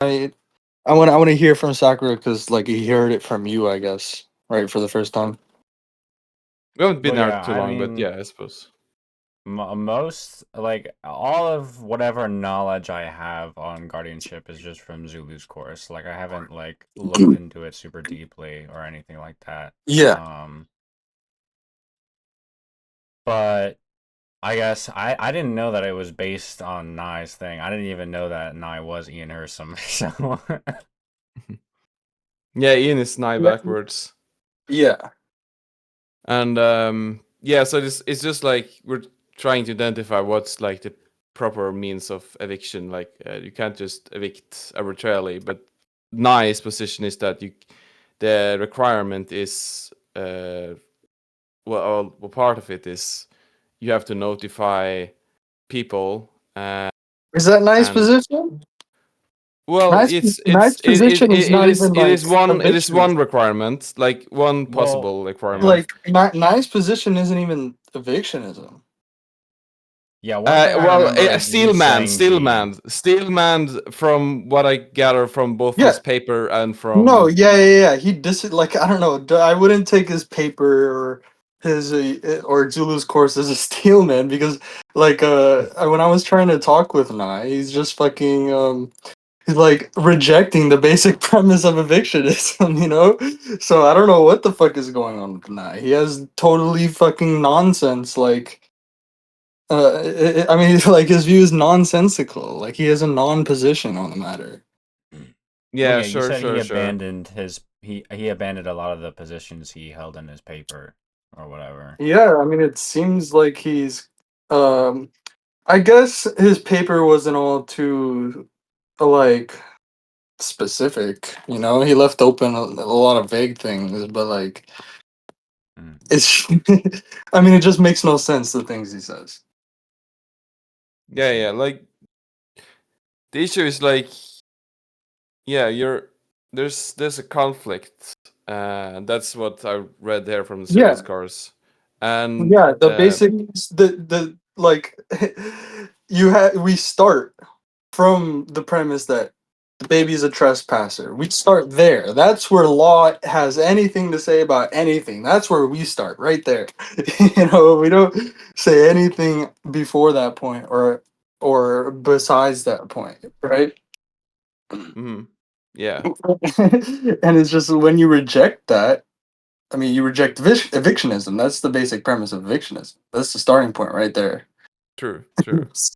I I want to hear from Sakura because like he heard it from you, I guess, right, for the first time. We haven't been Well, there yeah, too I long, but mean, yeah, I suppose. most, like, all of whatever knowledge I have on guardianship is just from Zulu's course. Like, I haven't, like, looked into it super deeply or anything like that. Yeah. But I guess I didn't know that it was based on Nye's thing. I didn't even know that Nye was Ian Hersom. So Yeah, Ian is Nye Yeah. backwards. Yeah. And yeah, so it's just like we're trying to identify what's like the proper means of eviction. Like you can't just evict arbitrarily, but Nye's position is that the requirement is well, part of it is you have to notify people. Is that nice And position? well, Nice position is not even it like is eviction. one requirement, like one well, possible requirement. Like nice position isn't even evictionism. yeah, one thing I remember is you saying the Steelman. From what I gather from both Yeah. his paper and No, from yeah. Like I don't know. I wouldn't take his paper or his or Zulu's course as a steel man because like when I was trying to talk with Nye, he's just fucking he's like rejecting the basic premise of evictionism, you know? So I don't know what the fuck is going on with Nye. He has totally fucking nonsense like I mean like his view is nonsensical. Like he has a non-position on the matter. well, yeah, yeah, you said he sure. abandoned his he abandoned a lot of the positions he held in his paper or whatever. Yeah, I mean, it seems like he's. Um, I guess his paper wasn't all too, like, specific. You know, he left open a lot of vague things, but like, Mm. it's. I mean, it just makes no sense the things he says. Yeah, like the issue is like yeah, there's a conflict. That's what I read there from the Yeah, Zulu scars. And yeah. The basic, the like, we start from the premise that the baby is a trespasser. We start there. That's where law has anything to say about anything. That's where we start, right there. You know, we don't say anything before that point or besides that point, right? yeah, And it's just when you reject that, I mean, you reject evictionism. That's the basic premise of evictionism. That's the starting point right there. true. So,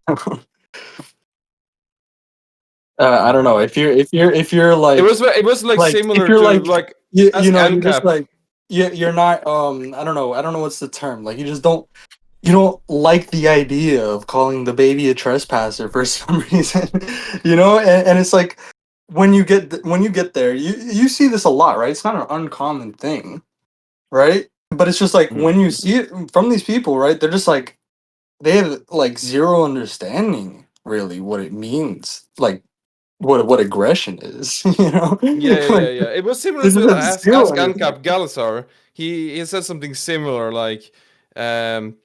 I don't know if you're It was like like if similar you're to like like you ask know you're just ANCAP. like you're not I don't know what's the term, like you don't like the idea of calling the baby a trespasser for some reason, you know, and it's like when you get there you see this a lot, right? It's not an uncommon thing, right? But it's just like when you see it from these people, right, they're just like they have like zero understanding really what it means, like what aggression is, you know? Like, Yeah. It was similar they just to have zero ask understanding. ANCAP Galasar. He said something similar, like um,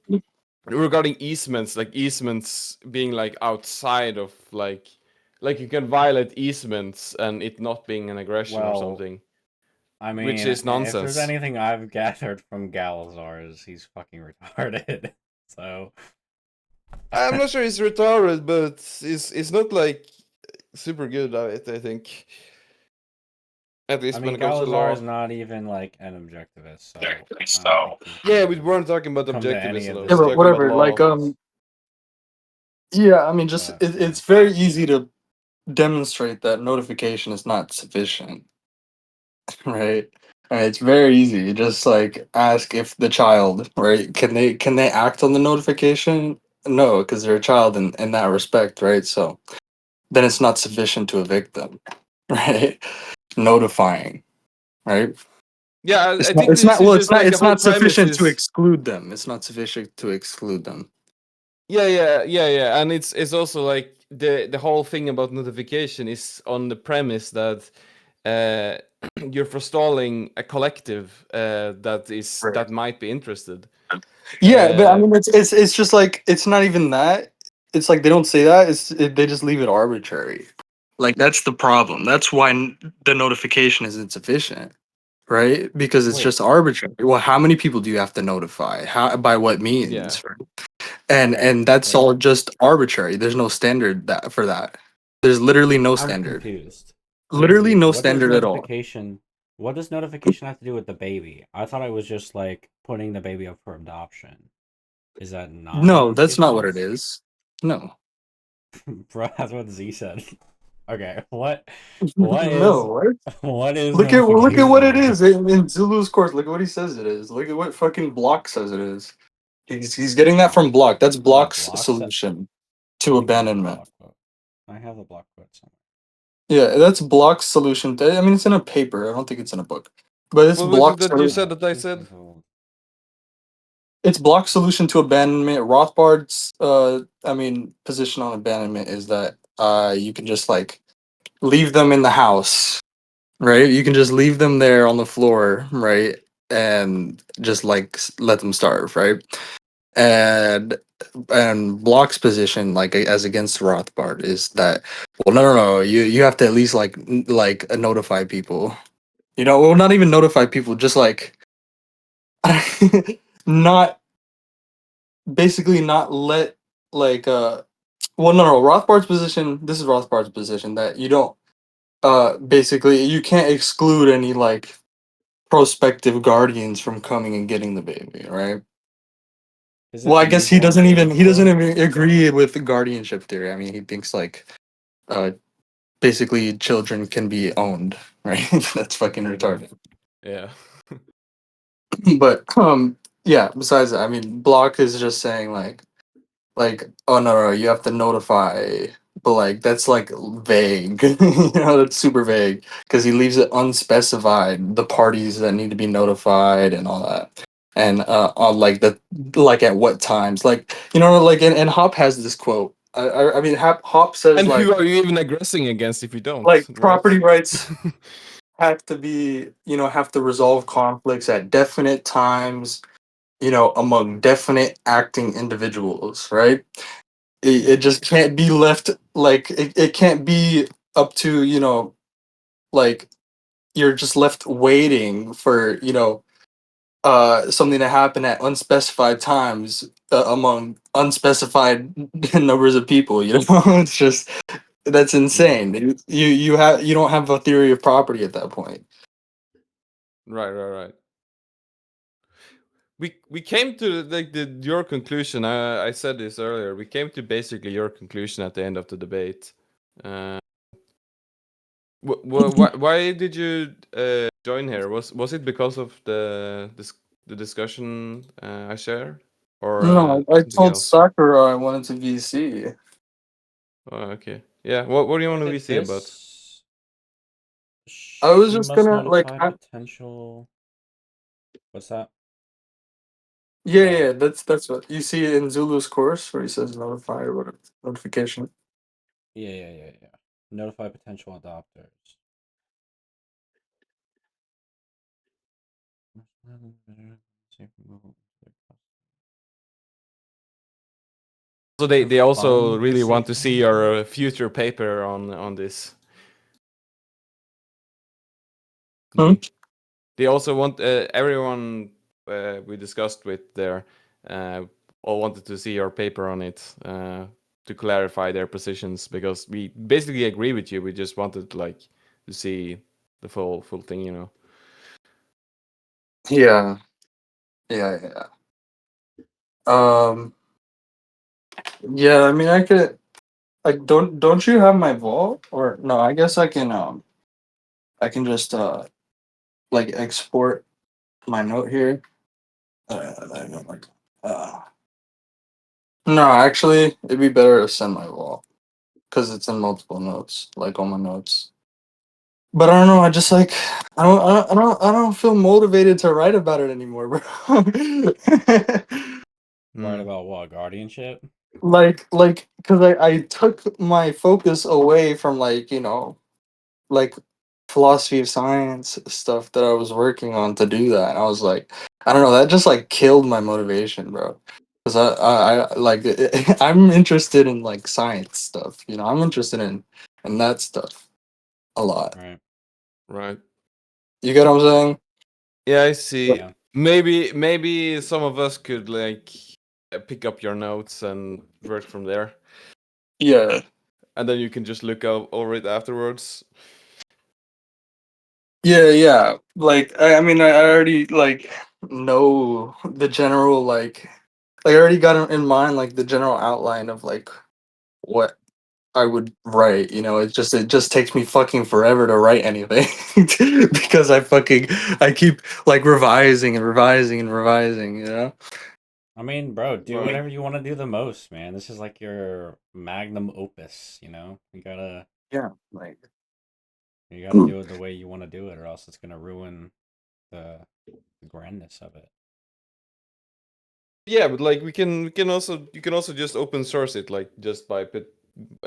regarding easements, like easements being like outside of like you can violate easements and it not being an aggression or Well, something, I which mean, is if there's nonsense. anything I've gathered from Galazar is he's fucking retarded. So I'm not sure he's retarded, but it's not like super good at it, I think. At I least when mean, it comes to Galazar is law. not even like an objectivist, so I don't So think he Yeah, can we weren't talking about come to any objectivism of though. this yeah, We're but talking about whatever. law. Like yeah, I mean, just but yeah. it's very easy to demonstrate that notification is not sufficient, right? It's very easy. You just like ask if the child, right? Can they act on the notification? No, because they're a child in that respect, right? So then it's not sufficient to evict them, right? Notifying, right? Yeah, I It's not. think It's this not. is Well, it's just not. like the It's whole not premise sufficient to is exclude them. It's not sufficient to exclude them. yeah, and it's also like the whole thing about notification is on the premise that uh, you're forestalling a collective Right. that might be interested. Yeah, but I Uh, mean, it's just like it's not even that. It's like they don't say that. They just leave it arbitrary. Like that's the problem. That's why the notification is insufficient, right? Because it's Wait. just arbitrary. Well, how many people do you have to notify? How by what means? Yeah. And that's Wait. all just arbitrary. There's no standard that for that. There's literally no I'm standard. confused. Literally no What does standard at all. notification? What does notification have to do with the baby? I thought I was just like putting the baby up for adoption. Is that not? No, that's not what it is. No. Bro, that's what Z said. Okay, what is No. What? what is Look at what it notification? is in Zulu's course. Look at what he says it is. Look at what fucking Block says it is. He's getting that from Block. That's Block's Block solution to Let me get the abandonment. block quote. I have the block quote somewhere. Yeah, that's Block's solution. I mean, it's in a paper. I don't think it's in a book, but it's What was it Block's. that you said that I said? It's Block's solution to abandonment. Rothbard's, I mean, position on abandonment is that you can just like leave them in the house, right? You can just leave them there on the floor, right, and just like let them starve, right? And Block's position, like as against Rothbard, is that well, no, you have to at least like notify people, you know, well, not even notify people, just like not basically not let like well no Rothbard's position. This is Rothbard's position that you don't basically you can't exclude any like prospective guardians from coming and getting the baby, right? Is Well, it I guess he newborn doesn't even age agree with the guardianship theory. I mean, he thinks like uh basically children can be owned, right? That's fucking retarded. Yeah. But yeah, besides that, I mean, Block is just saying like oh no, you have to notify, but like that's like vague. You know, that's super vague because he leaves it unspecified the parties that need to be notified and all that, and on like the like at what times, like you know, like and Hop has this quote. I mean Hop says And who like are you even aggressing against if you don't, right? property rights have to be, you know, have to resolve conflicts at definite times, you know, among definite acting individuals, right? It just can't be left like it can't be up to, you know, like you're just left waiting for, you know, something to happen at unspecified times among unspecified numbers of people, you know. It's just that's insane. You don't have a theory of property at that point. Right. We came to like your conclusion. I said this earlier. We came to basically your conclusion at the end of the debate. Why did you join here? Was it because of the discussion I shared, or No, I something told else? Sakura I wanted to VC. Oh, okay. Yeah. What do you want to VC about? I was She just must gonna like notify potential. What's that? yeah, that's what you see in Zulu's course where he says notify or whatever notification. Yeah. Notify potential adopters. So they also Fund really want safe to see your future paper on this. Hmm? They also want everyone we discussed with there all wanted to see your paper on it to clarify their positions because we basically agree with you. We just wanted like to see the full thing, you know. Yeah. Yeah, I mean I could like don't you have my vault? Or no, I guess I can just like export my note here. I don't like no, actually it'd be better to send my vault because it's in multiple notes, like all my notes. But I don't know. I just like I don't feel motivated to write about it anymore, bro. Right about what? Guardianship? like because I took my focus away from like you know like philosophy of science stuff that I was working on to do that. And I was like, I don't know. That just like killed my motivation, bro. Because I like I'm interested in like science stuff. You know, I'm interested in and that stuff a lot. Right. Right. You get what I'm saying? Yeah, I see. Yeah. Maybe some of us could like pick up your notes and work from there, Yeah. and then you can just look over it afterwards. Yeah. Like I mean I already like know the general like I already got in mind like the general outline of like what I would write, you know. It just takes me fucking forever to write anything because I keep like revising and revising and revising, you know. I mean, bro, do Right. whatever you want to do the most, man. This is like your magnum opus, you know? Yeah, like You gotta do it the way you want to do it, or else it's gonna ruin the grandness of it. Yeah, but like we can also you can also just open source it like just by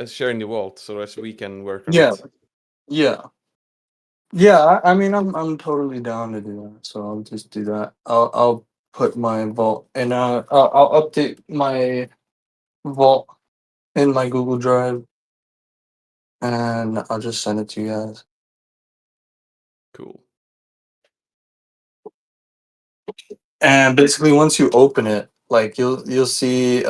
sharing the vault so as we can work on yeah, it. yeah. Yeah, I mean I'm totally down to do that. So I'll just do that. I'll put my vault and I'll update my vault in my Google Drive and I'll just send it to you guys. Cool. And basically once you open it, like you'll see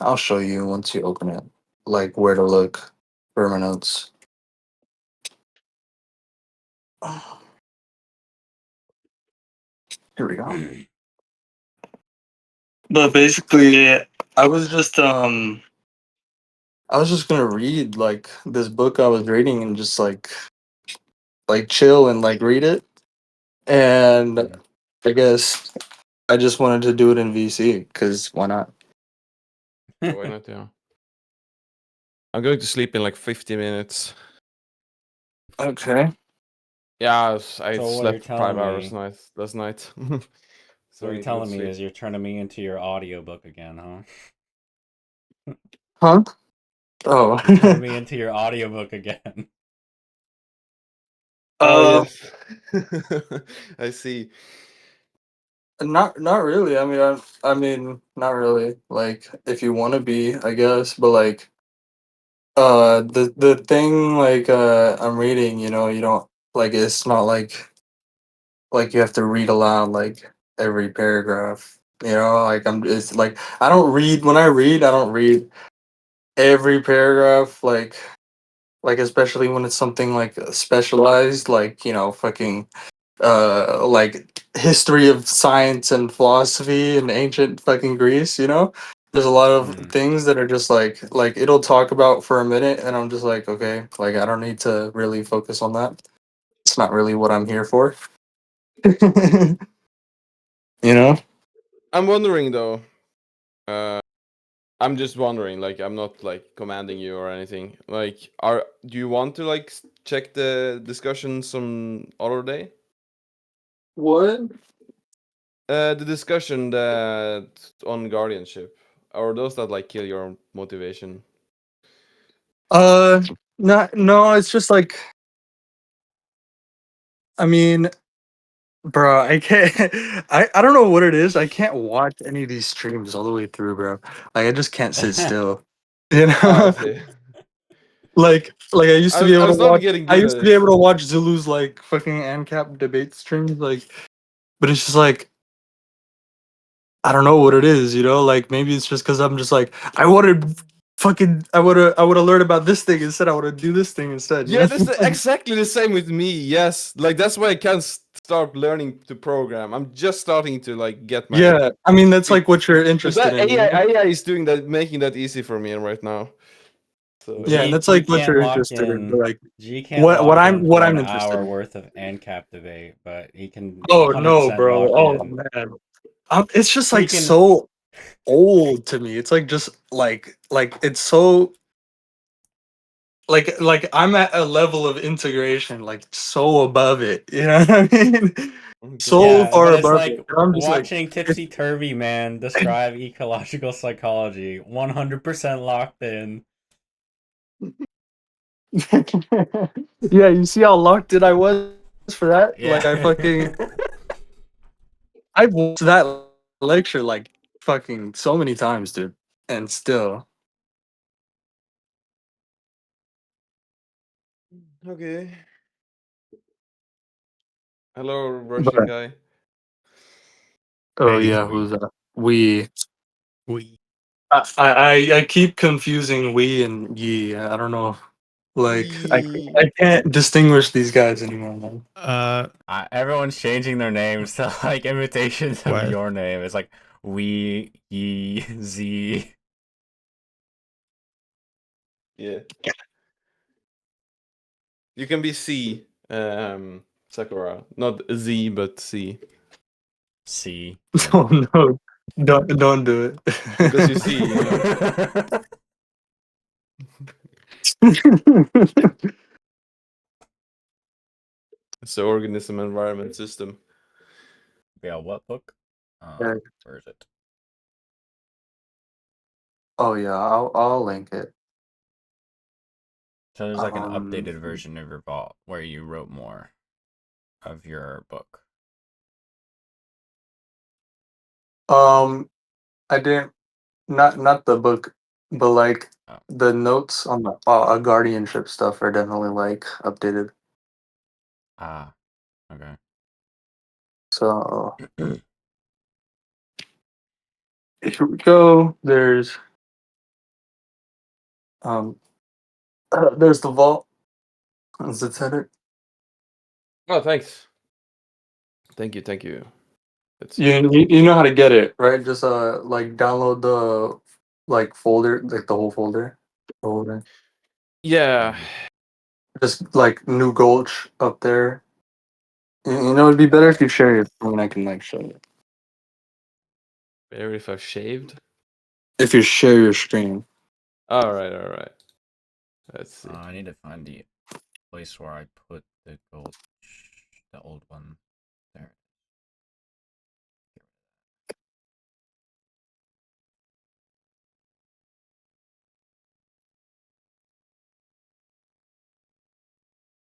I'll show you once you open it like where to look for my notes. Here we go. But basically I was just I was just gonna read like this book I was reading and just like chill and like read it. And Mhm. I guess I just wanted to do it in VC because why not? Yeah, why not? Yeah. I'm going to sleep in like 50 minutes. Okay. Yeah, I So what you're slept for 5 telling hours me, last night. So what I you're need to go to telling me sleep. is you're turning me into your audiobook again, huh? Huh? Oh. You're turning me into your audiobook again. Oh uh yes. I see. not really. I mean not really. Like if you want to be, I guess, but like the thing like I'm reading, you know, you don't like it's not like you have to read aloud like every paragraph. You know, like I'm it's like I don't read when I read, I don't read every paragraph like especially when it's something like specialized like, you know, fucking like history of science and philosophy and ancient fucking Greece, you know? There's a lot of Mhm. things that are just like it'll talk about for a minute and I'm just like, okay, like I don't need to really focus on that. It's not really what I'm here for. You know? I'm wondering though. Uh, I'm just wondering. Like, I'm not like commanding you or anything. Like, do you want to like check the discussion some other day? What? The discussion that on guardianship, or those that like kill your motivation. Uh, not no. It's just like I mean, bro. I can't. I don't know what it is. I can't watch any of these streams all the way through, bro. Like I just can't sit still. You Oh, I know, see. like I used to be I able to started watch. getting I good used at to be it. able to watch Zulu's like fucking ANCAP debate streams, like. But it's just like I don't know what it is. You know, like maybe it's just because I'm just like I wanted. Fucking, I would have learned about this thing instead. I would have do this thing instead. You Yeah, know. that's exactly the same with me. Yes, like that's why I can't start learning to program. I'm just starting to like get my Yeah, I mean that's feet. like what you're But interested that in, you know? AI is doing that, making that easy for me right now. So Yeah, yeah. and that's G like what can't you're lock interested in. But in like G can't what lock I'm in for an interested hour in. worth of ANCAP debate, but he can Oh no, 100% bro. lock Oh in. man. It's just He like can so old to me. It's like just like it's so like I'm at a level of integration like so above it. You know what I mean? So Okay. Yeah, far but it's above like it. And I'm just like watching Tipsy Turvy Man describe ecological psychology. 100% locked in. yeah, you see how locked in I was for that? Like Yeah. I've watched that lecture like fucking so many times, dude. And still Okay. Hello, Russian guy. Oh Hey. yeah, who's that? We. We. I keep confusing we and ye. I don't know. Like I can't distinguish these guys anymore, man. Everyone's changing their names to like imitations of What? your name. It's like we, ye, z. Yeah. You can be C, Sakura. Not Z, but C. C. Oh no, don't do it. Because you see, you know. It's the organism environment system. Yeah, what book? Yeah. Where is it? Oh yeah, I'll link it. So there's like an updated version of your vault where you wrote more of your book. I didn't not the book, but like Oh. the notes on the guardianship stuff are definitely like updated. Ah, okay. So here we go. There's there's the vault. Is it header? Oh, thanks. Thank you. That's You know how to get it, right? Just like download the like folder, like the whole folder. Folder. yeah. Just like New Gulch up there. You know, it'd be better if you share your screen. I can like show you. Better if I've shaved. If you share your screen. All right. Let's see. I need to find the place where I put the gold, the old one. There.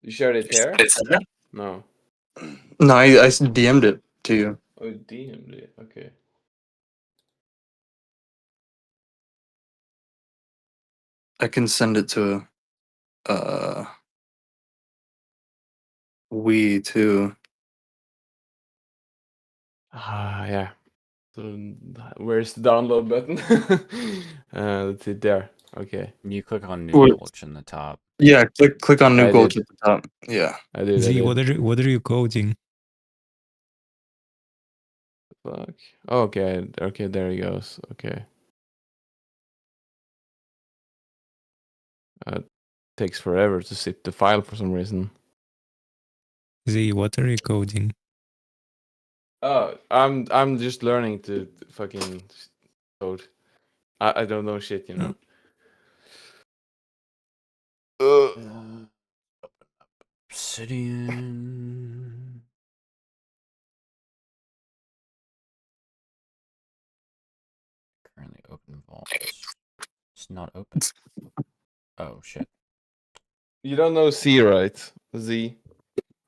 You shared it here? No. No, I DM'd it to you. Oh, DM'd it. Okay. I can send it to we too. Yeah. So where's the download button? Let's see there. Okay. You click on New Wait. Gulch in the top. Yeah, click on New I Gulch did. at the top. Yeah. I did. Z, what are you coding? Fuck. Okay. There he goes. Okay. Takes forever to zip the file for some reason. Z, what are you coding? Oh, I'm just learning to fucking code. I don't know shit, you know. Obsidian. Currently open vault. It's not open. Oh shit. You don't know C, right? Z.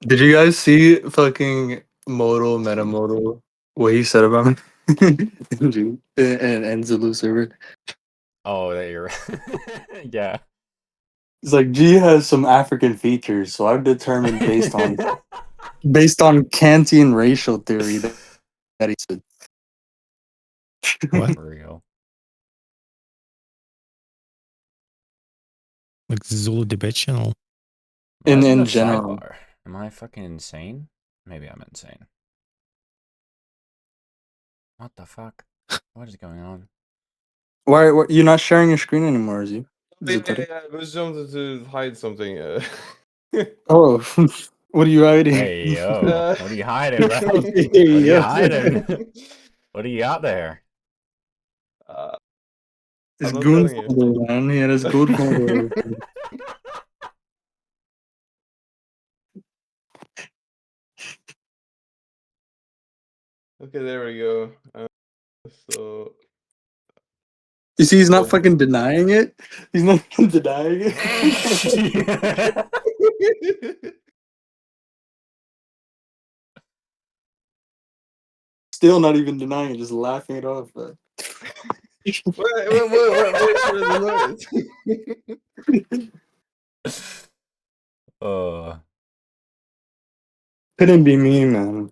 Did you guys see fucking Moto Metamoto? What he said about me and Zulu server? Oh, that you're. Yeah. It's like G has some African features, so I've determined based on Kantian racial theory that he said. What? For real. Like the Zulu debate channel? Why is it in a general. sidebar? Am I fucking insane? Maybe I'm insane. What the fuck? What is going on? Why you're not sharing your screen anymore, is you? Is it better? I was wanted to hide something. Oh, what are you hiding? Hey yo, what are you hiding, bro? Hey, What are you yo. hiding? What do you got there? His I'm not goon telling you. folder, man. He had his goon folder. Okay, there we go. So You see, he's not well, fucking denying it. He's not denying it. Still not even denying it, just laughing it off. But what should I do? Couldn't be me, man.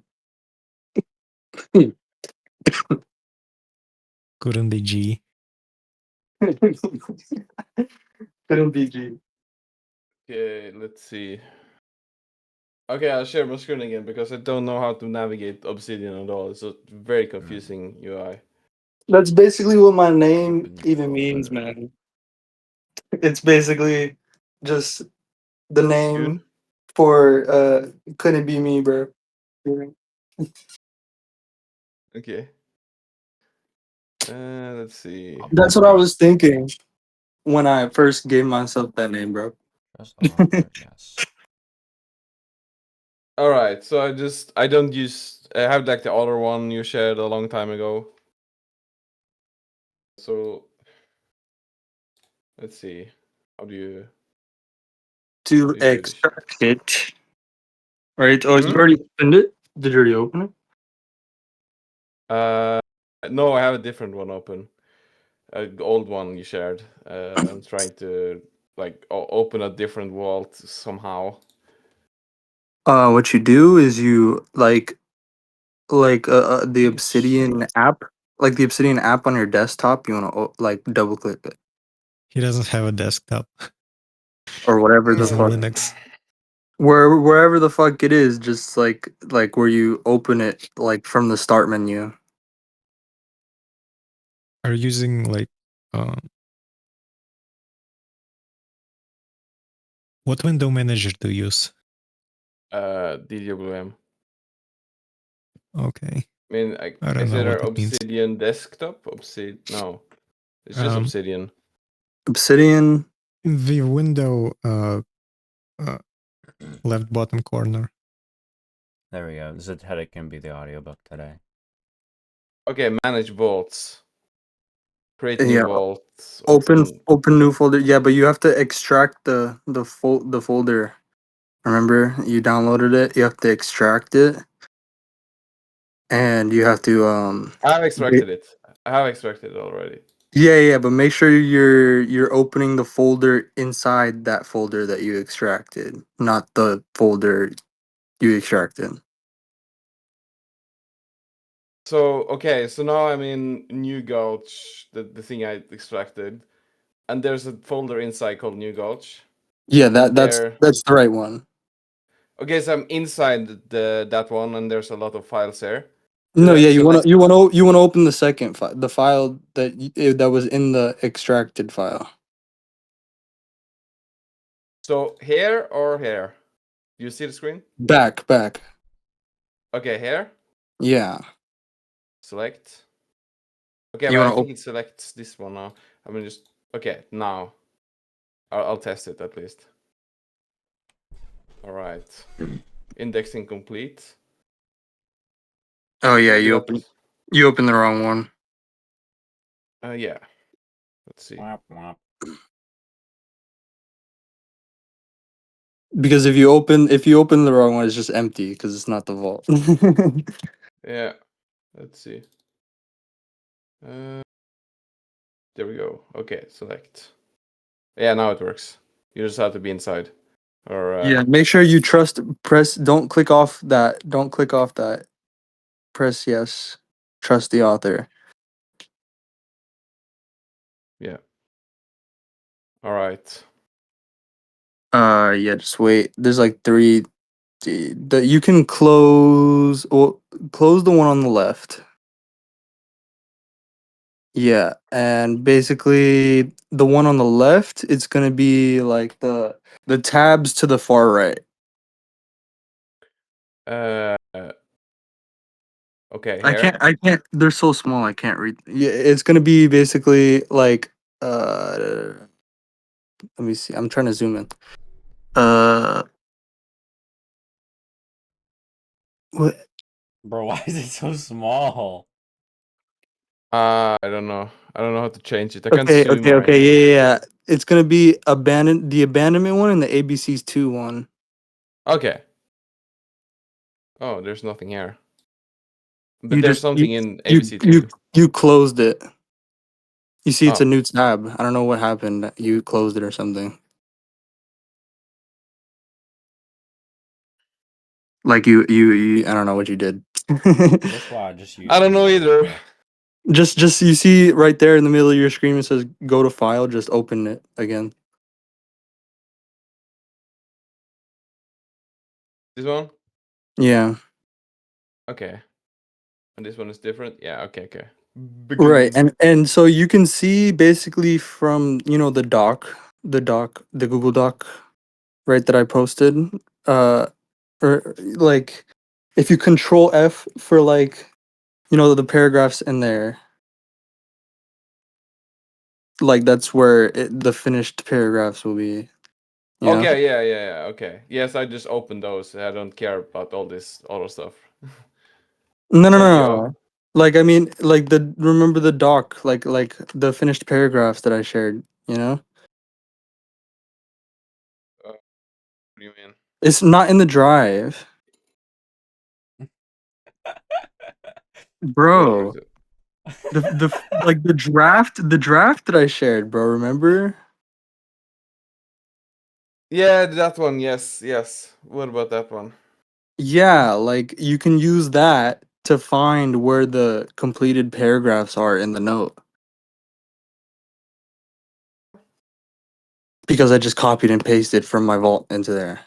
Couldn't be G. Couldn't be G. Okay, let's see. Okay, I'll share my screen again because I don't know how to navigate Obsidian at all. It's a very confusing UI. That's basically what my name Open even means, folder. man. It's basically just the name Good. for couldn't be me, bro. Okay. Let's see. That's what I was thinking when I first gave myself that name, bro. Just author, yes. All right, so I don't use. I have like the other one you shared a long time ago. So let's see. How do you To do this? extract it. Right? Oh, you Hmm? already opened it? Did you already open it? No, I have a different one open. Old one you shared. I'm trying to like open a different vault somehow. What you do is you the You Obsidian app, like the Obsidian app on your desktop. You want to like double click it He doesn't have a desktop. or whatever the He's on fuck, Linux. wherever the fuck it is. Just like where you open it like from the start menu. Are you using like what window manager to use? DWM. Okay. I mean, I don't is know it what it means. Obsidian desktop? No, it's just Obsidian. Obsidian. The window left bottom corner. There we go. Zetetic can be the audiobook today. Okay, manage vaults. Create new Yeah. vaults. Open new folder. Yeah, but you have to extract the folder. Remember, you downloaded it. You have to extract it, and you have to I have extracted it. I have extracted it already. Yeah, but make sure you're opening the folder inside that folder that you extracted, not the folder you extracted. So okay, so now I'm in New Gulch, the thing I extracted, and there's a folder inside called New Gulch. Yeah, And that's the right one. Okay, so I'm inside that one, and there's a lot of files there. No, Should I yeah, select? you want to open the second file, the file that was in the extracted file. So here or here? Do you see the screen? Back. Okay, here. Yeah. Select. Okay, You but I want to think it selects this one now. I mean, just okay now. I'll test it at least. All right. Indexing complete. Oh yeah, Maybe that. you opened the wrong one. Yeah. Let's see. Womp womp. Because if you open the wrong one, it's just empty because it's not the vault. Yeah. Let's see. There we go. Okay, select. Yeah, now it works. You just have to be inside. Or Yeah, make sure you press don't click off that. Press yes. Trust the author. yeah. All right. Yeah, just wait. There's like three that you can close close the one on the left. Yeah, and basically the one on the left, it's gonna be like the tabs to the far right. Uh. Okay, here. I can't they're so small I can't read. Yeah, it's gonna be basically like let me see. I'm trying to zoom in. Uh what Bro, why is it so small? I don't know. I don't know how to change it. I can't zoom or Okay. anything. Yeah. It's gonna be the abandonment one and the ABC's 2 one. Okay. Oh, there's nothing here. But You there's just something in ABC too. you closed it. You see, it's a Oh. new tab. I don't know what happened. You closed it or something. Like you I don't know what you did. That's why I just use. I don't know Windows, either. bro. Just you see right there in the middle of your screen it says go to file, just open it again. This one? Yeah. Okay. And this one is different? Yeah, okay. Right. And so you can see basically from, the Google Doc, right, that I posted, or like if you control F for like, the paragraphs in there, like that's where the finished paragraphs will be, you know? Okay, yeah, okay. Yes, I just opened those. I don't care about all this other stuff. No, no, Thank no, you. no. Like I mean, like remember the doc, like the finished paragraphs that I shared, you know? What do you mean? It's not in the drive. Where Bro. is it? The draft that I shared, bro, remember? Yeah, that one. Yes. What about that one? Yeah, like you can use that to find where the completed paragraphs are in the note. Because I just copied and pasted from my vault into there.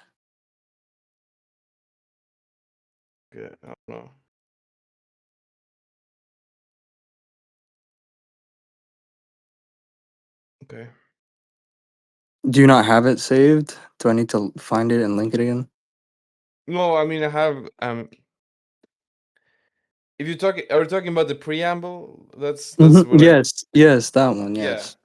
Okay, I don't know. Okay. Do you not have it saved? Do I need to find it and link it again? No, I mean I have if you are you talking about the preamble? That's what I Yes, that one, yeah. yes.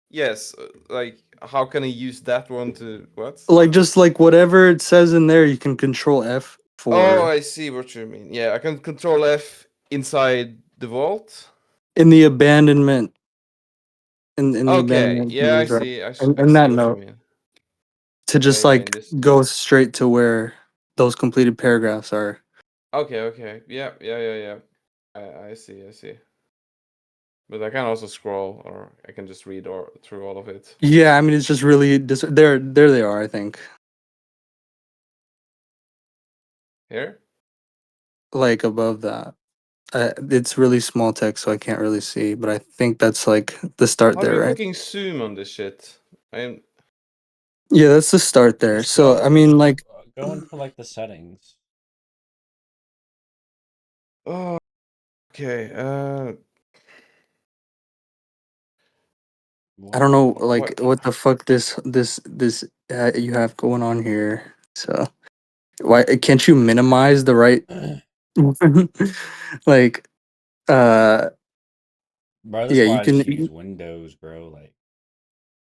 Yes, like how can I use that one to what? Like just like whatever it says in there, you can control F Oh, for I see what you mean. Yeah, I can control F inside the vault. in the abandonment in the Okay, abandonment yeah, I folder drive. see. I In see that what you note mean. to Yeah, just yeah, in like this. go straight to where those completed paragraphs are. Okay. Yeah. I see. But I can also scroll, or I can just read or through all of it. Yeah, I mean it's just really there they are, I think. Here? Like above that. It's really small text, so I can't really see, but I think that's like the start How do there, you right? fucking zoom on this shit? I'm. Yeah, that's the start there. Just So I mean, like, go into like the settings. Oh, okay. I don't know, What? like, what the fuck this you have going on here. So why can't you minimize the right, like, uh, Bro, that's yeah, why I just use Windows, bro. Like,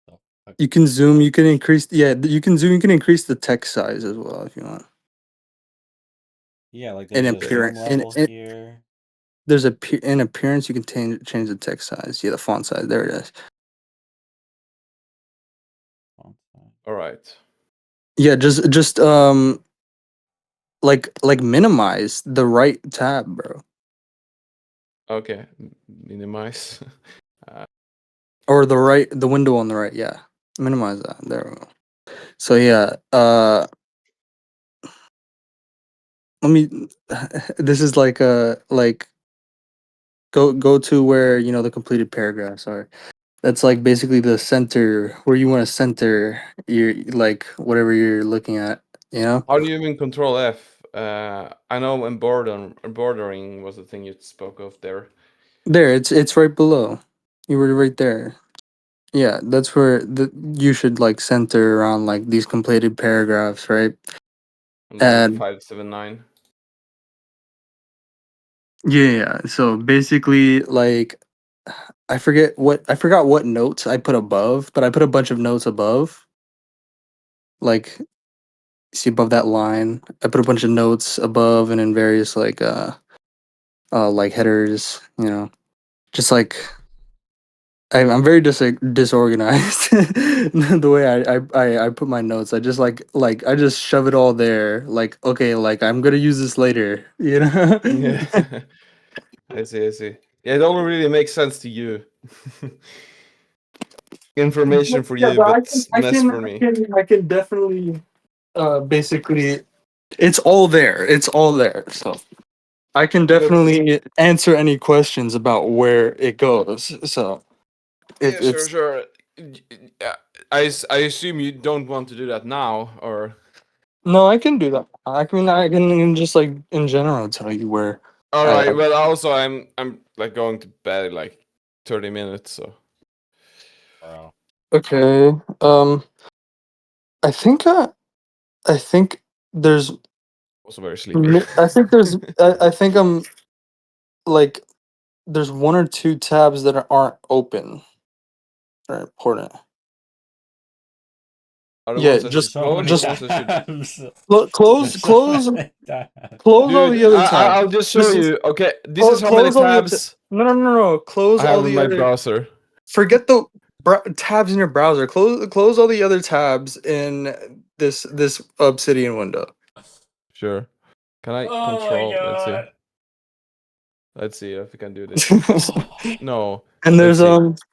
the fuck? you can zoom, you can increase, yeah, you can zoom, you can increase the text size as well if you want. Yeah, like In there's a zoom appearance, level here. there's in appearance, you can change the text size. Yeah, the font size. There it is. All right. Yeah, just like minimize the right tab, bro, Okay. Minimize. or the window on the right. Yeah, minimize that. There we go. So yeah, let me. This is like go to where the completed paragraphs are. That's like basically the center where you want to center your like whatever you're looking at. You know. How do you even control F? I know embroidering was the thing you spoke of there. There, it's right below. You were right there. Yeah, that's where you should like center around like these completed paragraphs, right? Line And 579. yeah, so basically like I forgot what notes I put above, but I put a bunch of notes above. Like see above that line, I put a bunch of notes above and in various like headers, just like I'm very disorganized. The way I put my notes, I just like I just shove it all there. Like okay, like I'm gonna use this later. Yeah. I see. Yeah, it only really makes sense to you. Information for Yeah, you, but but mess for me. I can definitely basically It's all there. It's all there. So I can But- definitely answer any questions about where it goes. So Yeah, sure, it's sure. I assume you don't want to do that now, or no, I can do that. I can just like in general tell you where. all I- right. Well, also I'm like going to bed in like 30 minutes, so Bro. Okay. I think I think there's also very sleepy. I think there's I think I'm like there's one or two tabs that aren't open. That are important. Are the Yeah, ones that should just So close, many or just the ones that should? tabs. close There's so close many tabs. close all Dude, the other tabs. I'll just show This is you. Okay, this is how many close all the other tabs no. Close I all have in the my other. browser. Forget the tabs in your browser. Close all the other tabs in this Obsidian window. Sure. Can I Oh my control? Let's see. god. Let's see if we can do this. No. And Let's there's see.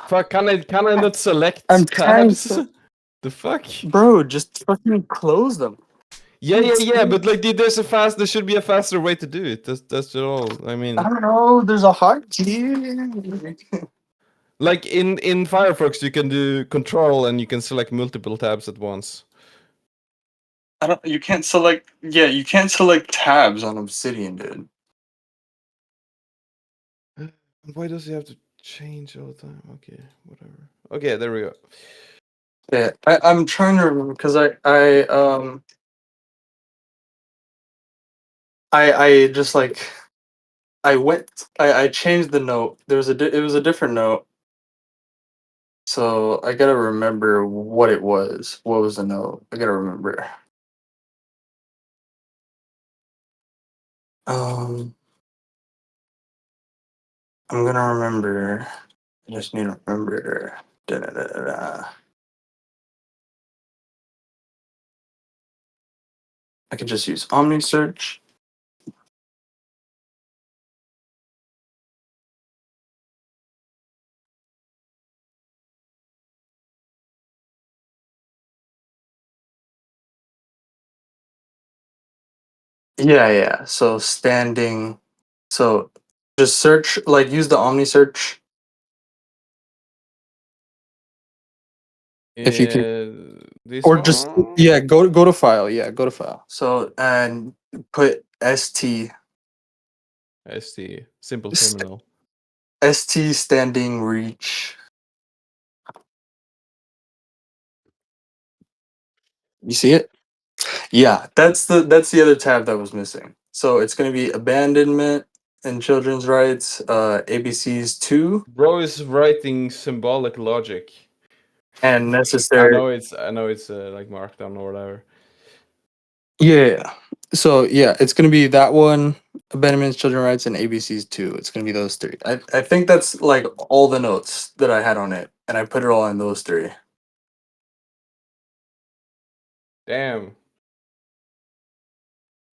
Fuck, can I not select I'm trying tabs? to, The fuck? bro, just fucking close them. Yeah, but like there should be a faster way to do it. That's all. I mean, I don't know. There's a hotkey. like in Firefox you can do control and you can select multiple tabs at once. I don't. You can't select. Yeah, you can't select tabs on Obsidian, dude. Why does he have to change all the time? Okay, whatever. Okay, there we go. Yeah, I'm trying to remember because I just like I changed the note. There was it was a different note. So I gotta remember what it was. What was the note? I gotta remember. Um, I'm gonna remember. I just need to remember. Da-da-da-da-da. I could just use Omni search. Yeah. So standing. So just search, like use the Omni search if you can, This or just one. yeah, go to file. Yeah, go to file. So and put st ST simple st terminal. st standing reach. You see it? Yeah, that's the other tab that was missing. So it's gonna be abandonment and children's rights, ABCs 2 Bro is writing symbolic logic. and I necessary. know it's like markdown or whatever. Yeah. So yeah, it's gonna be that one, abandonment, children's rights, and ABCs 2. It's gonna be those three. I think that's like all the notes that I had on it, and I put it all in those three. Damn,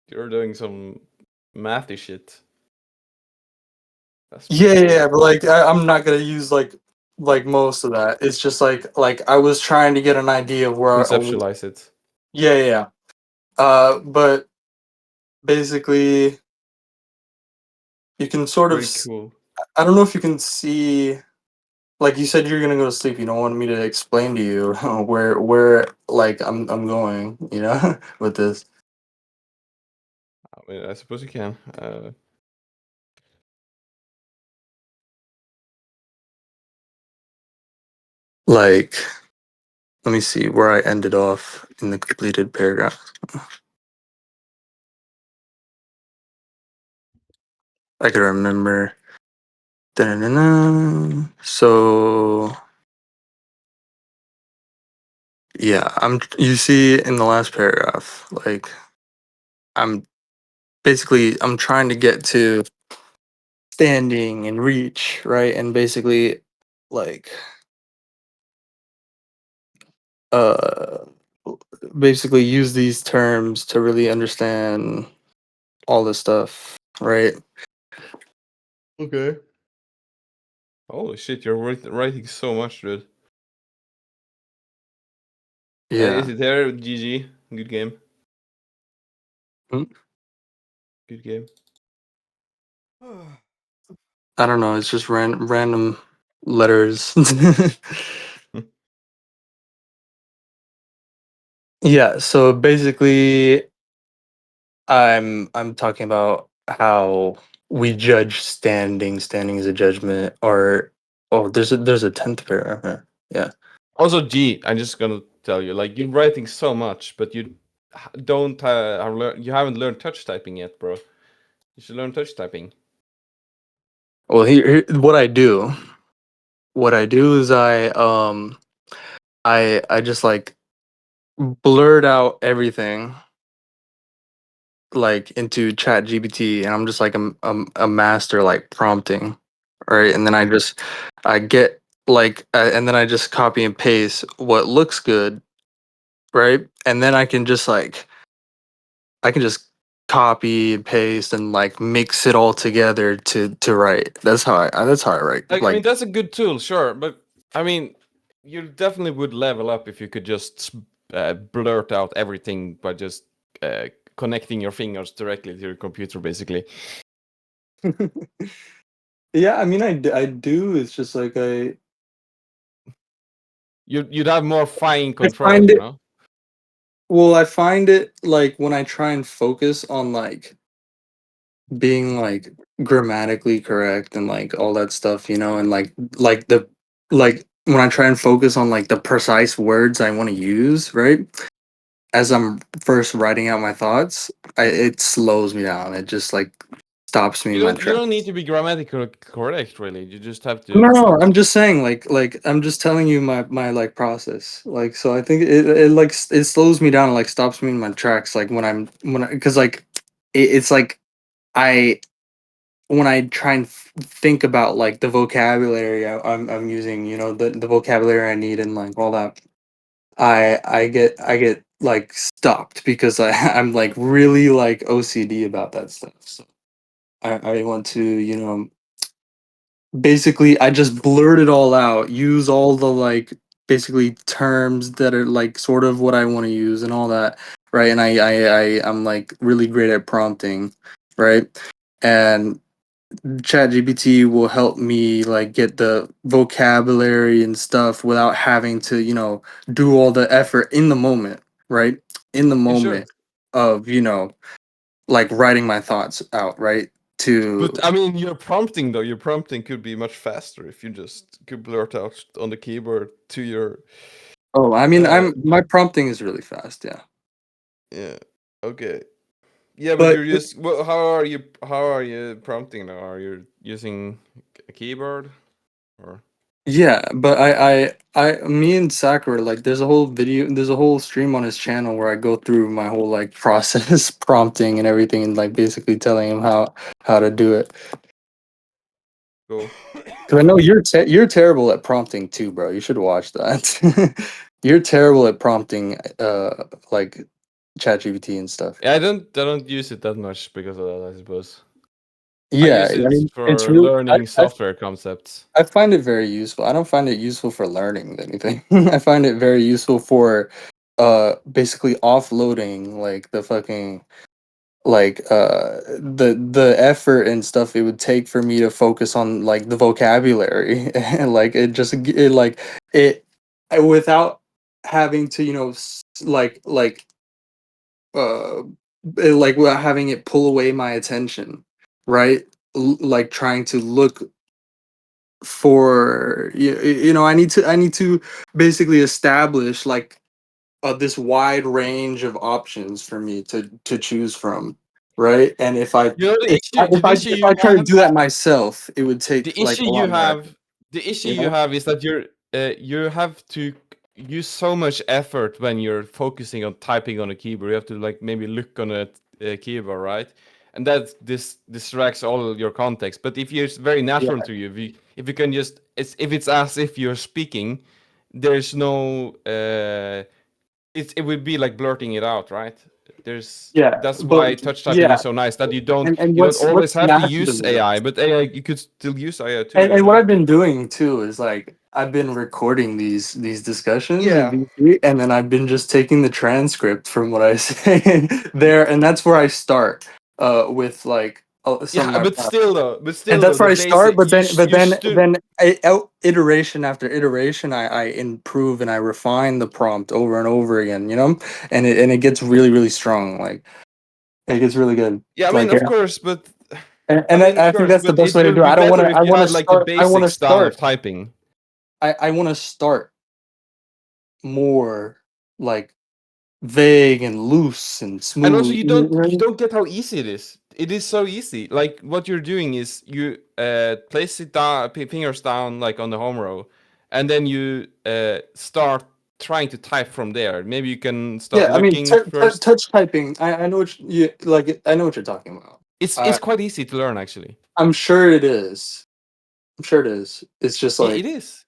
you're doing some mathy shit. That's pretty Yeah, cool. but like I'm not gonna use like most of that. It's just like I was trying to get an idea of where. Conceptualize it. Yeah. But basically, you can sort of. Pretty cool. I don't know if you can see. Like you said, you're gonna go to sleep. You don't want me to explain to you where like I'm going. You know, with this. I mean, I suppose you can. Like, let me see where I ended off in the completed paragraph. I can remember. Da-na-na-na. So yeah, you see in the last paragraph, like I'm I'm trying to get to standing and reach, right? And basically like uh basically use these terms to really understand all this stuff, right? Okay. Holy shit, you're writing so much, dude. Is Yeah. it there? GG. Good game. Good game. I don't know. It's just random letters. Yeah. So basically, I'm talking about how we judge standing. Standing is a judgment, or there's a 10th paragraph here. Yeah. Also, G, I'm just gonna tell you, like, you're writing so much, but you don't you haven't learned touch typing yet, bro. You should learn touch typing. Well, here what I do. What I do is I just like blurt out everything like into chat gpt, and I'm just like a master like prompting, right? And then I get like and then I just copy and paste what looks good, right? And then I can just copy and paste and like mix it all together to write. That's how I write. Like, I mean, Like, that's a good tool, sure, but I mean, you definitely would level up if you could just blurt out everything by just connecting your fingers directly to your computer, basically. yeah, I mean, I do. It's just like You'd have more fine I control, find you it. know. Well, I find it like when I try and focus on like being like grammatically correct and like all that stuff, and like the like when I try and focus on like the precise words I want to use, right? As I'm first writing out my thoughts, it slows me down. It just like stops me in my You tracks. don't need to be grammatically correct, really. You just have No, to. no, I'm just saying, like I'm just telling you my like process. Like, so I think it like it slows me down and like stops me in my tracks. Like because like it's like I when I try and think about like the vocabulary I'm using, the vocabulary I need and like all that, I get like stopped because I'm like really like OCD about that stuff. So I want to, basically I just blurt it all out, use all the like basically terms that are like sort of what I want to use and all that, right? And I'm like really great at prompting, right? And ChatGPT will help me like get the vocabulary and stuff without having to, do all the effort in the moment, right? In the Yeah, sure. moment of, like writing my thoughts out, right? To But I mean, your prompting though, your prompting could be much faster if you just could blurt out on the keyboard to your. Oh, I mean, Uh, my prompting is really fast, yeah. yeah. Okay. Yeah, but But you're just. Well, how are you prompting now? Are you using a keyboard or? yeah, but me and Sakura, like, there's a whole stream on his channel where I go through my whole like process, prompting and everything, and like basically telling him how to do it. Cool. Because I know you're terrible at prompting too, bro. You should watch that. You're terrible at prompting, like ChatGPT and stuff. Yeah, I don't use it that much because of that, I suppose. I Yeah, use I it mean, it's for real. learning software concepts. I find it very useful. I don't find it useful for learning anything. I find it very useful for basically offloading like the fucking like the effort and stuff it would take for me to focus on like the vocabulary and like it without having to uh like without having it pull away my attention, right? Like trying to look for I need to basically establish like this wide range of options for me to choose from, right? And if I You know the if I, issue. if I The issue if you I try to have. do that myself, it would The take like issue a you lot more have. effort, The issue you you know? have is that you have to use so much effort when you're focusing on typing on a keyboard. You have to like maybe look on a keyboard, right? And that this distracts all your context. But if it's very Yeah. natural to you, if you can just if it's as if you're speaking, there's no it would be like blurting it out, right? That's why touch typing is so nice, that you don't always have to use AI, but AI, you could still use AI too. And what I've been doing too is like I've been recording these discussions in VC, and then I've been just taking the transcript from what I say there, and that's where I start with like some of my but still though, and that's the where I start. basic, But then you iteration after iteration, I improve and I refine the prompt over and over again. You know, and it gets really strong. Like it gets really good. yeah, I mean, Like of course, but I think that's the best it way to would do it. be I don't want better to. if you had like the basic style of typing. I want to start more like vague and loose and And also, smooth. you don't get how easy it is. It is so easy. Like what you're doing is you place it down, fingers down, like on the home row, and then you start trying to type from there. Maybe you can start Yeah, I mean, looking first. touch typing. I know what you like. I know what you're talking about. It's quite easy to learn, actually. I'm sure it is. I'm sure it is. It's just like It is.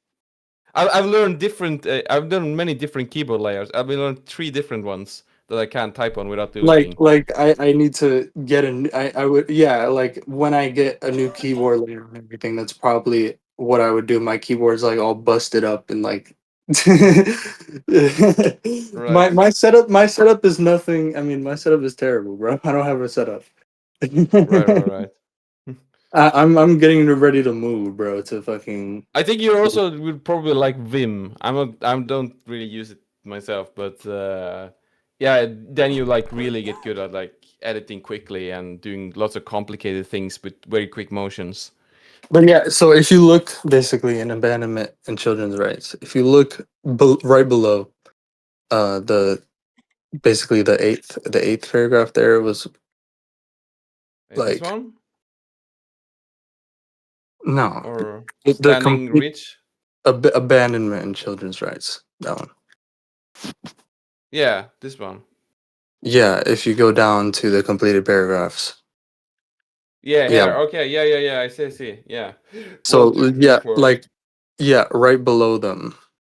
I've learned different. I've done many different keyboard layers. I've learned 3 different ones that I can't type on without looking. I need to get I would, yeah, like when I get a new keyboard layer and everything, that's probably what I would do. My keyboard's like all busted up and like Right. my setup is nothing. I mean, my setup is terrible, bro. I don't have a setup. Right. I'm getting ready to move, bro, to fucking I think you also would probably like Vim. I don't really use it myself, but yeah, then you like really get good at like editing quickly and doing lots of complicated things with very quick motions. But yeah, so if you look basically in abandonment and children's rights, if you look right below the basically the eighth paragraph there was This like one no or the standing complete rich? abandonment and children's rights, that one. Yeah, this one. Yeah, if you go down to the completed paragraphs. Yeah, Yeah. here. Okay. Yeah. I see. Yeah. So 1, 2, 3, yeah, 4. like yeah, right below them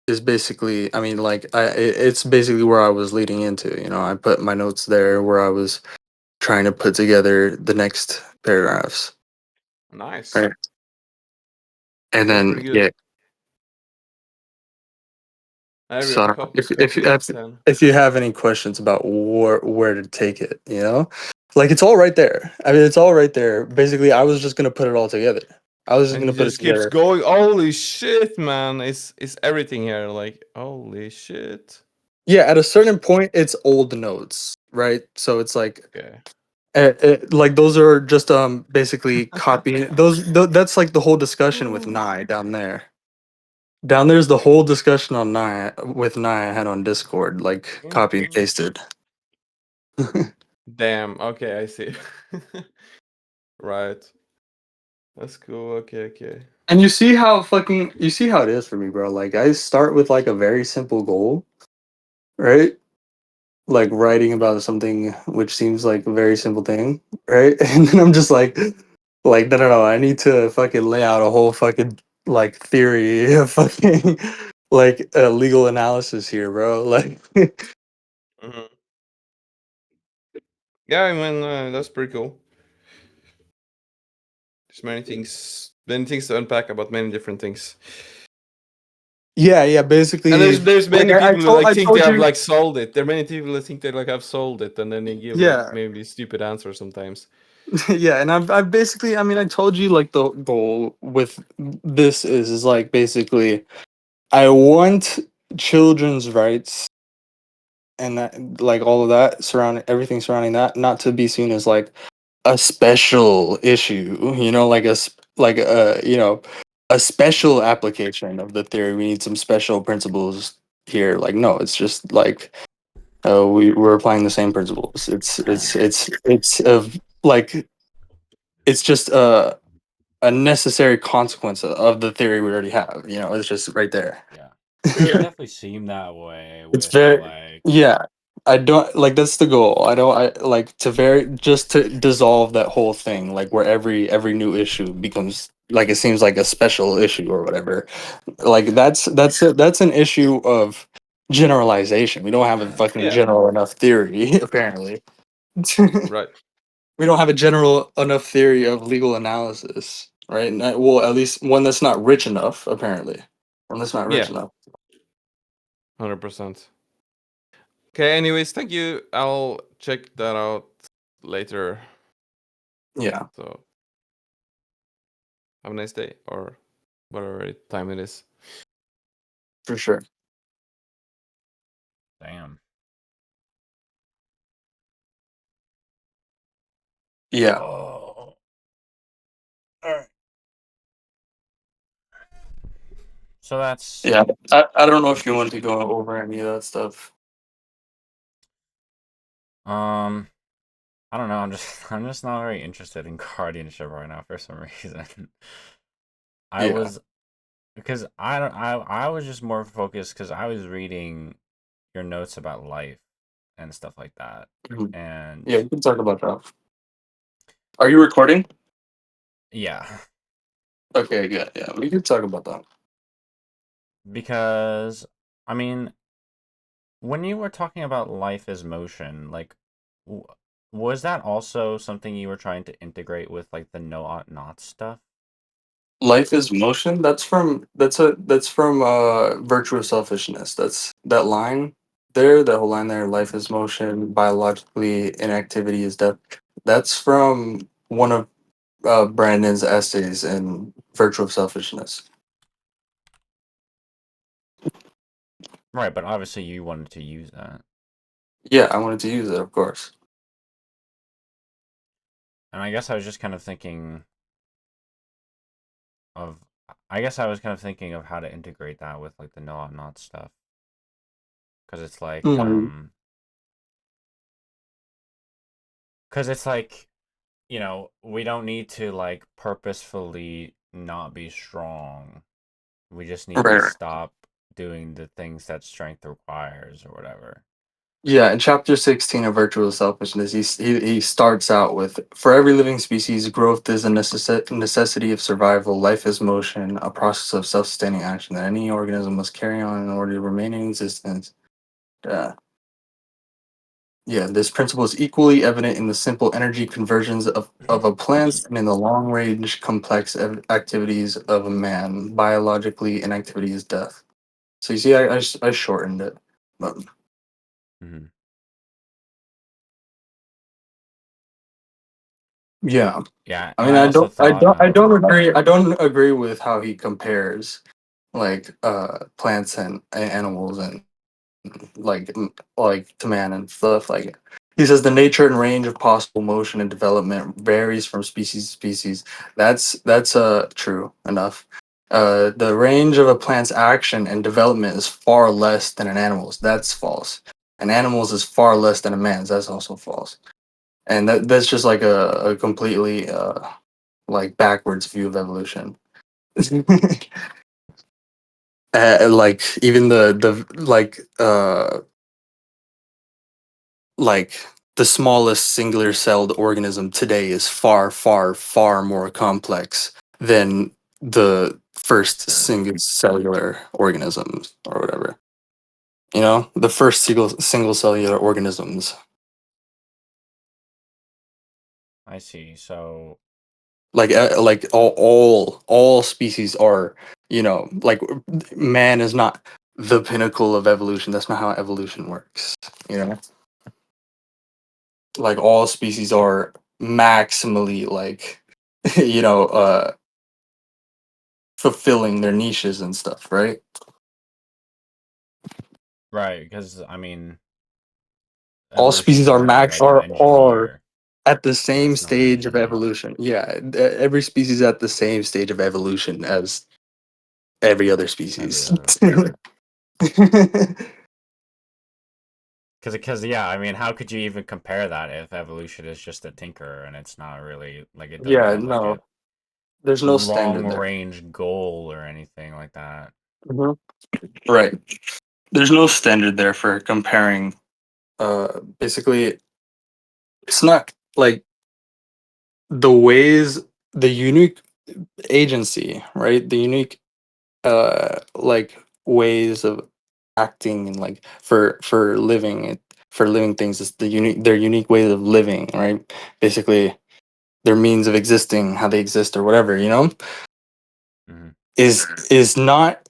is basically, I mean, like it's basically where I was leading into, you know. I put my notes there where I was trying to put together the next paragraphs. Nice. Right. And That's then pretty good. yeah. I have So your if you have any questions about where to take it, you know, like it's all right there. I mean, it's all right there. Basically, I was just gonna put it all together. I was just And gonna it put it just keeps together. going. Holy shit, man! It's everything here. Like holy shit. Yeah, at a certain point, it's old notes, right? So it's like, Okay. like those are just basically copying that's like the whole discussion with Nye down there. Down there's the whole discussion on Nye with Nye I had on Discord, like copy and pasted. Damn. Okay, I see. Right. That's cool. Okay. And you see how it is for me, bro. Like I start with like a very simple goal, right? Like writing about something which seems like a very simple thing, right? And then I'm just like no, I need to fucking lay out a whole fucking like theory of fucking like legal analysis here, bro. Like Mhm. Yeah, I mean that's pretty cool. There's many things to unpack about many different things. yeah, basically. And there's many like, people who like I think told they have you, like solved it. There are many people that think they like have solved it, and then they give like yeah, maybe stupid answers sometimes. yeah, and I've basically, I mean, I told you like the goal with this is like basically I want children's rights and that like all of that surrounding everything surrounding that not to be seen as like a special issue, you know, like like you know, a special application of the theory. We need some special principles here. Like no, it's just like we're applying the same principles. It's of like it's just a necessary consequence of the theory we already have. You know, it's just right there. Yeah. It definitely seemed that way It's with very like yeah. I don't like that's the goal. I like to just to dissolve that whole thing, like where every new issue becomes like it seems like a special issue or whatever. Like that's an issue of generalization. We don't have a fucking Yeah. general enough theory, apparently. Right. We don't have a general enough theory of legal analysis, right? Well, at least one that's not rich enough, apparently. One that's not rich Yeah. enough. 100%. Okay. Anyways, thank you. I'll check that out later. Yeah, So have a nice day or whatever time it is. for sure. Damn. Yeah, Oh. Alright. So that's yeah. I don't know if you want to go over any of that stuff. I don't know, I'm just not very interested in guardianship right now for some reason. I Yeah. was because I was just more focused because I was reading your notes about life and stuff like that. Mhm. And Yeah, we can talk about that. Are you recording? yeah, Okay, good. Yeah, we can talk about that. because I mean, when you were talking about life as motion, like w- was that also something you were trying to integrate with like the no ought not stuff? Life is motion. That's from Virtue of Selfishness. That's that line there, that whole line there, life is motion, biologically inactivity is death. That's from one of Branden's essays in Virtue of Selfishness. Right, but obviously you wanted to use that. Yeah, I wanted to use it, of course. And I guess I was just kind of thinking of I guess I was kind of thinking of how to integrate that with like the no ought not stuff. Because it's like Mm. because it's like, you know, we don't need to like purposefully not be strong. We just need to Right. stop doing the things that strength requires or whatever. Yeah, in chapter 16 of Virtual Selfishness, he starts out with, for every living species, growth is a necessity of survival, life is motion, a process of self-sustaining action that any organism must carry on in order to remain in existence. Uh, yeah, this principle is equally evident in the simple energy conversions of a plant and in the long-range complex activities of a man. Biologically, inactivity is death. So you see, I shortened it. But Mm-hmm. yeah. Yeah, I and mean, I also thought I don't agree. I don't agree with how he compares like plants and animals and like like to man and stuff. Like he says, the nature and range of possible motion and development varies from species to species. That's true enough. The range of a plant's action and development is far less than an animal's. That's false. An animal's is far less than a man's. That's also false. And that's just like a completely like backwards view of evolution. Like even like the smallest singular celled organism today is far far far more complex than the first single cellular organisms or whatever. You know, the first single cellular organisms. I see. So Like all species are, you know, like man is not the pinnacle of evolution. That's not how evolution works, you know. Like all species are maximally like you know fulfilling their niches and stuff, right? right, because I mean, All species are evolutionary, like an are engineer, at the same that's not an stage of engineer. evolution. Yeah, every species at the same stage of evolution as every other Every species. other. Because yeah, I mean, how could you even compare that if evolution is just a tinker and it's not really like it doesn't Yeah, have like a no, there's no long standard there. range goal or anything like that. Mhm. Right. There's no standard there for comparing. Basically, it's not like the ways, the unique agency, right? The unique, like ways of acting and like for living it for living things is their unique ways of living, right? Basically their means of existing, how they exist or whatever, Mhm. is not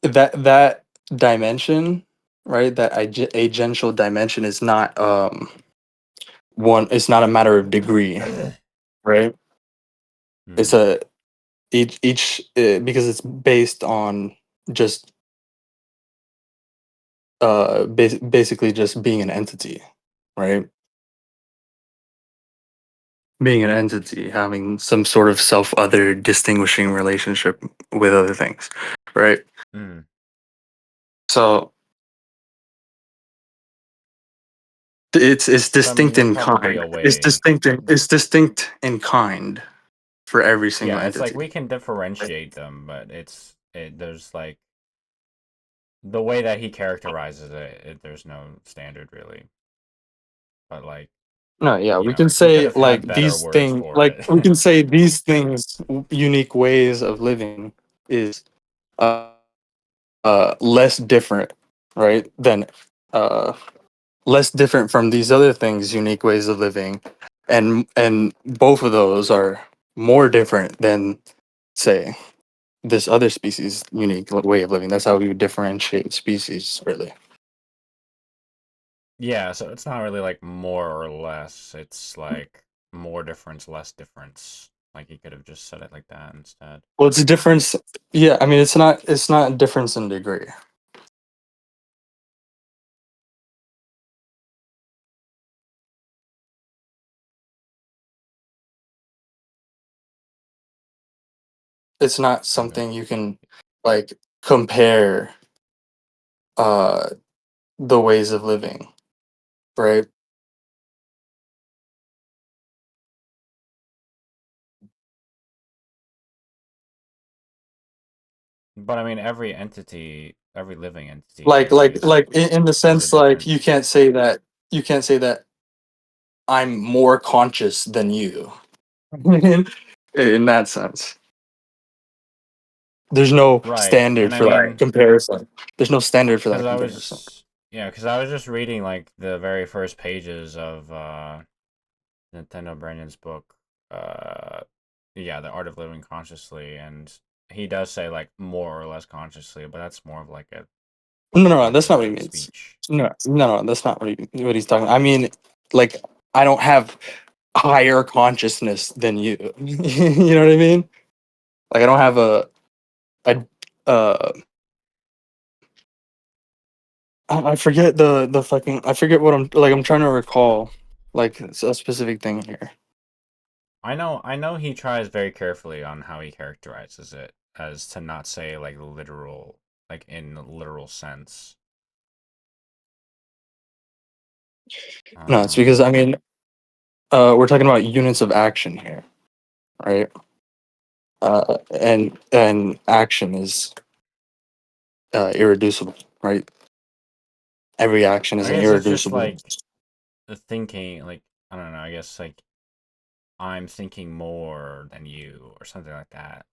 that dimension, right? That agential dimension is not one. It's not a matter of degree, right? It's Mhm. a each because it's based on just basically just being an entity, right? Being an entity, having some sort of self other distinguishing relationship with other things, right? Mhm. So it's But I mean, distinct there's in probably kind. a way. It's distinct in kind for every single Yeah, it's like entity. we can differentiate them, but there's like the way that he characterizes there's no standard really. But like, No, yeah, you we know, can he could say have had like better these words things, for like it. we can say these things, unique ways of living is uh, less different, right? Than uh, less different from these other things, unique ways of living, and both of those are more different than say this other species unique way of living. That's how we would differentiate species, really. Yeah, so it's not really like more or less. It's like more difference, less difference. Like he could have just said it like that instead. Well, it's a difference. Yeah, I mean, it's not difference in degree. It's not Okay. something you can like compare uh the ways of living, right? But I mean, every living entity In the is a sense like different. you can't say that I'm more conscious than you. In that sense. There's no Right, standard and I for that mean, comparison. There's no standard for because that I comparison. was, yeah, because I was just reading like the very first pages of Nathaniel Branden's book, uh, yeah, The Art of Living Consciously, and he does say like more or less consciously, but that's more of like a No, that's not what figurative he of means. speech. No, that's not what he's talking. I mean, like I don't have higher consciousness than you. You know what I mean? Like I don't have a uh I forget the fucking I forget what I'm trying to recall like it's a specific thing here. I know he tries very carefully on how he characterizes it as to not say like literal, like in the literal sense. No, it's because Um, I mean we're talking about units of action here, right? And action is irreducible, right? Every action is I an guess it's just irreducible. like the thinking, like I don't know. I guess like I'm thinking more than you, or something like that.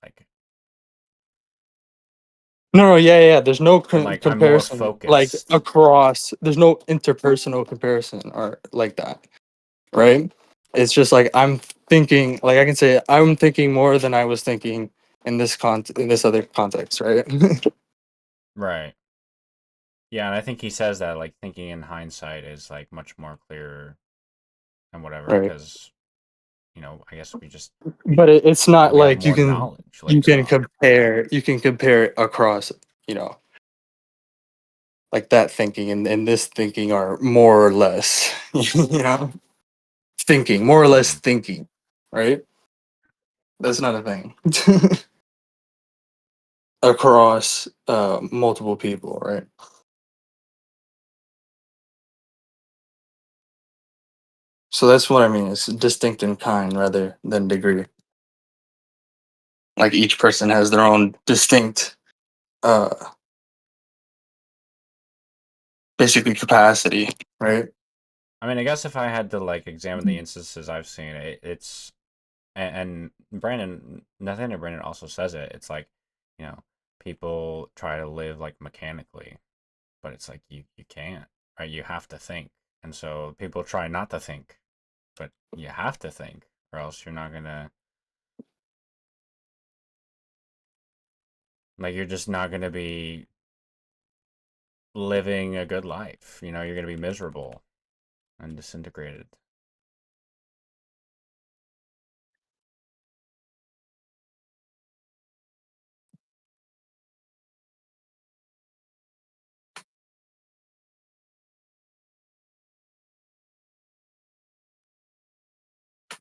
No, yeah. There's no Like I'm more comparison like focused. across. There's no interpersonal comparison or like that, right? It's just like I'm thinking. Like I can say I'm thinking more than I was thinking in this other context, right? Right. Yeah, and I think he says that like thinking in hindsight is like much more clear and whatever Right. because I guess we just But it's not we have like more knowledge later on. you can compare across, you know, like that thinking and this thinking are more or less, you know, thinking more or less Mhm. thinking, right? That's not a thing. Across multiple people, right? So that's what I mean. It's distinct in kind rather than degree. Like each person has their own distinct, uh, basically capacity, right? I mean, I guess if I had to like examine the instances I've seen, it's and Nathaniel Branden also says it. It's like, people try to live like mechanically, but it's like you can't, right? You have to think. And so people try not to think, but you have to think, or else you're not gonna, like, you're just not gonna be living a good life. You know, you're gonna be miserable and disintegrated.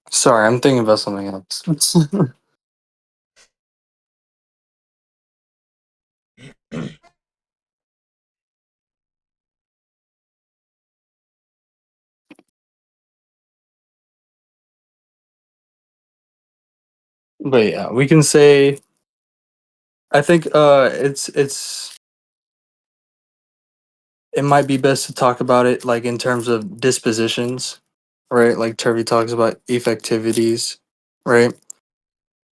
Sorry, I'm thinking about something else. But yeah, we can say I think it might be best to talk about it like in terms of dispositions, right? Like Turvey talks about effectivities, right?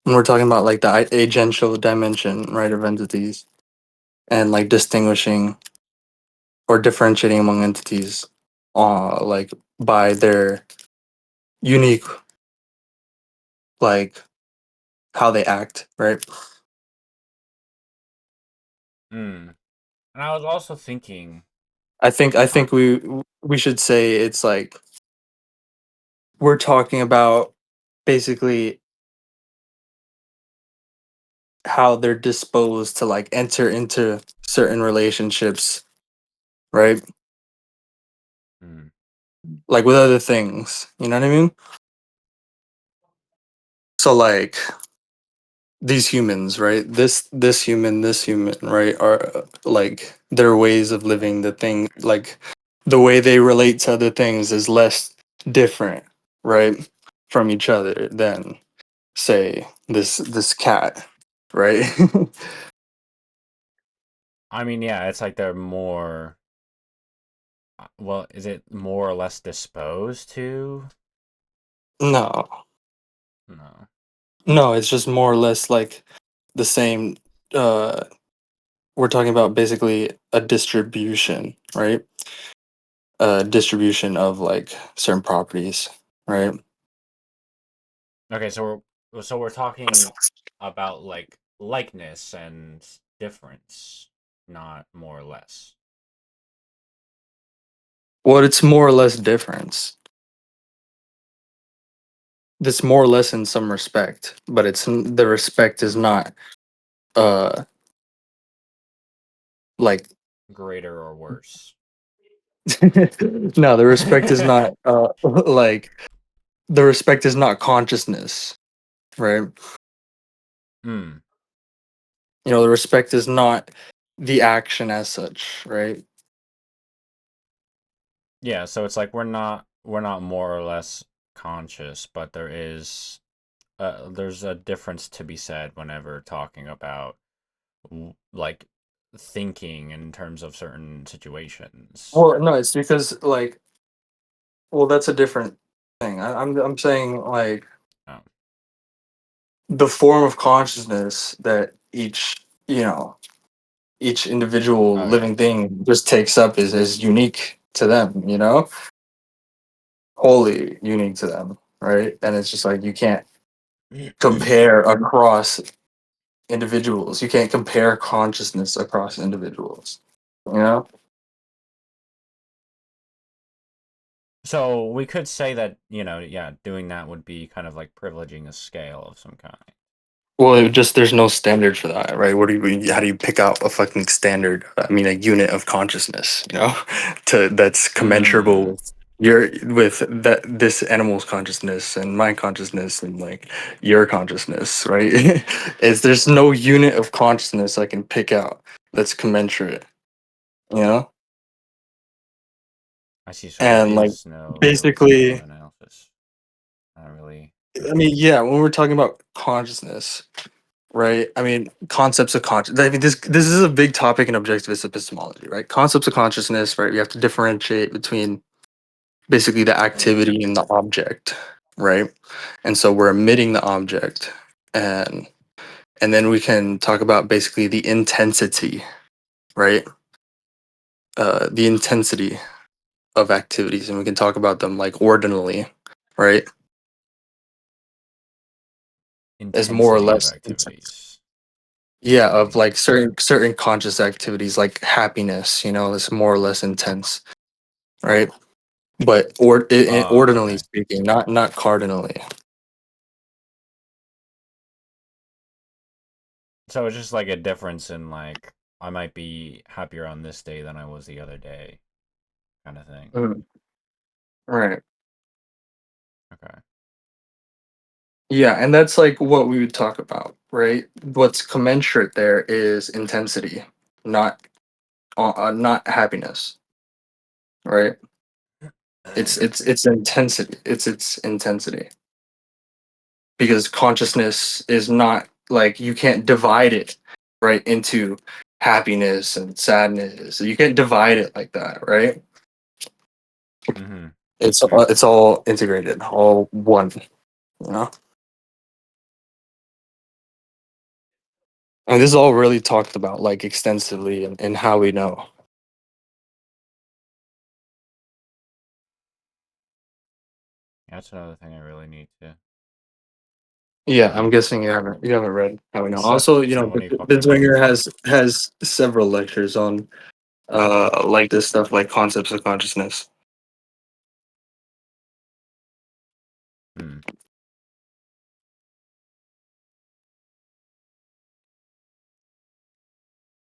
When we're talking about like the agential dimension, right, of entities and like distinguishing or differentiating among entities like by their unique like how they act, right? Mm. And I was also thinking, I think we should say it's like we're talking about basically how they're disposed to like enter into certain relationships, right? mm, Like with other things, you know what I mean? So like these humans, right? This human, right, are like their ways of living the thing, like the way they relate to other things is less different, right, from each other than say this cat, right? I mean, yeah, it's like they're more, well, is it more or less disposed to? No, No. no, it's just more or less like the same. We're talking about basically a distribution, right? A distribution of like certain properties, right? Okay, so we're talking about like likeness and difference, not more or less. Well, it's more or less difference. It's more or less in some respect, but the respect is not like Greater or worse. no, the respect is not like the respect is not consciousness, right? Hmm. You know, the respect is not the action as such, right? Yeah, so it's like we're not more or less conscious, but there's a difference to be said whenever talking about like thinking in terms of certain situations. Well, no, it's because like well, that's a different thing. I'm saying like Oh, the form of consciousness that each individual okay. living thing just takes up is unique to them, you know, wholly unique to them, right? And it's just like you can't compare across individuals. You can't compare consciousness across individuals, you know. So we could say that, yeah, doing that would be kind of like privileging a scale of some kind. Well, there's no standard for that, right? How do you pick out a fucking standard? I mean, a unit of consciousness, you know, to that's commensurable Hmm. with this animal's consciousness and my consciousness and like your consciousness, right? Is there's no unit of consciousness I can pick out that's commensurate, you know? I see. So there And like is no scale of basically, analysis. Not really. I mean, yeah, when we're talking about consciousness, right? I mean, concepts of conscious. I mean, this is a big topic in objectivist epistemology, right? Concepts of consciousness, right? We have to differentiate between basically the activity and the object, right? And so we're emitting the object, and then we can talk about basically the intensity, right? the intensity of activities, and we can talk about them like ordinally, right? As more or Intensity of less intense. activities. Yeah, of like certain conscious activities like happiness, it's more or less intense, right? But Oh, ordinally okay. speaking, not cardinally. So it's just like a difference in like I might be happier on this day than I was the other day, kind of thing. Mm. Right. Okay. Yeah, and that's like what we would talk about, right? What's commensurate there is intensity, not not happiness, right? It's intensity. It's intensity because consciousness is not like you can't divide it right into happiness and sadness. You can't divide it like that, right? Mm-hmm. It's all integrated, all one, you know. And this is all really talked about like extensively in How We Know. That's another thing I really need to Yeah, I'm read. guessing you haven't read How We Know. So, Also, somebody fucking Binswanger needs has several lectures on like this stuff, like concepts of consciousness. Hmm.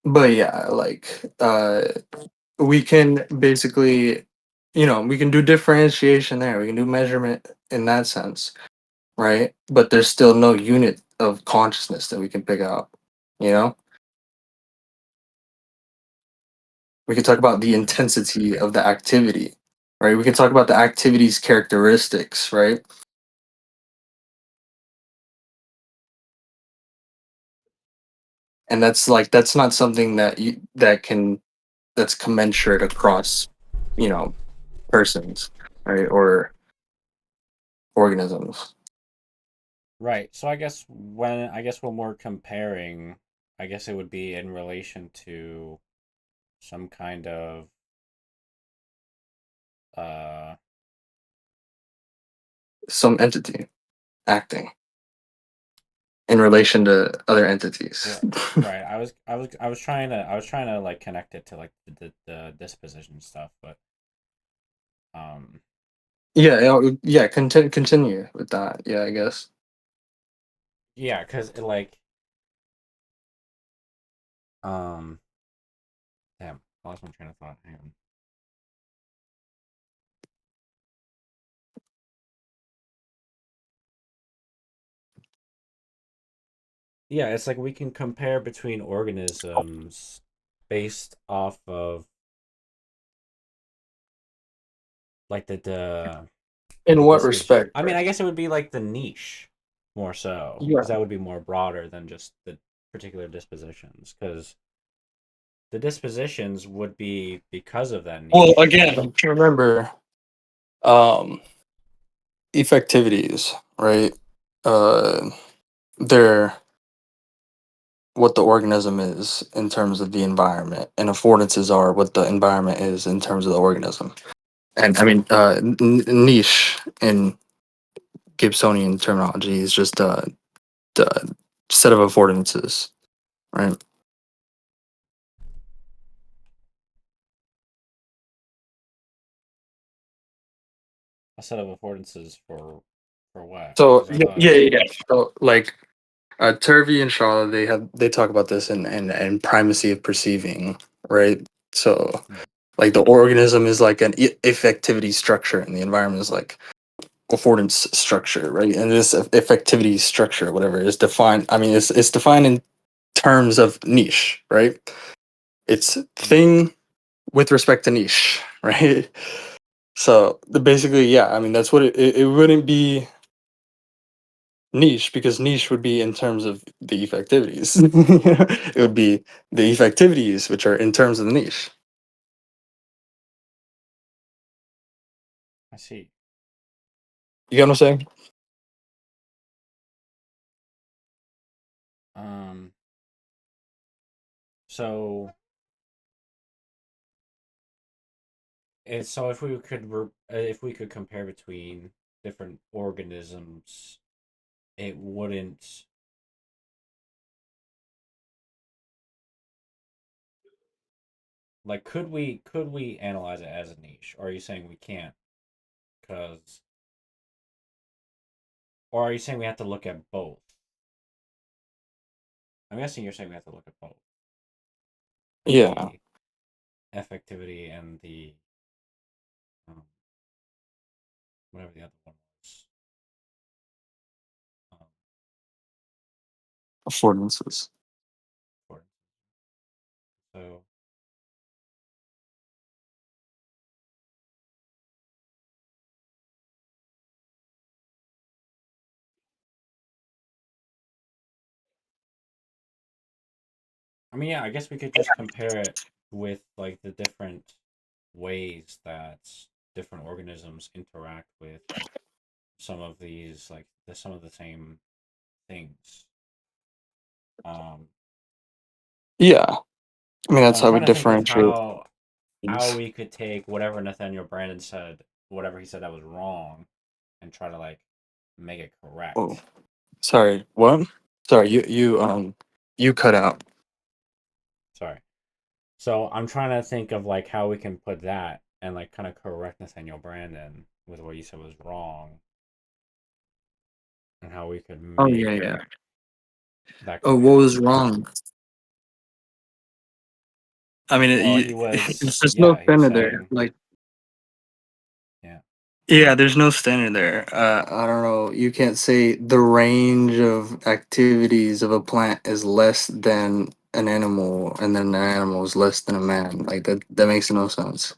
But yeah, like we can basically, we can do differentiation there. We can do measurement in that sense, right? But there's still no unit of consciousness that we can pick out, you know? We can talk about the Mm-hmm. intensity of the activity, right? We can talk about the activity's characteristics, right? And that's not something that's commensurate across, you know, persons, right? Or organisms. Right. So I guess when we're comparing, I guess it would be in relation to some kind of uh Some entity acting in relation to other entities. right. I was trying to like connect it to like the disposition stuff, but um Yeah, yeah. Continue with that. Yeah, I guess. yeah, because it like um damn, I lost my train of thought. Hang on. Yeah, it's like we can compare between organisms based off of like In the what disposition. respect? I mean, I guess it would be like the niche more so, Yeah. because that would be more broader than just the particular dispositions. Because the dispositions would be because of that Well, niche. again, remember, um, effectivities, right? Uh, they're what the organism is in terms of the environment, and affordances are what the environment is in terms of the organism. And I mean, niche in Gibsonian terminology is just the set of affordances, right? A set of affordances for what? So Because I yeah, thought yeah, yeah. So like Turvey and Shaw, they talk about this in primacy of perceiving, right? So hmm, like the organism is like an effectivity structure, and the environment is like affordance structure, right? And this effectivity structure, whatever, is defined. I mean, it's defined in terms of niche, right? It's thing with respect to niche, right? So basically, yeah, I mean that's what it wouldn't be niche because niche would be in terms of the effectivities. It would be the effectivities which are in terms of the niche. I see. You get what I'm saying? Um. So So if we could compare between different organisms, it wouldn't. Like, could we analyze it as a niche? Or are you saying we can't? Because, or are you saying we have to look at both? I'm guessing you're saying we have to look at both Yeah, the effectivity and the um, whatever the other one was. Um, affordances. for- so I mean, yeah, I guess we could just compare it with like the different ways that different organisms interact with some of these, like some of the same things. Um, Yeah, I mean so that's I'm how we trying to think of differentiate how things. we could take whatever Nathaniel Branden said, whatever he said that was wrong, and try to like make it Oh, correct. sorry. What? Sorry, you cut out. Sorry. So I'm trying to think of like how we can put that and like kind of correct Nathaniel Branden with what you said was wrong, and how we could Oh yeah, make yeah. that Oh, what correct. was wrong? I mean, Well, he it's was, just no yeah, he was standard there. saying, Like, yeah. yeah, there's no standard there. I don't know. You can't say the range of activities of a plant is less than an animal, and then an animal is less than a man. Like that. That makes no sense.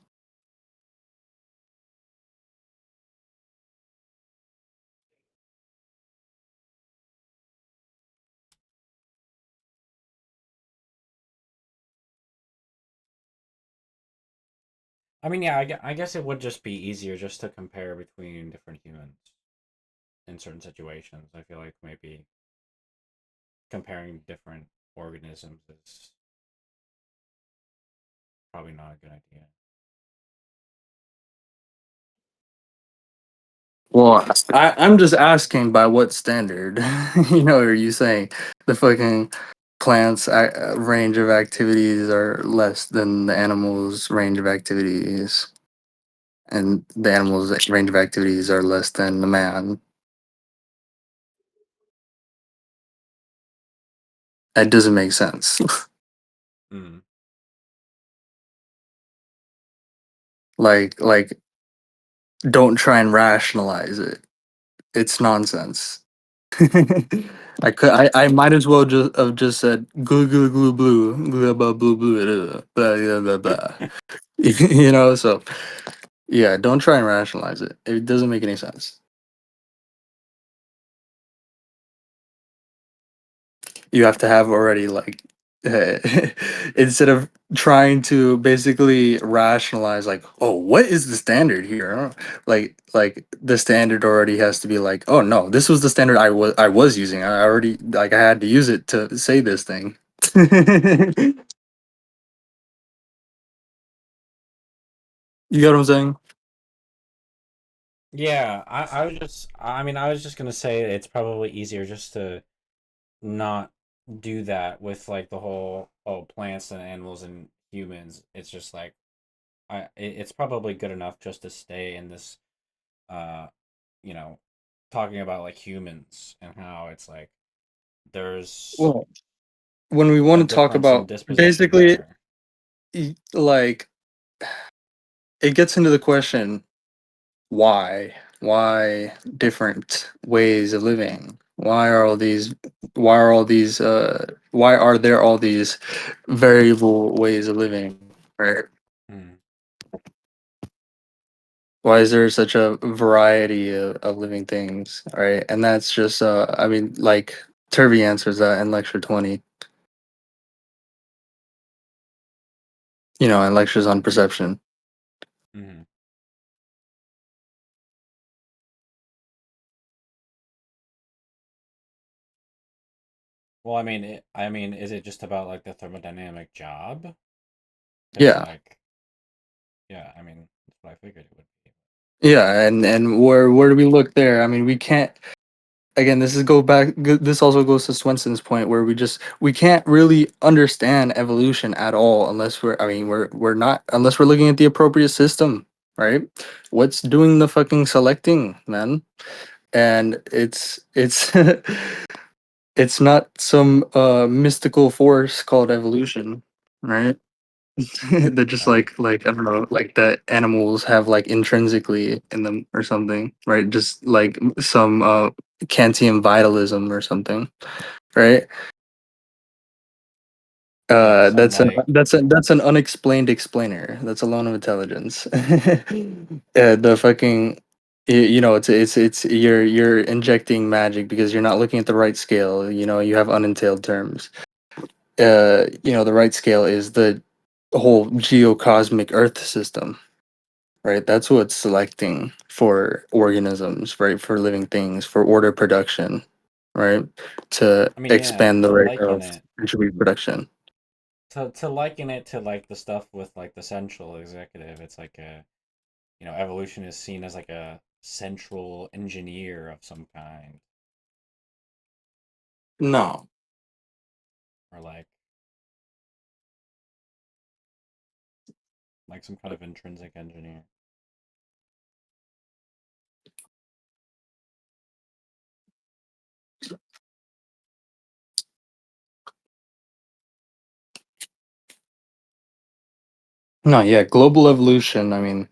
I mean, yeah, I guess it would just be easier just to compare between different humans in certain situations. I feel like maybe comparing different organisms is probably not a good idea. Well, I'm just asking by what standard, are you saying the fucking plants range of activities are less than the animals' range of activities, and the animals' range of activities are less than the man? That doesn't make sense. Mm. Like, don't try and rationalize it. It's nonsense. I might as well just have just said glue glue glue blue glue blah blue blue blah blah blah blah. So yeah, don't try and rationalize it. It doesn't make any sense. You have to have already like instead of trying to basically rationalize like, oh, what is the standard here? Like the standard already has to be like, oh no, this was the standard I was using. I already like I had to use it to say this thing. You get what I'm saying? Yeah, I was just gonna say it's probably easier just to not do that with like the whole, oh, plants and animals and humans. It's just like it's probably good enough just to stay in this uh you know talking about like humans and how it's like there's Well, when we a want to talk difference in about disposition basically there. like it gets into the question why different ways of living, why are there all these variable ways of living, right? Hmm. Why is there such a variety of living things, right? And that's just I mean, like, Turvey answers that in lecture 20, and lectures on perception. Hmm. Well, I mean, is it just about like the thermodynamic job? It's Yeah. like, yeah, I mean, that's what I figured it would be. Yeah, and where do we look there? I mean, we can't. Again, this also goes to Swenson's point where we can't really understand evolution at all unless we're not unless we're looking at the appropriate system, right? What's doing the fucking selecting, man? And it's it's not some mystical force called evolution, right? They're just Right. like I don't know, like that animals have like intrinsically in them or something, right? Just like some Kantian vitalism or something, right? Yeah, some like That's an unexplained explainer. That's a loan of intelligence. The fucking you know it's you're injecting magic because you're not looking at the right scale. You know, you have unentailed terms. You know, the right scale is the whole geocosmic Earth system, right? That's what's selecting for organisms, right? For living things, for order production, right? To I mean, yeah, expand the to rate liken of it reproduction. to liken it to like the stuff with like the central executive, it's like a evolution is seen as like a central engineer of some kind, No. or like some kind of intrinsic engineer. No, yeah, global evolution. I mean,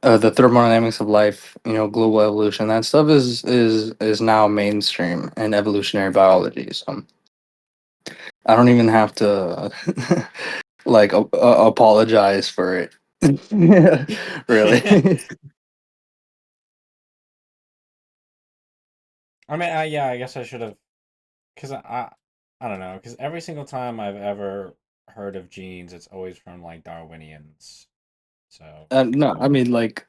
the thermodynamics of life, you know, global evolution. That stuff is now mainstream in evolutionary biology. So I don't even have to like apologize for it. Really. I mean, yeah, I guess I should have, because I don't know, because every single time I've ever heard of genes, it's always from like Darwinians. So No, I mean like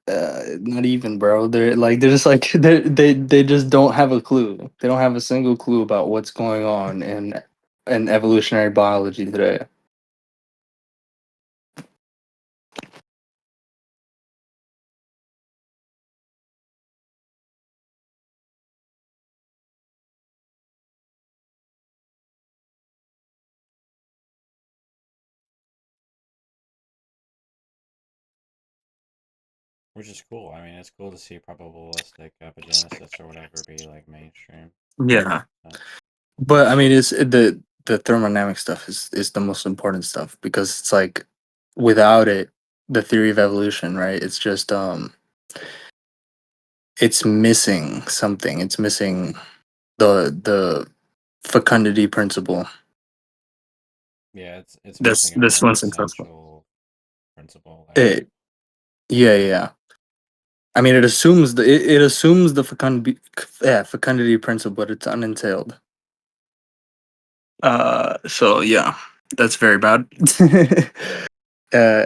not even, bro. They're just like they just don't have a clue. They don't have a single clue about what's going on in evolutionary biology today. which is cool. I mean, it's cool to see probabilistic epigenesis or whatever be like mainstream. Yeah. Uh, But I mean, it's the thermodynamic stuff is the most important stuff because it's like without it, the theory of evolution, right? It's just it's missing something. It's missing the fecundity principle. yeah, it's This missing a this very one's successful. essential principle there. It yeah yeah. I mean, it assumes the fecundity principle, but it's unentailed. So yeah, that's very bad.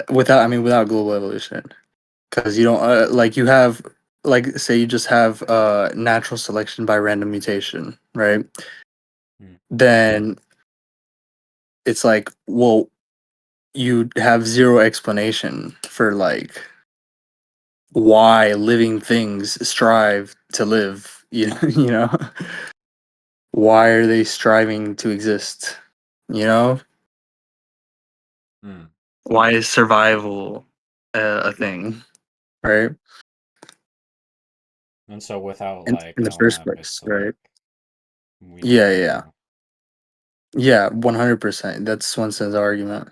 Without global evolution, because you don't like you have like say you just have natural selection by random mutation, right? Hmm. Then it's like, well, you have zero explanation for like why living things strive to live. You know, you know, why are they striving to exist? You know, Hmm. why is survival a thing, right? And so without In like the first OMAP, place, it's right? like we Yeah, never yeah, know. yeah, 100%. That's Swenson's argument.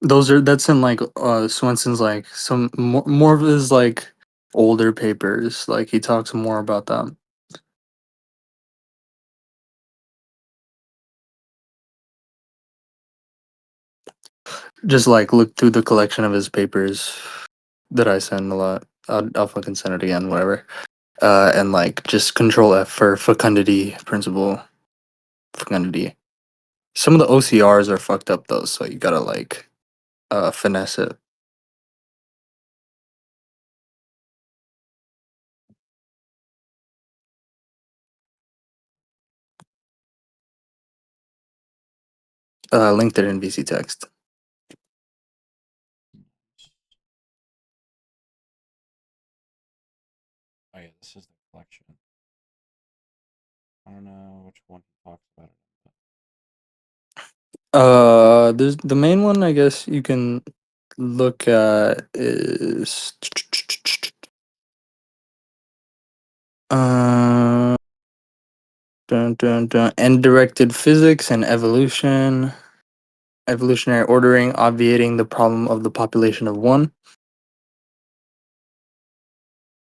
That's in like Swenson's like some more of his like older papers. Like he talks more about that. Just like look through the collection of his papers that I send a lot. I'll fucking send it again, whatever. And like just control F for fecundity principle. Fecundity. Some of the OCRs are fucked up though, so you gotta like finesse it. Linked it in VC text. Oh yeah, this is the collection. I don't know which one he talks about it. There's the main one. I guess you can look at is end-directed physics and evolution, evolutionary ordering, obviating the problem of the population of one.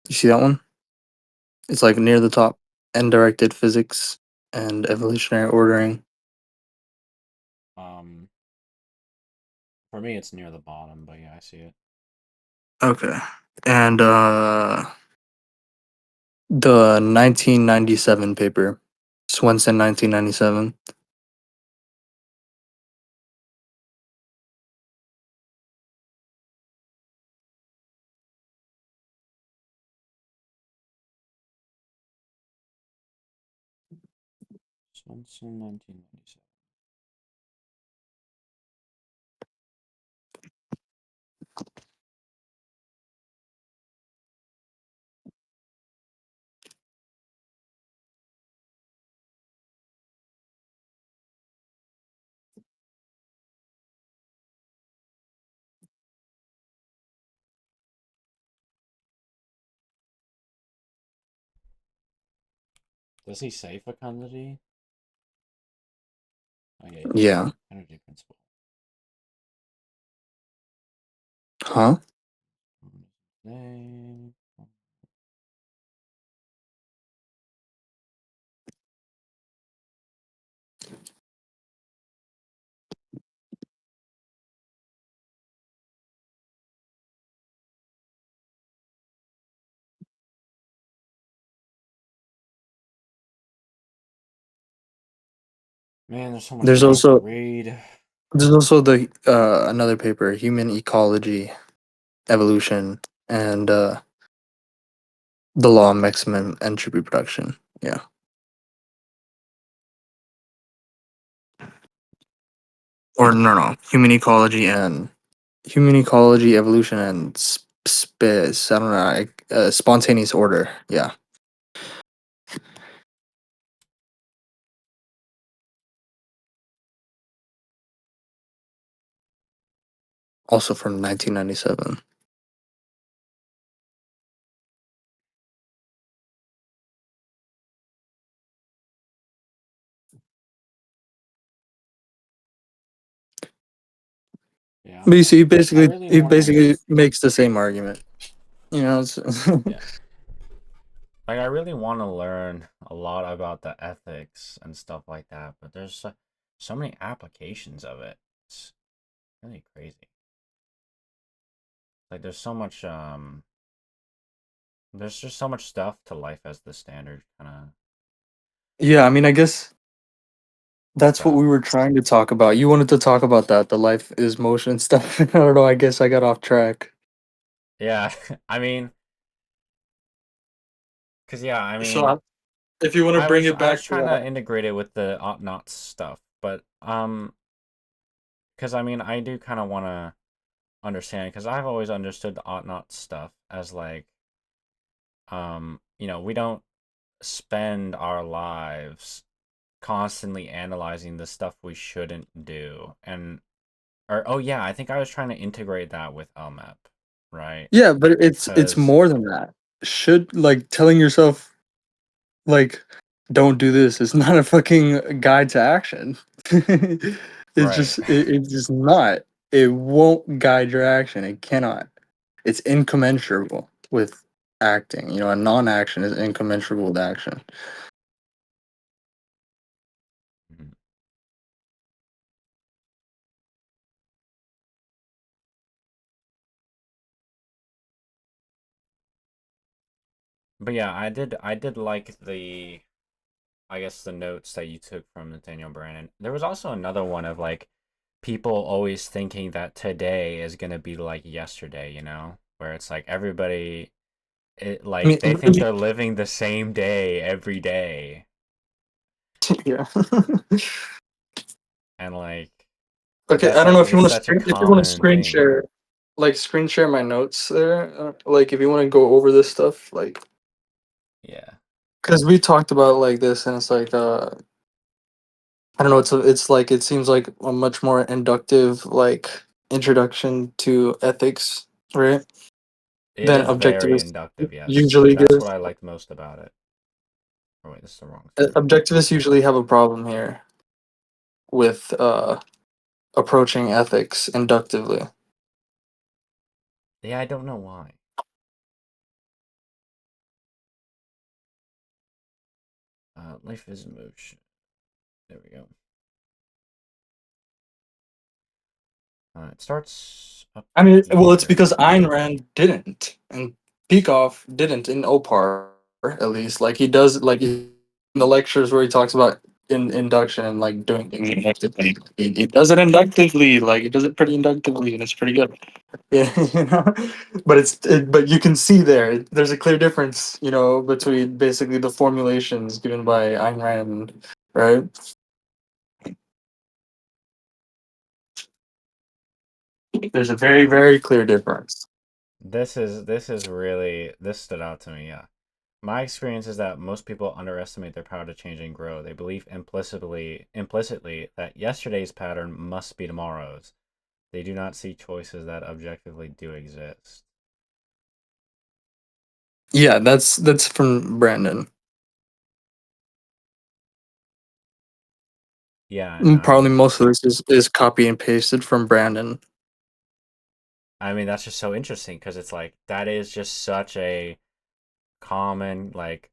You see that one? It's like near the top. End-directed physics and evolutionary ordering. For me, it's near the bottom, but yeah, I see it. Okay. And the 1997 paper, Swenson 1997. Swenson 1997. Does he say fecundity? Oh yeah, Yeah. energy principle. Huh? They... Man, there's so much There's I have to also read. the another paper, human ecology, evolution, and the law of maximum entropy production. Yeah. Or no, human ecology, evolution, and space. I don't know. Spontaneous order. Yeah. Also from 1997. Yeah, But you see, I really he want to. basically makes the same argument. You know, it's Yeah, Like, I really want to learn a lot about the ethics and stuff like that, but there's so many applications of it. It's really crazy. Like, there's just so much stuff to life as the standard kind of yeah. I mean, I guess that's what stuff. we were trying to talk about. You wanted to talk about that, the life is motion stuff. I don't know. I guess I got off track. Yeah, I mean, cause yeah, I So mean, if you want to bring it I was back to trying to that, integrate it with the ought not stuff, but cause I mean, I do kind of want to understand, cause I've always understood the ought not stuff as like, we don't spend our lives constantly analyzing the stuff we shouldn't do, and or oh yeah, I think I was trying to integrate that with LMAP, right? yeah, but it's Because more than that. Should like telling yourself like don't do this is not a fucking guide to action. right. It's just not. It won't guide your action. It cannot. It's incommensurable with acting. You know, a non-action is incommensurable with action. Mhm. But yeah, I did like the I guess the notes that you took from Nathaniel Branden. There was also another one of like people always thinking that today is gonna be like yesterday, you know, where it's like everybody, I like mean, they think they're living the same day every day, yeah. and like, but Okay, that's I don't like know if you it's want to such a if you want to common screen thing. share, like screen share my notes there. Like if you want to go over this stuff, like Yeah. because we talked about like this, and it's like I don't know. It's like it seems like a much more inductive like introduction to ethics, right? It Than is very objectivists inductive, yes. usually That's give. what I liked most about it. Oh wait, this is the wrong screen. Objectivists usually have a problem here with approaching ethics inductively. Yeah, I don't know why. Life is motion. There we go. It starts up I mean, well, it's here. because Ayn Rand didn't, and Peikoff didn't in Opar, at least. Like he does, like in the lectures where he talks about in induction and like doing things inductively. He does it inductively, like he does it pretty inductively, and it's pretty good. Yeah, you know. But you can see there's a clear difference, you know, between basically the formulations given by Ayn Rand, right? There's a very, very clear difference. This stood out to me, yeah. My experience is that most people underestimate their power to change and grow. They believe implicitly that yesterday's pattern must be tomorrow's. They do not see choices that objectively do exist. Yeah, that's from Branden. Yeah, and Probably most of this is copy and pasted from Branden. I mean that's just so interesting because it's like that is just such a common, like,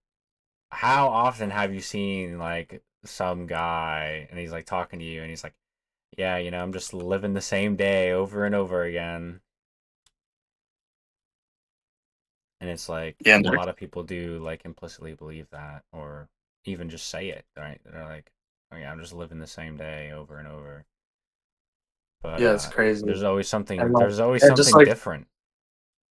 how often have you seen like some guy and he's like talking to you and he's like, yeah, you know, I'm just living the same day over and over again. And it's like Yeah, a lot of people do like implicitly believe that or even just say it, right? They're like, oh yeah, I'm just living the same day over and over. But yeah, it's crazy. there's always something And like, and just something like different.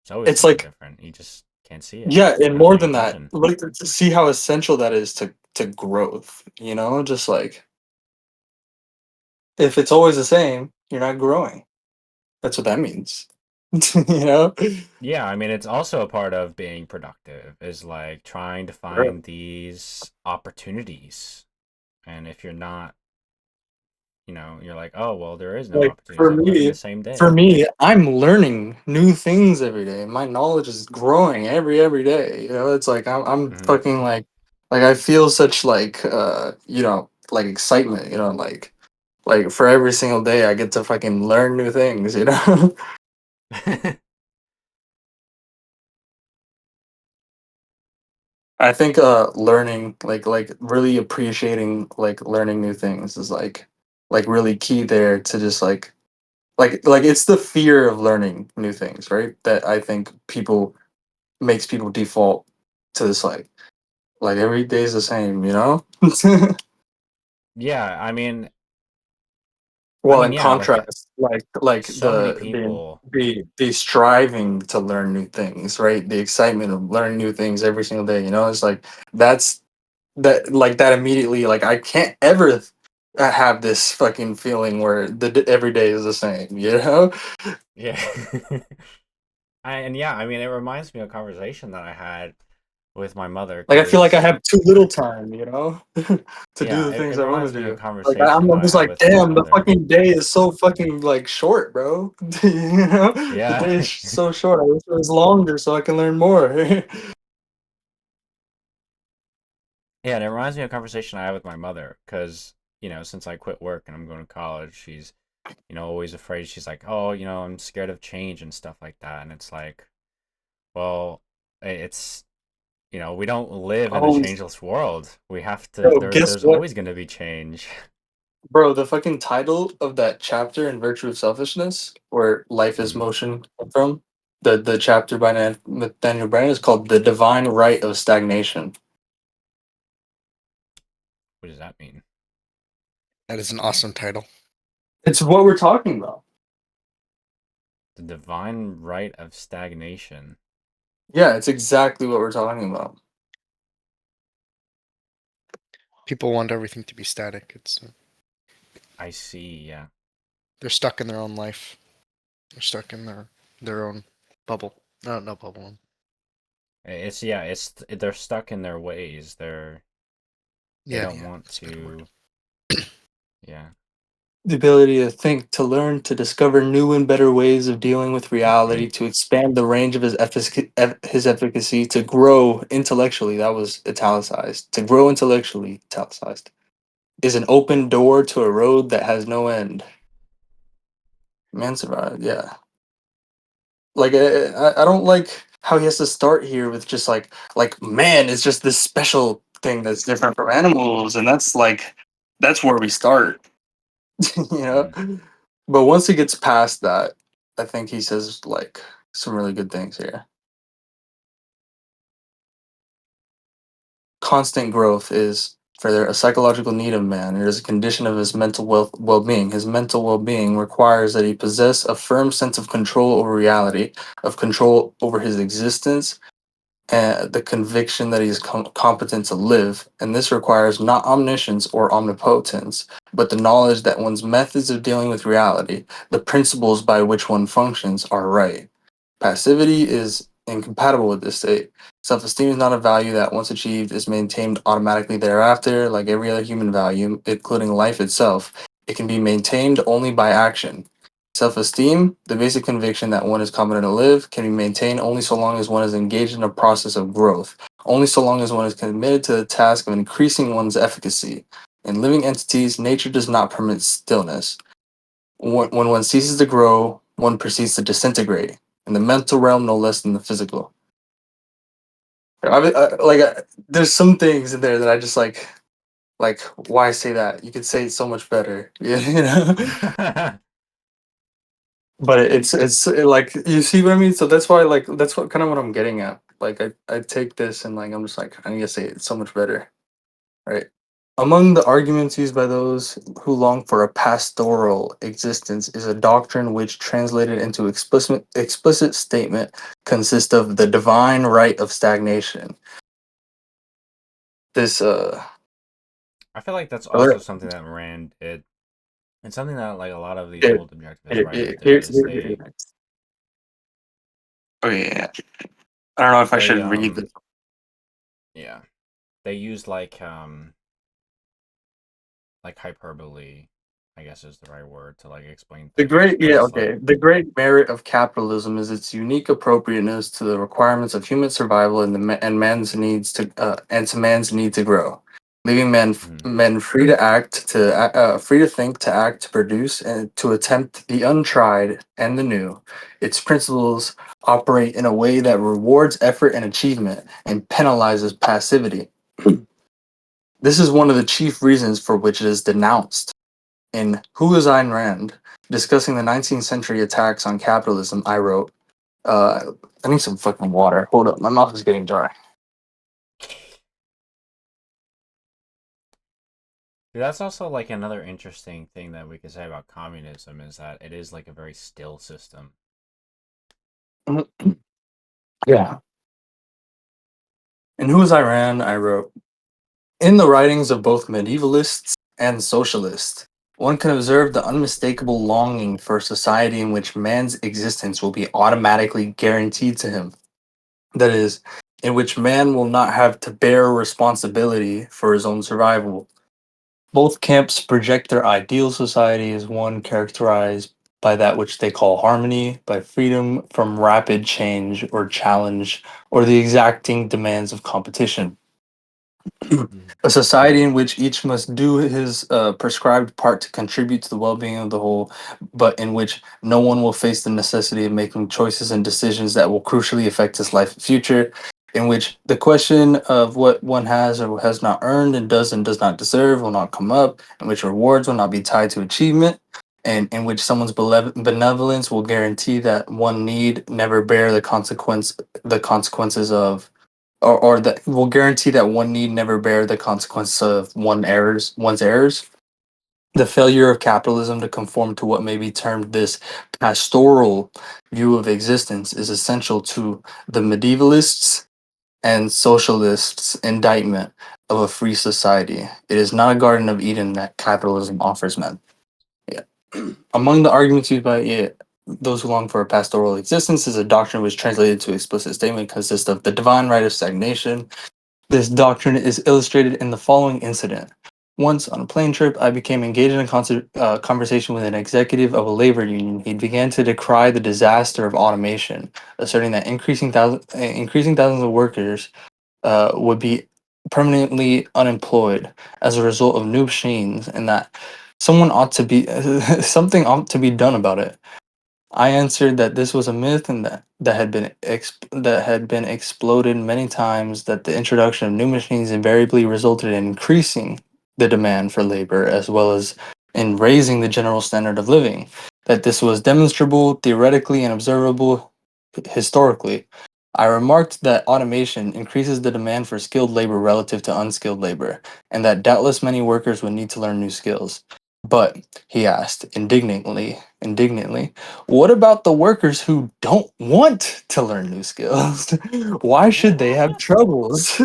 There's always it's something like different. You just can't see it. yeah, You're and not more paying than that, attention. like to see how essential that is to growth. You know, just like if it's always the same, you're not growing. That's what that means. You know. Yeah, I mean, it's also a part of being productive is like trying to Right. find these opportunities. And if you're not, you know, you're like, oh, well, there is no Like opportunities. I'm living the same for day. me, I'm learning new things every day. My knowledge is growing every day. You know, it's like I'm Hmm. fucking like I feel such like you know like excitement. You know, like for every single day I get to fucking learn new things. You know. I think learning like really appreciating like learning new things is like really key there to just like it's the fear of learning new things, right? That I think people makes people default to this like every day's the same, you know? Yeah, Well, in yeah, like contrast, like so many people. the striving to learn new things, right? The excitement of learning new things every single day, you know? It's like that's that like that immediately like I can't ever have this fucking feeling where every day is the same, you know? Yeah. And yeah, I mean, it reminds me of a conversation that I had with my mother Like I feel like I because, have too little time, you know, to do yeah, the things it I want to reminds me of a do. Like conversation that I'm I just had like, with my damn, the mother. fucking day is so fucking like short, bro. You know, the Yeah. day is so short. I wish it was longer so I can learn more. Yeah, and it reminds me of a conversation I had with my mother because, you know, since I quit work and I'm going to college, she's, you know, always afraid. She's like, oh, you know, I'm scared of change and stuff like that. And it's like, well, it's, you know, we don't live in a Always, changeless world. We have to, bro. Guess there's what, always going to be change. bro? The fucking title of that chapter in Virtue of Selfishness, where life is Mhm. motion, came from the chapter by Nathaniel Branden is called "The Divine Right of Stagnation." What does that mean? That is an awesome title. It's what we're talking about. The divine right of stagnation. Yeah, it's exactly what we're talking about. People want everything to be static. It's I see, yeah. they're stuck in their own life. They're stuck in their own bubble. No, no bubble. It's they're stuck in their ways. They don't want That's a good word. to. Yeah. The ability to think, to learn, to discover new and better ways of dealing with reality, to expand the range of his efficacy, to grow intellectually. That was italicized. To grow intellectually, italicized, is an open door to a road that has no end. Man survived. Yeah. Like I don't like how he has to start here with just like man is just this special thing that's different from animals, and that's where we start. you know. Mm. But once he gets past that, I think he says like some really good things here. Constant growth is further a psychological need of man. It is a condition of his mental well-being. His mental well-being requires that he possess a firm sense of control over reality, of control over his existence, and the conviction that he is competent to live. And this requires not omniscience or omnipotence, but the knowledge that one's methods of dealing with reality, the principles by which one functions, are right. Passivity is incompatible with this state. Self esteem is not a value that, once achieved, is maintained automatically thereafter, like every other human value, including life itself. It can be maintained only by action. Self esteem, the basic conviction that one is competent to live, can be maintained only so long as one is engaged in a process of growth, only so long as one is committed to the task of increasing one's efficacy. In living entities, nature does not permit stillness. When one ceases to grow, one proceeds to disintegrate in the mental realm no less than the physical. There's some things in there that I just like. Why say that? You could say it so much better, you know. But like you see what I mean. So that's why that's what kind of what I'm getting at. Like I take this and like I'm just like I need to say it so much better, right? Among the arguments used by those who long for a pastoral existence is a doctrine which, translated into explicit statement, consists of the divine right of stagnation. This I feel like that's also alert- something that Rand did. It's something that like a lot of these here, old objectivist writers did here's is they okay, yeah. I don't know if I they should read this. yeah. They use like hyperbole, I guess is the right word to like explain things. But it's like The great merit of capitalism is its unique appropriateness to the requirements of human survival and and man's needs to and to man's need to grow, leaving mhm. men free to act, free to think, to act, to produce, and to attempt the untried and the new. Its principles operate in a way that rewards effort and achievement and penalizes passivity. This is one of the chief reasons for which it is denounced. In Who is Ayn Rand, discussing the 19th century attacks on capitalism, I wrote, I need some fucking water. Hold up, my mouth is getting dry. Dude, that's also like another interesting thing that we could say about communism is that it is like a very still system. Yeah. In Who is Iran, I wrote, in the writings of both medievalists and socialists, one can observe the unmistakable longing for a society in which man's existence will be automatically guaranteed to him. That is, in which man will not have to bear responsibility for his own survival. Both camps project their ideal society as one characterized by that which they call harmony, by freedom from rapid change or challenge, or the exacting demands of competition. Mhm. A society in which each must do his prescribed part to contribute to the well being of the whole, but in which no one will face the necessity of making choices and decisions that will crucially affect his life and future, in which the question of what one has or has not earned and does not deserve will not come up, in which rewards will not be tied to achievement, and in which someone's benevolence will guarantee that one need never bear the consequences of or that will guarantee that one need never bear the consequence of one's errors. The failure of capitalism to conform to what may be termed this pastoral view of existence is essential to the medievalists' and socialists' indictment of a free society. It is not a Garden of Eden that capitalism offers men. Yeah. Among the arguments used by those who long for a pastoral existence is a doctrine which translated to explicit statement consists of the divine right of stagnation. This doctrine is illustrated in the following incident. Once on a plane trip, I became engaged in a conversation with an executive of a labor union. He began to decry the disaster of automation, asserting that increasing thousands of workers would be permanently unemployed as a result of new machines, and that someone ought to be something ought to be done about it. I answered that this was a myth and that had been exploded many times. That the introduction of new machines invariably resulted in increasing the demand for labor as well as in raising the general standard of living. That this was demonstrable theoretically and observable historically. I remarked that automation increases the demand for skilled labor relative to unskilled labor, and that doubtless many workers would need to learn new skills. But, he asked indignantly, what about the workers who don't want to learn new skills? Why should they have troubles?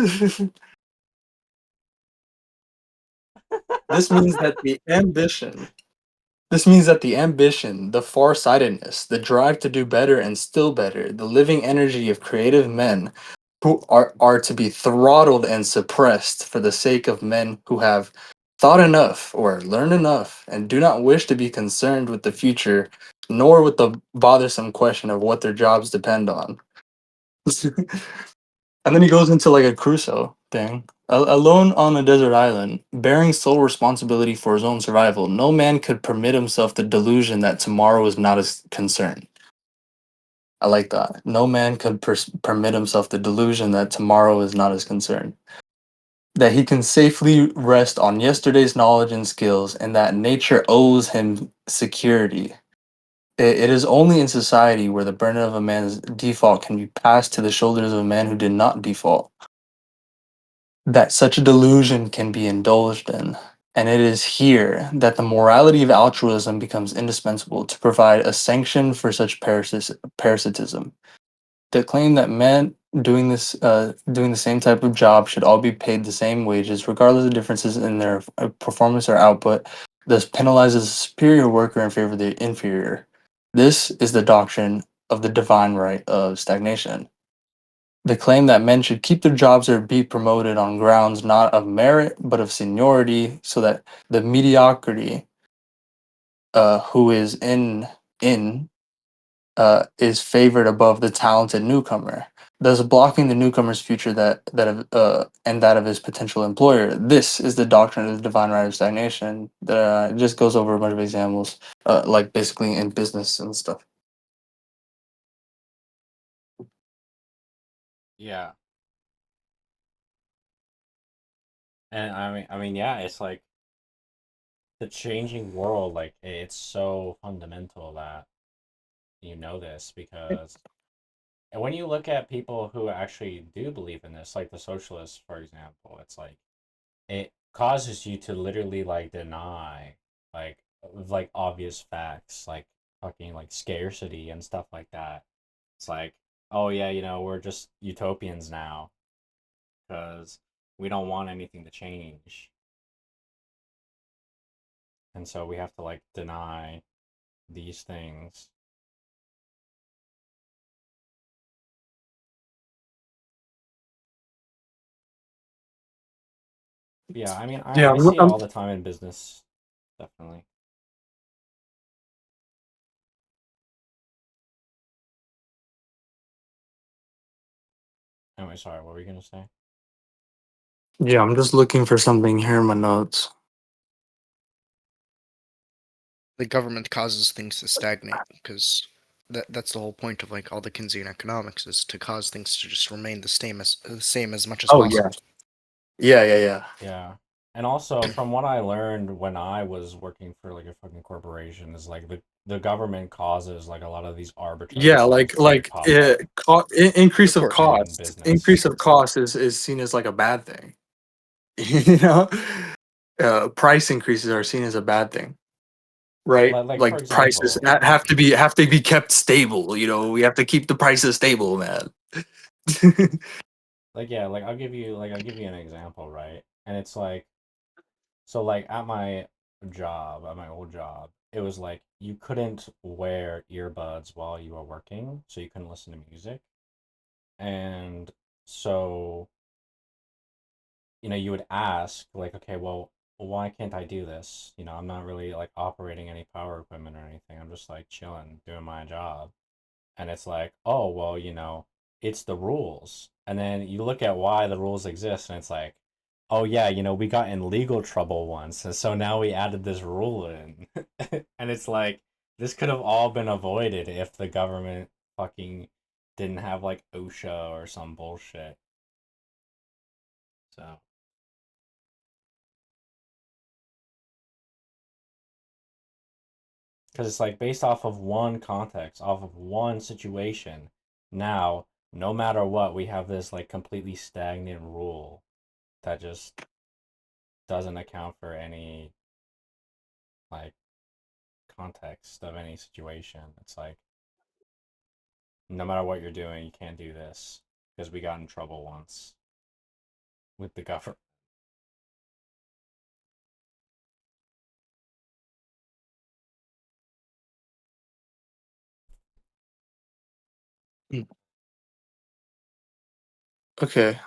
This means that the ambition This means that the ambition, the farsightedness, the drive to do better and still better, the living energy of creative men who are to be throttled and suppressed for the sake of men who have thought enough or learned enough and do not wish to be concerned with the future nor with the bothersome question of what their jobs depend on. And then he goes into like a Crusoe thing. Alone on a desert island, bearing sole responsibility for his own survival, no man could permit himself the delusion that tomorrow is not his concern. I like that. No man could permit himself the delusion that tomorrow is not his concern. That he can safely rest on yesterday's knowledge and skills, and that nature owes him security. It is only in society where the burden of a man's default can be passed to the shoulders of a man who did not default that such a delusion can be indulged in. And it is here that the morality of altruism becomes indispensable to provide a sanction for such parasitism. The claim that men doing the same type of job should all be paid the same wages, regardless of differences in their performance or output, thus penalizes the superior worker in favor of the inferior. This is the doctrine of the divine right of stagnation. The claim that men should keep their jobs or be promoted on grounds not of merit but of seniority, so that the mediocrity who is in is favored above the talented newcomer, thus blocking the newcomer's future and that of his potential employer. This is the doctrine of the divine right of stagnation. That just goes over a bunch of examples, like basically in business and stuff. Yeah. And I mean, yeah, it's like the changing world, like it's so fundamental that you know this because and when you look at people who actually do believe in this, like the socialists, for example, it's like it causes you to literally like deny like obvious facts, like fucking like scarcity and stuff like that. It's like, oh yeah, we're just utopians now because we don't want anything to change. And so we have to like deny these things. Yeah, I mean, Yeah, I see it all the time in business, definitely. Anyway, sorry, what were you gonna say? yeah, I'm just looking for something here in my notes. The government causes things to stagnate because that's the whole point of like all the Keynesian economics is to cause things to just remain the same as much as Oh possible. yeah. Yeah. And also, from what I learned when I was working for like a fucking corporation, is like the government causes like a lot of these arbitrary Yeah, laws like to like pop up increase of Of in cost. business. Increase of cost is seen as like a bad thing. You know, price increases are seen as a bad thing, right? Like for Like prices example, have to be kept stable. You know, we have to keep the prices stable, man. like yeah, like I'll give you an example, right? And it's like, so like at my job, at my old job, it was like you couldn't wear earbuds while you were working, so you couldn't listen to music. And so, you would ask like, okay, well, why can't I do this? I'm not really like operating any power equipment or anything. I'm just like chilling, doing my job. And it's like, oh, well, it's the rules. And then you look at why the rules exist, and it's like, oh yeah, we got in legal trouble once, and so now we added this rule in. And it's like, this could have all been avoided if the government fucking didn't have like OSHA or some bullshit. So, because it's like based off of one context, off of one situation. Now, no matter what, we have this like completely stagnant rule that just doesn't account for any like context of any situation. It's like, no matter what you're doing, you can't do this because we got in trouble once with the government. Okay,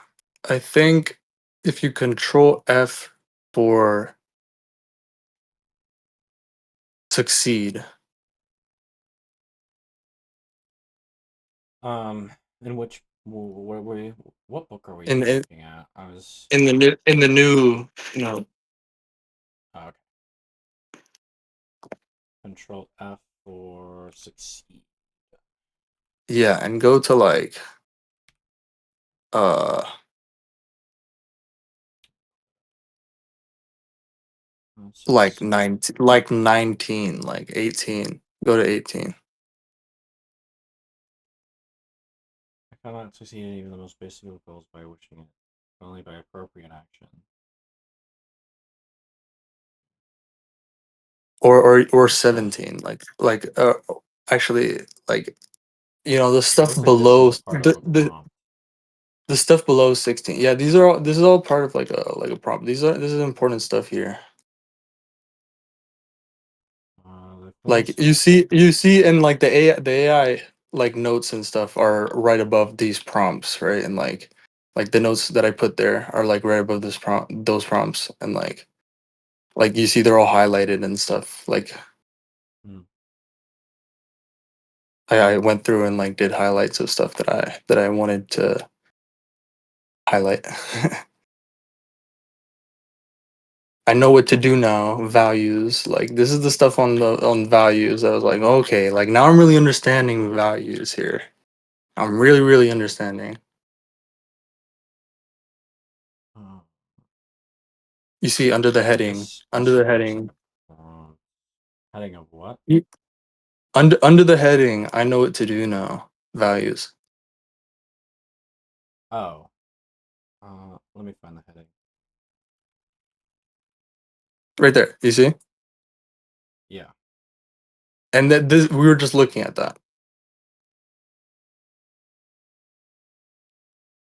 I think if you control F for succeed, Um, in which where we what book are we in in, looking at? I was in the new, you know, oh, okay. Control F for succeed. yeah, and go to uh like Succeed. 19, 19, like 18. Go to 18. I cannot succeed in even the most basic of goals by wishing it, only by appropriate action. Or 17, actually, like, the stuff Looks like this below is part of a prompt. the stuff below 16. Yeah, this is all part of like a prompt. This is important stuff here. The Like, feelings you see in like the AI like notes and stuff are right above these prompts, right? And like the notes that I put there are like right above those prompts, and like you see they're all highlighted and stuff. Like, Hmm. I went through and like did highlights of stuff that I wanted to highlight. I know what to do now. Values, like, this is the stuff on values. I was like, okay, like now I'm really understanding values here. I'm really understanding. Uh, You see under the heading, under the heading, heading of what? y- under the heading. I know what to do now. Values, Oh, let me find the heading. right there. You see, Yeah. and that this we were just looking at that.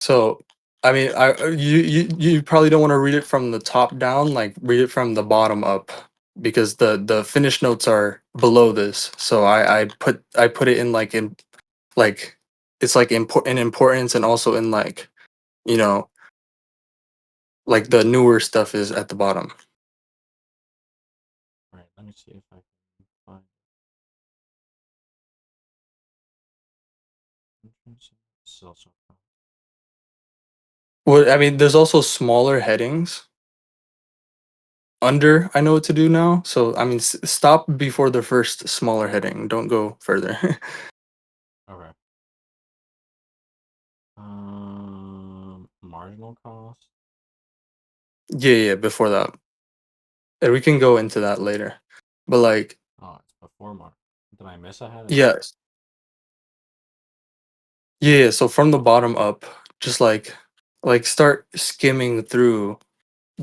So, I mean, you probably don't want to read it from the top down, like read it from the bottom up, because the finished notes are below this. So I put it in like it's like in importance, and also in like, you know like the newer stuff is at the bottom. All right. Let me see if I can find. Also. Well, I mean, there's also smaller headings under I know what to do now. So I mean, stop before the first smaller heading. Don't go further. Okay. Marginal cost. Yeah, before that. And we can go into that later. But like, Oh, it's before mark. Did I miss a heading? yes. Yeah, so from the bottom up, just like start skimming through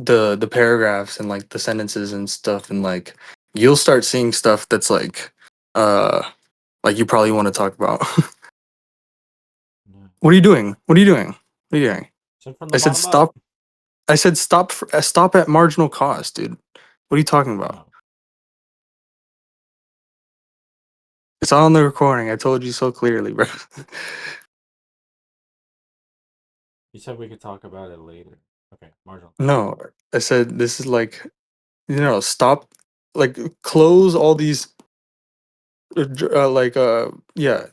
the paragraphs and like the sentences and stuff, and like you'll start seeing stuff that's like you probably want to talk about. No. What are you doing? What are you doing? What are you doing? So from I the said bottom stop. up. I said stop at marginal cost, dude. What are you talking about? No. It's all on the recording. I told you so clearly, bro. You said we could talk about it later. Okay, marginal. No, I said this is like, stop, like close all these, yeah,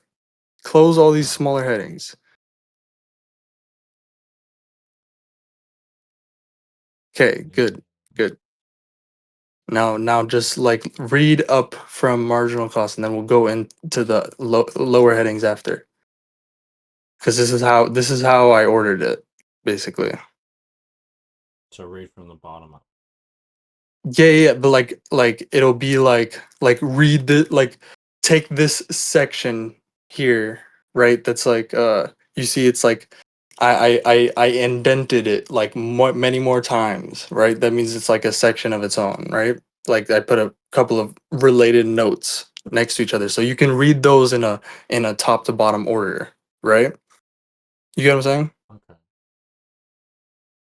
close all these Oh, smaller headings. Okay, good, good. Now just like read up from marginal cost, and then we'll go into the lower headings after. Because this is how I ordered it, basically. so read from the bottom up. Yeah, but like it'll be like read the like take this section here, right? That's like you see it's like I indented it like many more times, right? That means it's like a section of its own, right? Like I put a couple of related notes next to each other, so you can read those in a top to bottom order, right? You get what I'm saying? Okay.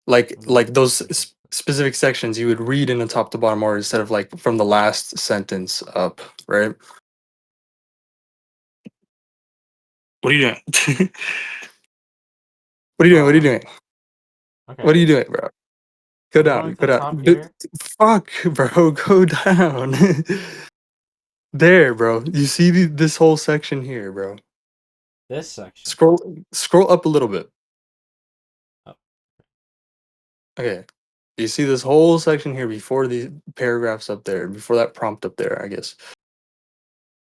like Let me like look at those this. specific sections you would read in a top to bottom order instead of like from the last sentence up, right? What are you doing? What are you doing? What are you doing? What are Okay. you doing, bro? Go I'm going down, to go the down. top here. Fuck, bro, go down. There, bro. You see this whole section here, bro. This section. Scroll up a little bit. Oh. Okay. You see this whole section here before the paragraphs up there, before that prompt up there, I guess.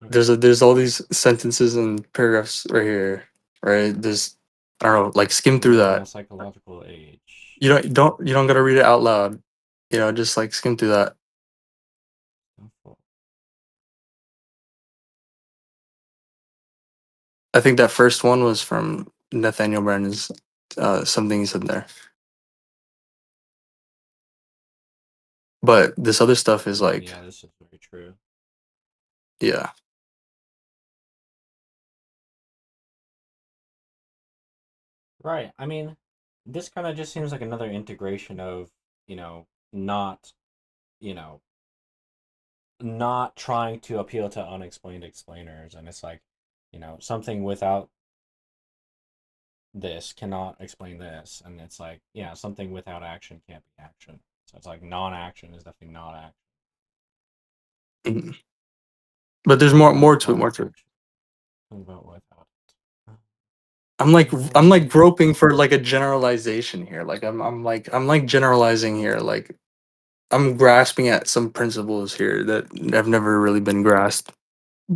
Okay. There's all these sentences and paragraphs right here, right? There's, I don't know, like skim through Living in that. a psychological age. You don't gotta read it out loud. Just like skim through that. I think that first one was from Nathaniel Branden's something he said there. But this other stuff is like, Yeah, this is very true. yeah. Right. I mean, this kind of just seems like another integration of, not, you know, not trying to appeal to unexplained explainers. And it's like, something without this cannot explain this. And it's like, yeah, something without action can't be action. So it's like non-action is definitely not action. Mhm. But there's Something more to it, without more to it. action. Something about without it. I'm like groping for like a generalization here. Like I'm like generalizing here. Like I'm grasping at some principles here that have never really been grasped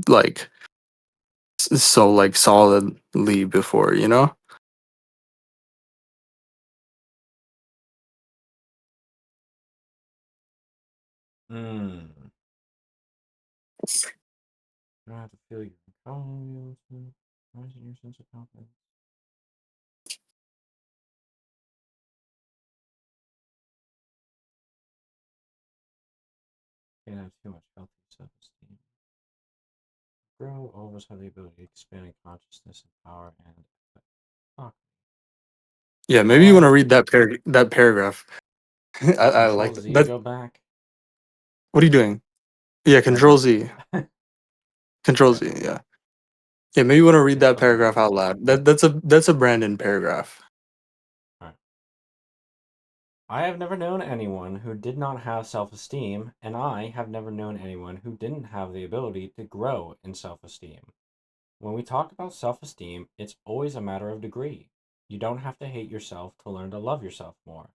like so like solidly before, you know? Mm. You don't have to feel your economy, rising your sense of confidence. Can't have too much healthy self-esteem. Grow, all of us have the ability to expand in consciousness and power and fuck. Yeah, maybe you want to What? read that paragraph. I Control like Z to that. go back. What are you doing? Yeah, I Control just did. Z. Control Okay. Z, yeah. Yeah, maybe you want to read It's that okay. paragraph out loud. That's a Branden paragraph. Alright. I have never known anyone who did not have self-esteem, and I have never known anyone who didn't have the ability to grow in self-esteem. When we talk about self-esteem, it's always a matter of degree. You don't have to hate yourself to learn to love yourself more.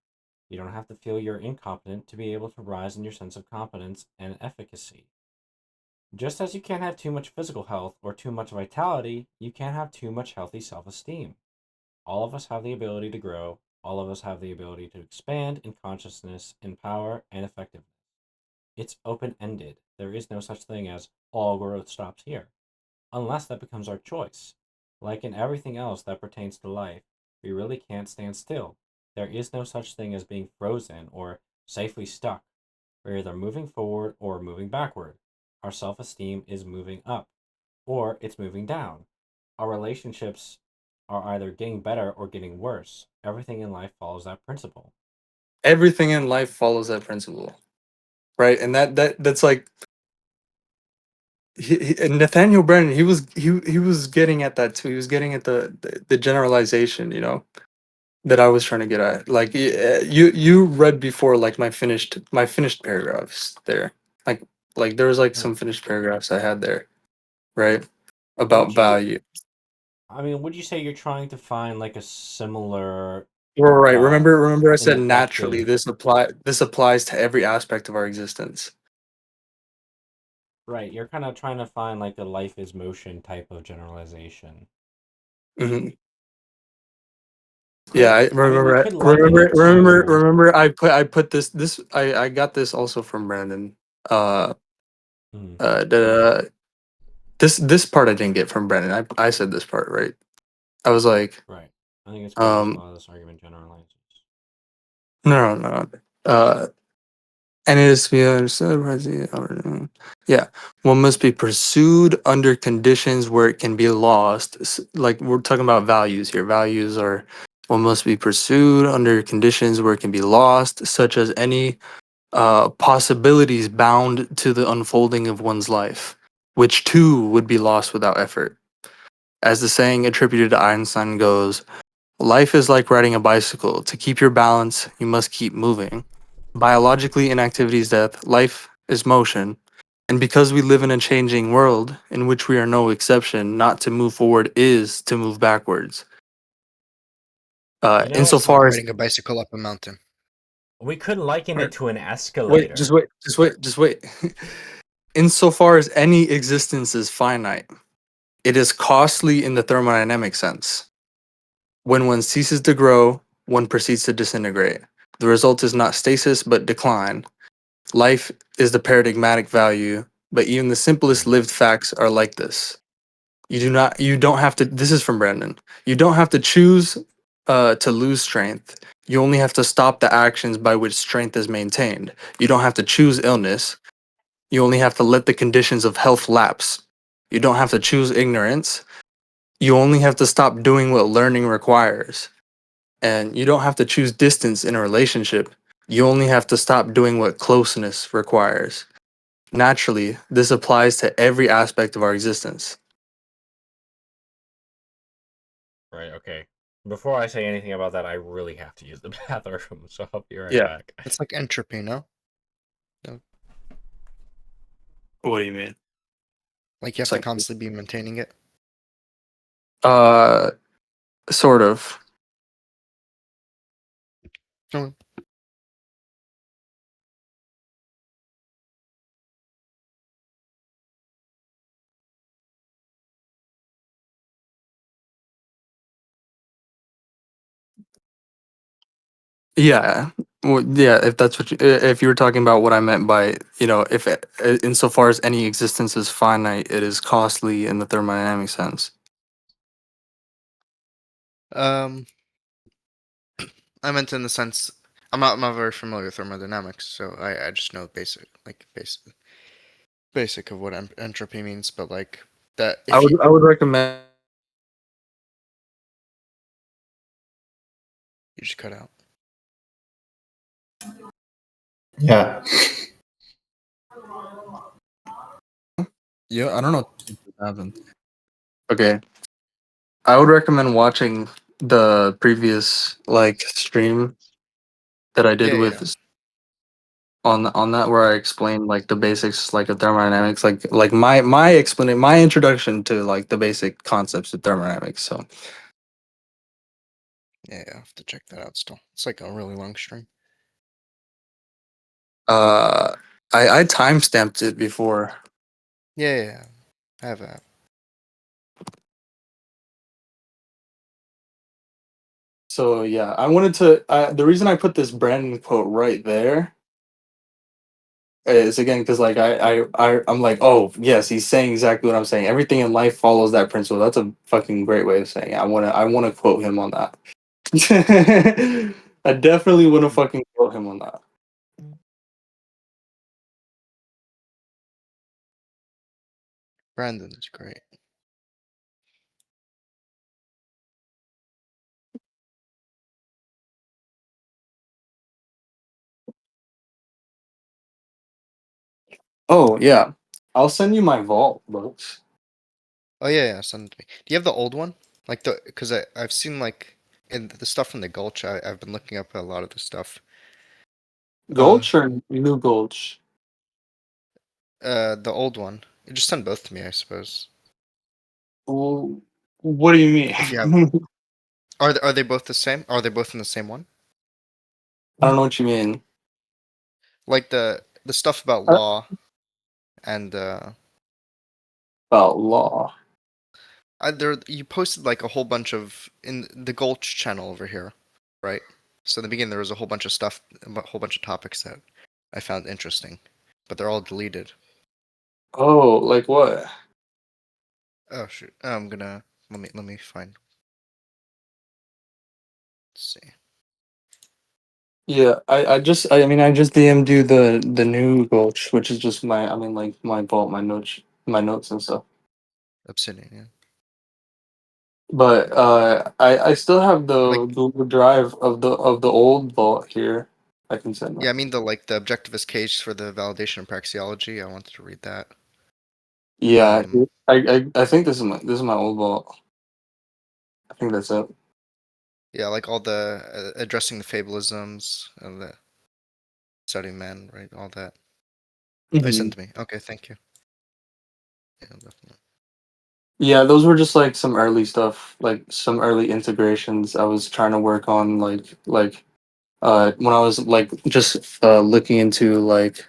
You don't have to feel you're incompetent to be able to rise in your sense of competence and efficacy. Just as you can't have too much physical health or too much vitality, you can't have too much healthy self-esteem. All of us have the ability to grow. All of us have the ability to expand in consciousness, in power, and effectiveness. It's open-ended. There is no such thing as all growth stops here, unless that becomes our choice. Like in everything else that pertains to life, we really can't stand still. There is no such thing as being frozen or safely stuck. We're either moving forward or moving backward. Our self-esteem is moving up or it's moving down. Our relationships are either getting better or getting worse. Everything in life follows that principle. Everything in life follows that principle, right? And that's like and Nathaniel Branden, he was getting at that too. He was getting at the generalization, that I was trying to get at. Like you read before, like my finished paragraphs there. Like there was like some finished paragraphs I had there, right? About Would you value. I mean, would you say you're trying to find like a similar Right. uh Remember I an said naturally objective, this applies to every aspect of our existence. right? You're kind of trying to find like a life is motion type of generalization. Hmm. Yeah, Could I I mean we remember. could liken it to Remember. I put this. I got this also from Brandon. Uh, hmm, the this part I didn't get from Brandon. I said this part right. I was like, right. I think it's because a um, lot of this argument generalizes. no. Uh, and it is to be understood. Yeah, one must be pursued under conditions where it can be lost. Like we're talking about values here. Values are one must be pursued under conditions where it can be lost, such as any possibilities bound to the unfolding of one's life, which too would be lost without effort. As the saying attributed to Einstein goes, life is like riding a bicycle. To keep your balance, you must keep moving. Biologically, inactivity is death, life is motion. And because we live in a changing world in which we are no exception, not to move forward is to move backwards. You know, It's like Insofar as riding a bicycle up a mountain. we could liken it to an wait, escalator. just wait. Insofar as any existence is finite, it is costly in the thermodynamic sense. When one ceases to grow, one proceeds to disintegrate. The result is not stasis but decline. Life is the paradigmatic value, but even the simplest lived facts are like this. You don't have to, this is from Brandon. You don't have to choose to lose strength. You only have to stop the actions by which strength is maintained. You don't have to choose illness. You only have to let the conditions of health lapse. You don't have to choose ignorance. You only have to stop doing what learning requires. And you don't have to choose distance in a relationship. You only have to stop doing what closeness requires. Naturally, this applies to every aspect of our existence. Right, okay. Before I say anything about that, I really have to use the bathroom, so I'll be right Yeah. back. It's like entropy, no? What do you mean? Like you have It's to like, constantly be maintaining it. uh, sort of. Oh, Yeah. Well, yeah, if that's what if you were talking about what I meant by, if insofar as any existence is finite, it is costly in the thermodynamic sense. Um, I meant in the sense I'm not very familiar with thermodynamics, so I just know basic of what entropy means, but like that I if would you I would recommend. just cut out. Yeah. Yeah, I don't know what happened. Okay. I would recommend watching the previous like stream that I did Yeah. with on that where I explained like the basics like of thermodynamics, like my introduction to like the basic concepts of thermodynamics. So Yeah, I have to check that out still. It's like a really long stream. uh I time stamped it before. Yeah. I have that. So yeah, I wanted to the reason I put this Brandon quote right there is again because like I'm like, oh yes, he's saying exactly what I'm saying. Everything in life follows that principle. That's a fucking great way of saying it. I wanna quote him on that. I definitely want to fucking quote him on that. Branden's great. Oh yeah, I'll send you my vault books. Oh yeah, send it to me. Do you have the old one? Like because I've seen like in the stuff from the Gulch. I've been looking up a lot of the stuff. Gulch or New Gulch? The old one. You just send both to me, I suppose. Well, what do you mean? If you have, are they both the same? Are they both in the same one? I don't know what you mean. Like the stuff about Uh, law and About law. there you posted like a whole bunch of in the Gulch channel over here, right? So in the beginning there was a whole bunch of stuff, a whole bunch of topics that I found interesting, but they're all deleted. Oh, like what? Oh shoot! I'm gonna let me find. Let's see. Yeah, I mean I just DM'd you the new Gulch, which is just my I mean like my vault, my notes and stuff. Obsidian, yeah. But I still have Like the Google Drive of the old vault here. I can send yeah, that. I mean the objectivist case for the validation of praxeology. I wanted to read that. Yeah, Um, I think this is my old vault. I think that's it. yeah, like all the addressing the fablisms and the studying men, right? All that. They Mhm. sent to me. Okay, thank you. Yeah, definitely. Yeah, those were just like some early stuff, like some early integrations I was trying to work on, when I was like just looking into like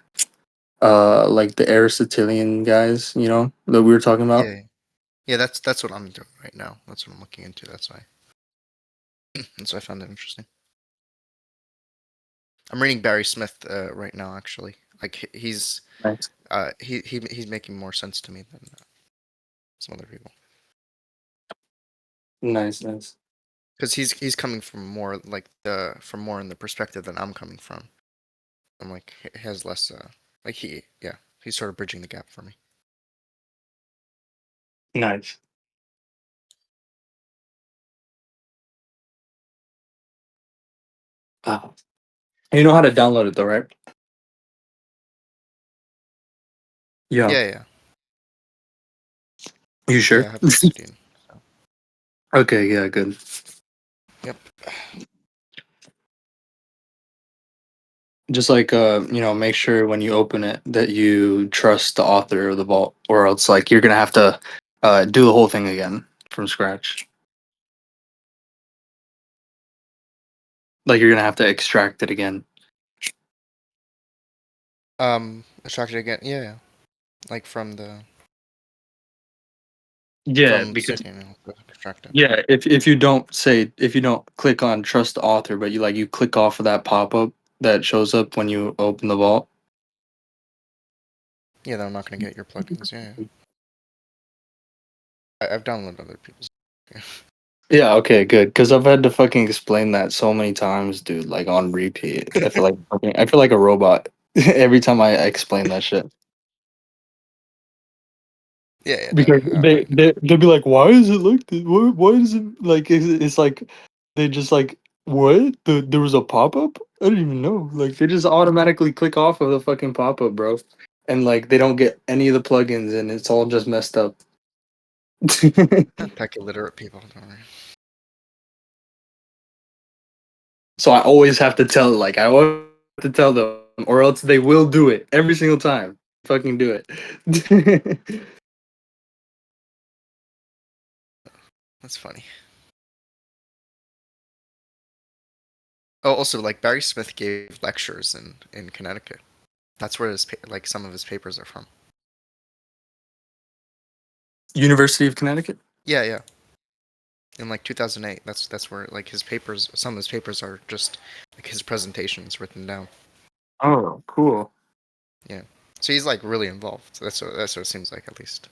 the Aristotelian guys, you know, that we were talking about. Yeah, yeah. That's what I'm doing right now. That's what I'm looking into. That's why. That's why I found it interesting. I'm reading Barry Smith right now, actually. Like he's Nice, he's making more sense to me than some other people. nice. Because he's coming from more like from more in the perspective than I'm coming from. I'm like he has less like he's sort of bridging the gap for me. Nice. Ah. You know how to download it though, right? Yeah. Yeah, yeah, You yeah. sure? I have Obsidian. So. Okay, yeah, good. Yep. Just like make sure when you open it that you trust the author of the vault, or else like you're gonna have to do the whole thing again from scratch. Like you're gonna have to extract it again. Extracted again. Yeah, yeah. Like Yeah, from because Obsidian, extract it. yeah, if you don't click on trust the author, but you click off of that pop up that shows up when you open the vault. Yeah, then I'm not gonna get your plugins. Yeah, yeah. I've downloaded other people's. Yeah. Yeah, okay, good. Because I've had to fucking explain that so many times, dude. Like on repeat. I feel like a robot every time I explain that shit. Yeah, yeah. Because I know. they'll be like, "Why is it like this? Why is it like?" It's like they just like what? There was a pop up. I didn't even know. Like they just automatically click off of the fucking pop up, bro, and like they don't get any of the plugins, and it's all just messed up. Tech illiterate people. Don't worry. So I always have to tell, like, I always have to tell them, or else they will do it every single time. Fucking do it. That's funny. Oh, also, like Barry Smith gave lectures in Connecticut. That's where like some of his papers are from. University of Connecticut. Yeah, yeah. In like 2008, that's where like his papers. Some of his papers are just like his presentations written down. Oh, cool. Yeah. So he's like really involved. That's what it seems like at least.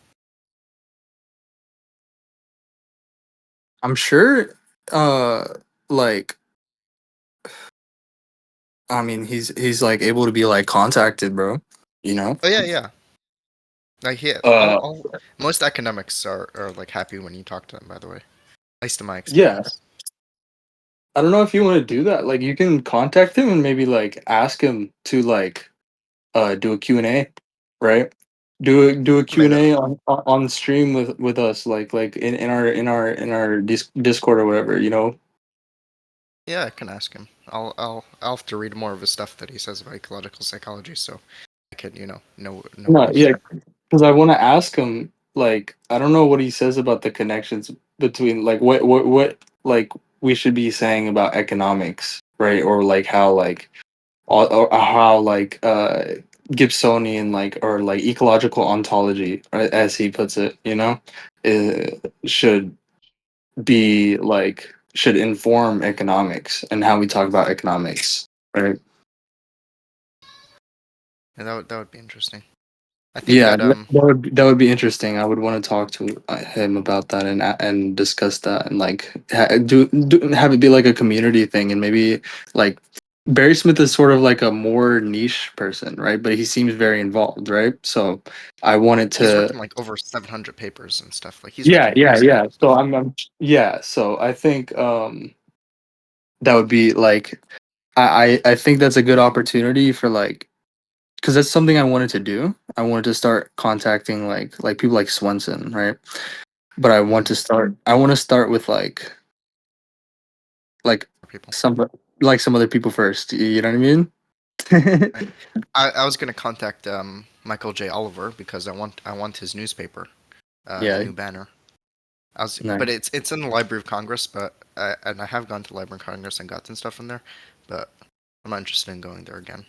I'm sure. Uh, like, I mean, he's like able to be like contacted, bro. You know. Oh yeah, yeah. Like yeah, Uh, most academics are like happy when you talk to them. By the way, at least in my yeah. experience. I don't know if you want to do that. Like, you can contact him and maybe like ask him to like do a Q&A, right? Do a I mean, Q&A on stream with us, like in our Discord or whatever, you know. yeah, I can ask him. I'll have to read more of his stuff that he says about ecological psychology, so I could know what No, he's yeah, saying. because I want to ask him, like, I don't know what he says about the connections between, like, what like we should be saying about economics, right? Or like how like or how like Gibsonian, like, or like ecological ontology, right, as he puts it, you know, should be like, should inform economics and how we talk about economics, right? And that would be interesting. I think Yeah, that that would be interesting. I would want to talk to him about that and discuss that and like have it be like a community thing, and maybe like Barry Smith is sort of like a more niche person, right? But he seems very involved, right? So I wanted he's to, written like over 700 papers and stuff. Like he's yeah, written yeah, crazy yeah. amount of So stuff. yeah. So I think that would be like, I think that's a good opportunity for like, because that's something I wanted to do. I wanted to start contacting like people like Swenson, right? But I want to start with like People. some like some other people first. You know what I mean? Right. I was gonna contact Michael J. Oliver because I want his newspaper, the Yeah, new banner. But nice. it's in the Library of Congress, and I have gone to the Library of Congress and gotten stuff from there, but I'm not interested in going there again.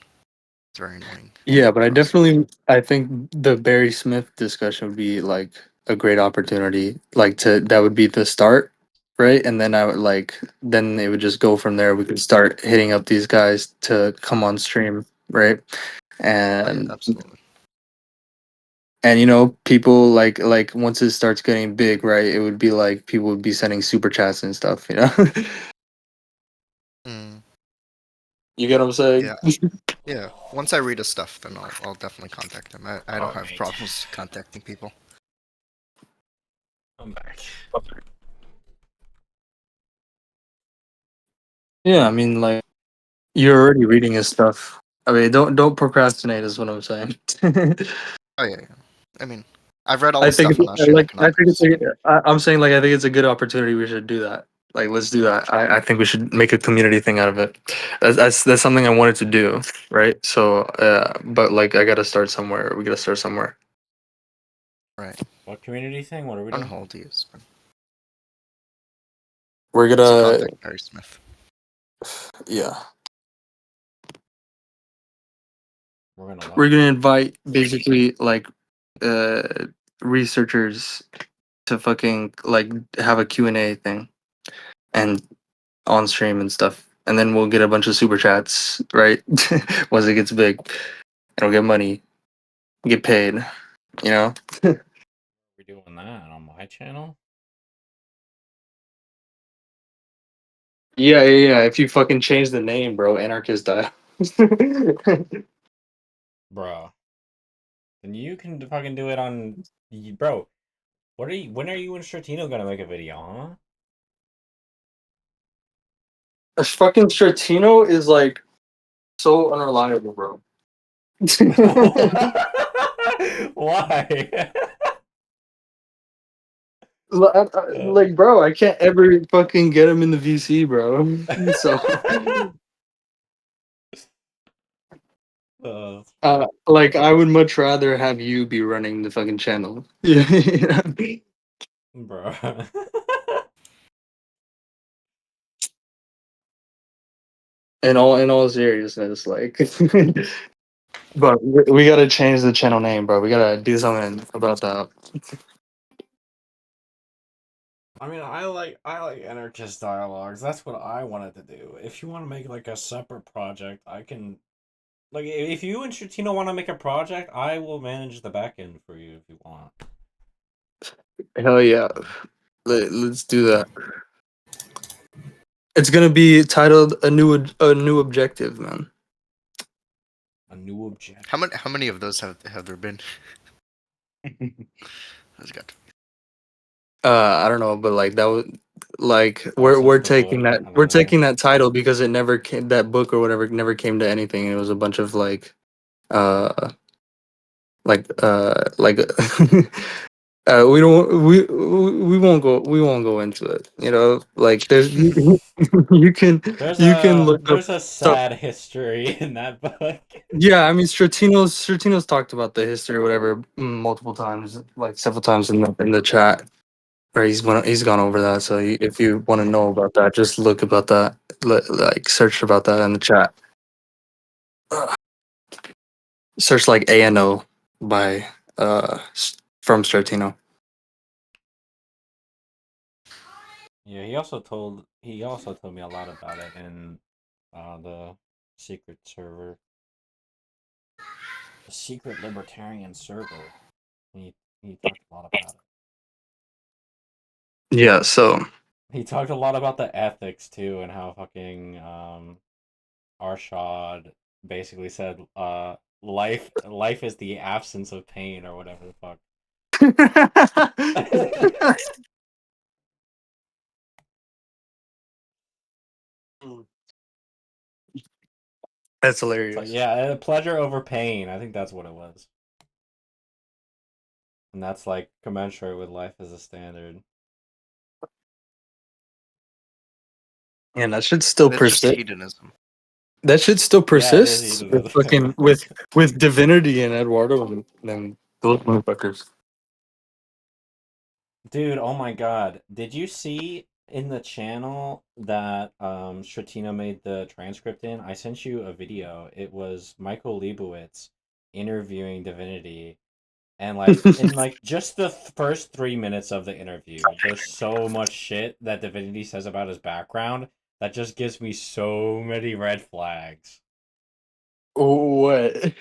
It's very annoying. Yeah, but Honestly. I think the Barry Smith discussion would be like a great opportunity. Like, to that would be the start, right? And then I would like, then it would just go from there. We could start hitting up these guys to come on stream, right? Oh yeah, And absolutely. you know, people like once it starts getting big, right, it would be like people would be sending super chats and stuff, you know. Mm, You get what I'm saying? yeah, yeah. Once I read his stuff, then I'll definitely contact him. I don't have Alright. problems contacting people. I'm back. Yeah, I mean, like, you're already reading his stuff. I mean, don't procrastinate is what I'm saying. Oh yeah, yeah. I mean, I've read all I the think stuff on Austrian I think economics. I'm saying, like, I think it's a good opportunity. We should do that. Like, let's do that. I think we should make a community thing out of it. That's something I wanted to do, right? So, but like, I gotta start somewhere. We gotta start somewhere. Right. What community thing? What are we I don't know doing? how old he is, but We're also gonna, contact Barry Smith. yeah, We're gonna we're what? gonna invite basically like uh researchers to fucking like have a Q&A thing and on stream and stuff, and then we'll get a bunch of super chats, right? Once it gets big, and we'll get money, get paid, you know. We're doing that on my channel? Yeah, yeah, yeah. If you fucking change the name, bro, Anarchist style. Bruh. Then you can fucking do it on... Bro, what are you... When are you and Shortino gonna make a video, Fucking Stratino is like so unreliable, bro. huh? Why? Like, bro, I can't ever fucking get him in the VC, bro. So, like, I would much rather have you be running the fucking channel. Yeah, you know? Bruh. In all seriousness, like, but we gotta change the channel name, bro. We gotta do something about that. I mean, I like anarchist dialogues. That's what I wanted to do. If you want to make like a separate project, I can like if you and Shortino want to make a project, I will manage the back end for you if you want. Hell yeah, let's do that. It's gonna be titled a new objective, man. A new object. How many of those have there been? That's good. I don't know, but like that was like we're Absence we're of the taking book. that I don't we're know. taking that title because it never came, that book or whatever never came to anything. It was a bunch of uh like we won't go into it. You know, like there's you can you can look up There's a stuff. sad history in that book. Yeah, I mean Stratino's talked about the history or whatever multiple times, like several times in the chat. Or he's gone over that. So if you want to know about that, just look about that, like search about that in the chat. Search like ANO by from Stratino. Yeah, he also told me a lot about it in the secret server, the secret libertarian server. He he talked a lot about it. Yeah. So He talked a lot about the ethics too, and how fucking Arshad basically said life is the absence of pain or whatever the fuck. that's It's like, hilarious. yeah, pleasure over pain. I think that's what it was. And that's like commensurate with life as a standard. And that should still That's just persist. hedonism. That should still Yeah, it is persist with hedonism. fucking with Divinity and Eduardo and them those motherfuckers. Dude, oh my god. Did you see in the channel that Stratina made the transcript in? I sent you a video. It was Michael Leibowitz interviewing Divinity. And like in like just the first 3 minutes of the interview, there's so much shit that Divinity says about his background that just gives me so many red flags. What?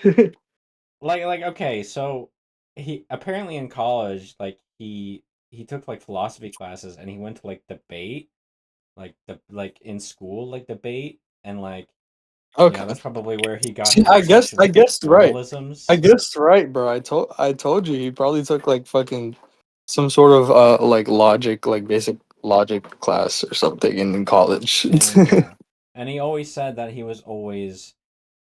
Like okay, so he apparently in college, like he took like philosophy classes and he went to like debate, like in school, like debate, and like Okay. that's probably where he got See, his obsession I with like guessed right. I formalisms. guessed right, bro. I told you he probably took like fucking some sort of like logic, like basic logic class or something in college. And yeah. And he always said that he was always,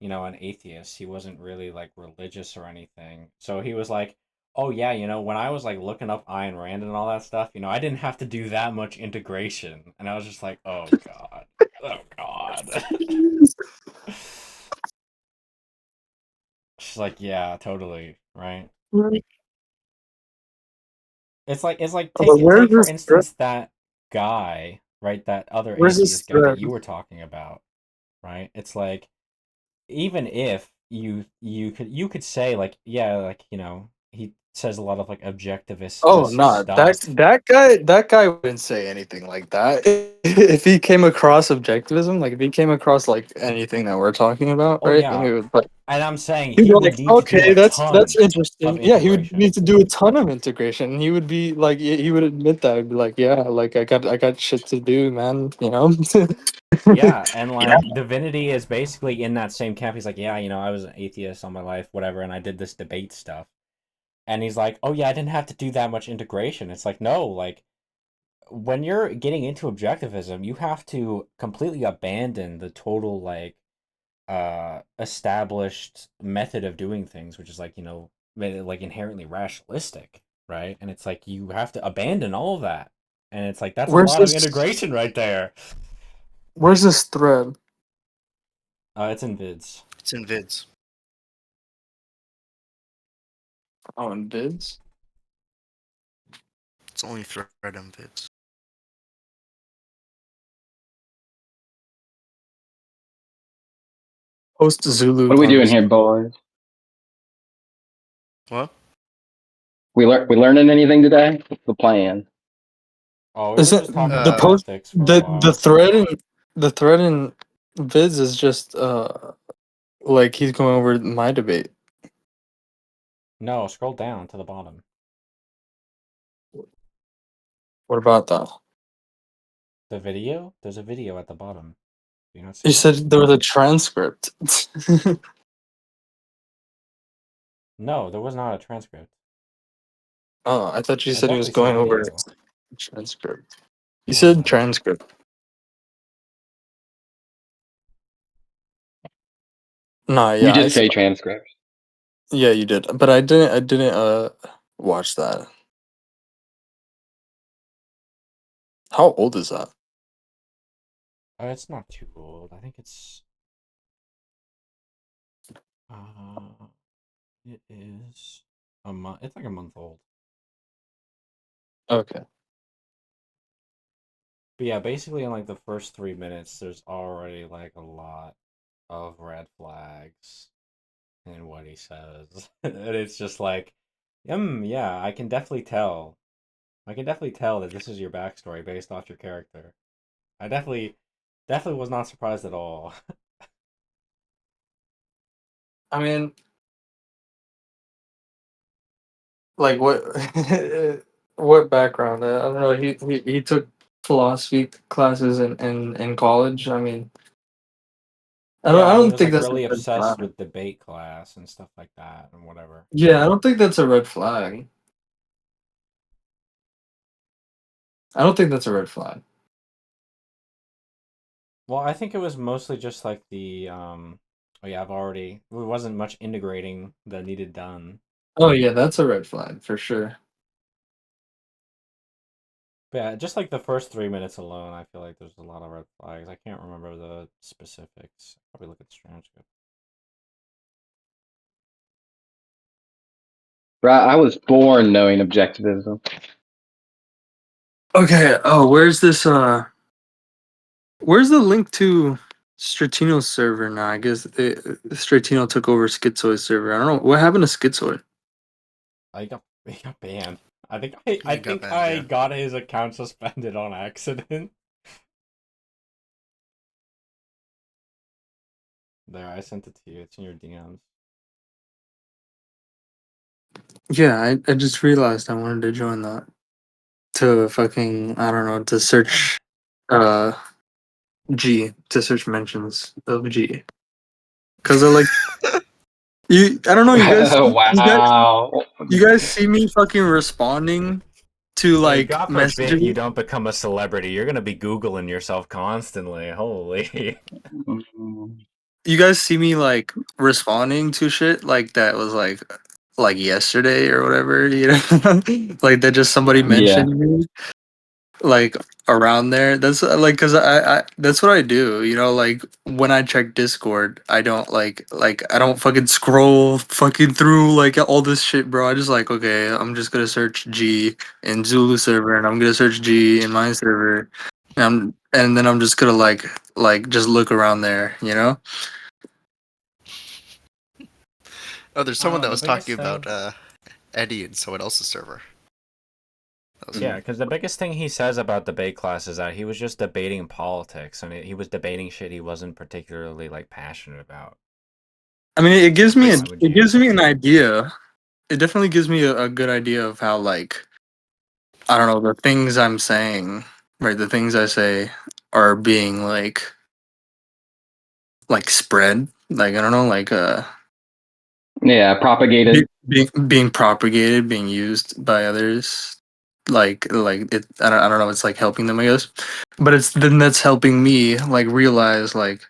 an atheist. He wasn't really like religious or anything. So he was like, "Oh yeah, when I was like looking up Ayn Rand and all that stuff, I didn't have to do that much integration." And I was just like, "Oh god. Oh god." She's like, "Yeah, totally, right?" But where's take for this thread? instance that guy, right? That other Where's this atheist guy that thread? you were talking about, right? It's like even if you could say like yeah like he says a lot of like Oh objectivist no, stuff. that guy wouldn't say anything like that. If he came across objectivism, like if he came across like anything that we're talking about, Oh right? And he yeah, would like and I'm saying he'd he be would like, need to do a okay, that's ton of interesting. Yeah, he would integration. need to do a ton of integration. He would be like, he would admit that. He'd be like, yeah, like I got shit to do, man. You know. Yeah, and like Divinity is basically in that same camp. He's like, yeah, I was an atheist all my life, whatever, and I did this debate stuff. And he's like, oh yeah, I didn't have to do that much integration. It's like, no, like when you're getting into objectivism, you have to completely abandon the total like established method of doing things, which is like, like inherently rationalistic, right? And it's like you have to abandon all of that. And it's like that's a Where's lot of this? integration right there. Where's this thread? It's in vids. It's in vids. Oh, in vids. It's only thread in vids. Post Zulu What are we doing conversation. here, boys? What? We learning anything today? What's the plan? Oh, we were just talking Isn't the about Uh, post ethics for a the while. thread in vids is just like he's going over my debate. No, scroll down to the bottom. What about that? The video? There's a video at the bottom. Do you not see You it? said there was a transcript. No, there was not a transcript. Oh, I thought you I said he thought was we going said over video. transcript. You What was said that? transcript. Nah, You yeah, did say transcript. yeah, you did, but I didn't watch that. How old is that? It's not too old. I think it's. It is a month. It's like a month old. Okay. But yeah, basically in like the first 3 minutes, there's already like a lot of red flags in what he says, and it's just like, yeah, I can definitely tell. I can definitely tell that this is your backstory based off your character. I definitely was not surprised at all. I mean, like what what background? I don't know. He took philosophy classes in college. I mean, I Yeah, he don't was think like that's a really red obsessed flag. with debate class and stuff like that and whatever. Yeah, I don't think that's a red flag. I don't think that's a red flag. Well, I think it was mostly just like oh yeah, it wasn't much integrating that needed done. Oh yeah, that's a red flag for sure. But yeah, just like the first 3 minutes alone, I feel like there's a lot of red flags. I can't remember the specifics. Probably look at the transcript. Right, I was born knowing objectivism. Okay. Oh, where's the link to Stratino's server now? I guess Stratino took over Schizoid's server. I don't know what happened to Schizoid. He got banned. I think He got banned, I yeah. got his account suspended on accident. There, I sent it to you. It's in your DMs. Yeah, I just realized I wanted to join that to fucking I don't know to search uh G to search mentions of G because I like you. I don't know. Wow. You guys see me fucking responding to Hey, like God forbid messages. you don't become a celebrity. You're gonna be Googling yourself constantly. Holy. You guys see me like responding to shit like that was like yesterday or whatever, you know, like that just somebody Yeah. Yeah. mentioned me like around there. That's like because I that's what I do, you know. Like when I check Discord, I don't like I don't fucking scroll fucking through like all this shit, bro. I just like okay, I'm just gonna search G in Zulu server, and I'm gonna search G in my server, and then I'm just gonna like just look around there, you know. Oh, there's someone that The was talking biggest about thing. Eddie in someone else's server. That was Yeah, because the biggest thing he says about debate class is that he was just debating politics, and he was debating shit he wasn't particularly like passionate about. I mean, it gives Like, me why would it you? gives me an idea. It definitely gives me a good idea of how like I don't know the things I'm saying, right? The things I say are being like spread, like I don't know, like Yeah, propagated. being propagated, being used by others. Like it, I don't know. It's like helping them, I guess. But it's then that's helping me like realize like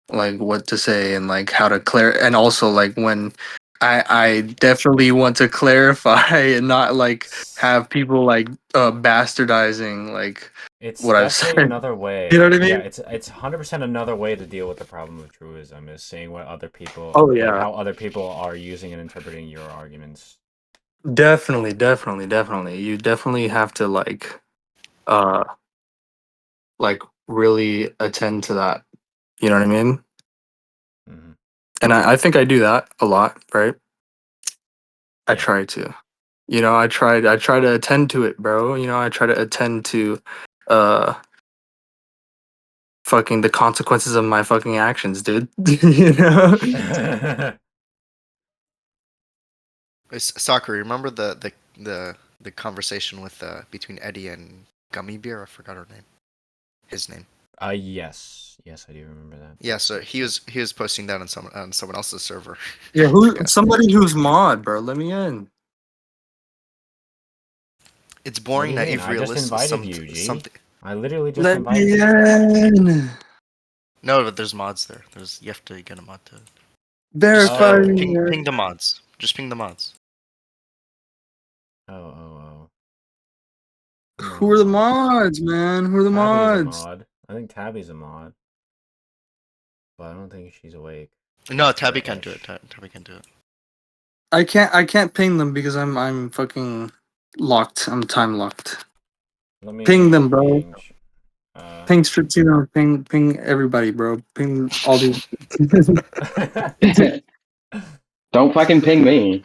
what to say and like how to clear and also like when I definitely want to clarify and not like have people like bastardizing like It's what I've definitely said. another You know way. what I Yeah, mean? it's 100% another way to deal with the problem of truism is seeing what other people Oh like yeah. how other people are using and interpreting your arguments. Definitely. You definitely have to uh like really attend to that. You know what I mean? Hmm. And I think I do that a lot, right? I Yeah. try to. You know, I try to attend to it, bro. You know, I try to attend to uh fucking the consequences of my fucking actions, dude. You know? Sakura. Remember the conversation with between Eddie and Gummy Bear? I forgot her name. His name. Yes. Yes, I do remember that. Yeah, so he was posting that on someone else's server. Yeah, like who somebody who's mod, bro. Let me in. It's What do boring, you mean? naive, I just realistic. invited you, G. Something. I literally just Let invited me you. in. No, but there's mods there. You have to get a mod to. Just Verify Oh. me. ping the mods. Just ping the mods. Oh. Who are the mods, man? Who are the Tabby's a mods? mod. I think Tabby's a mod. But I don't think she's awake. No, Tabby can't do it. Tabby can't do it. I can't ping them because I'm fucking locked. I'm time locked. Let me Ping them, bro. change. Ping Stratino. Ping everybody, bro. Ping all these. Don't fucking ping me.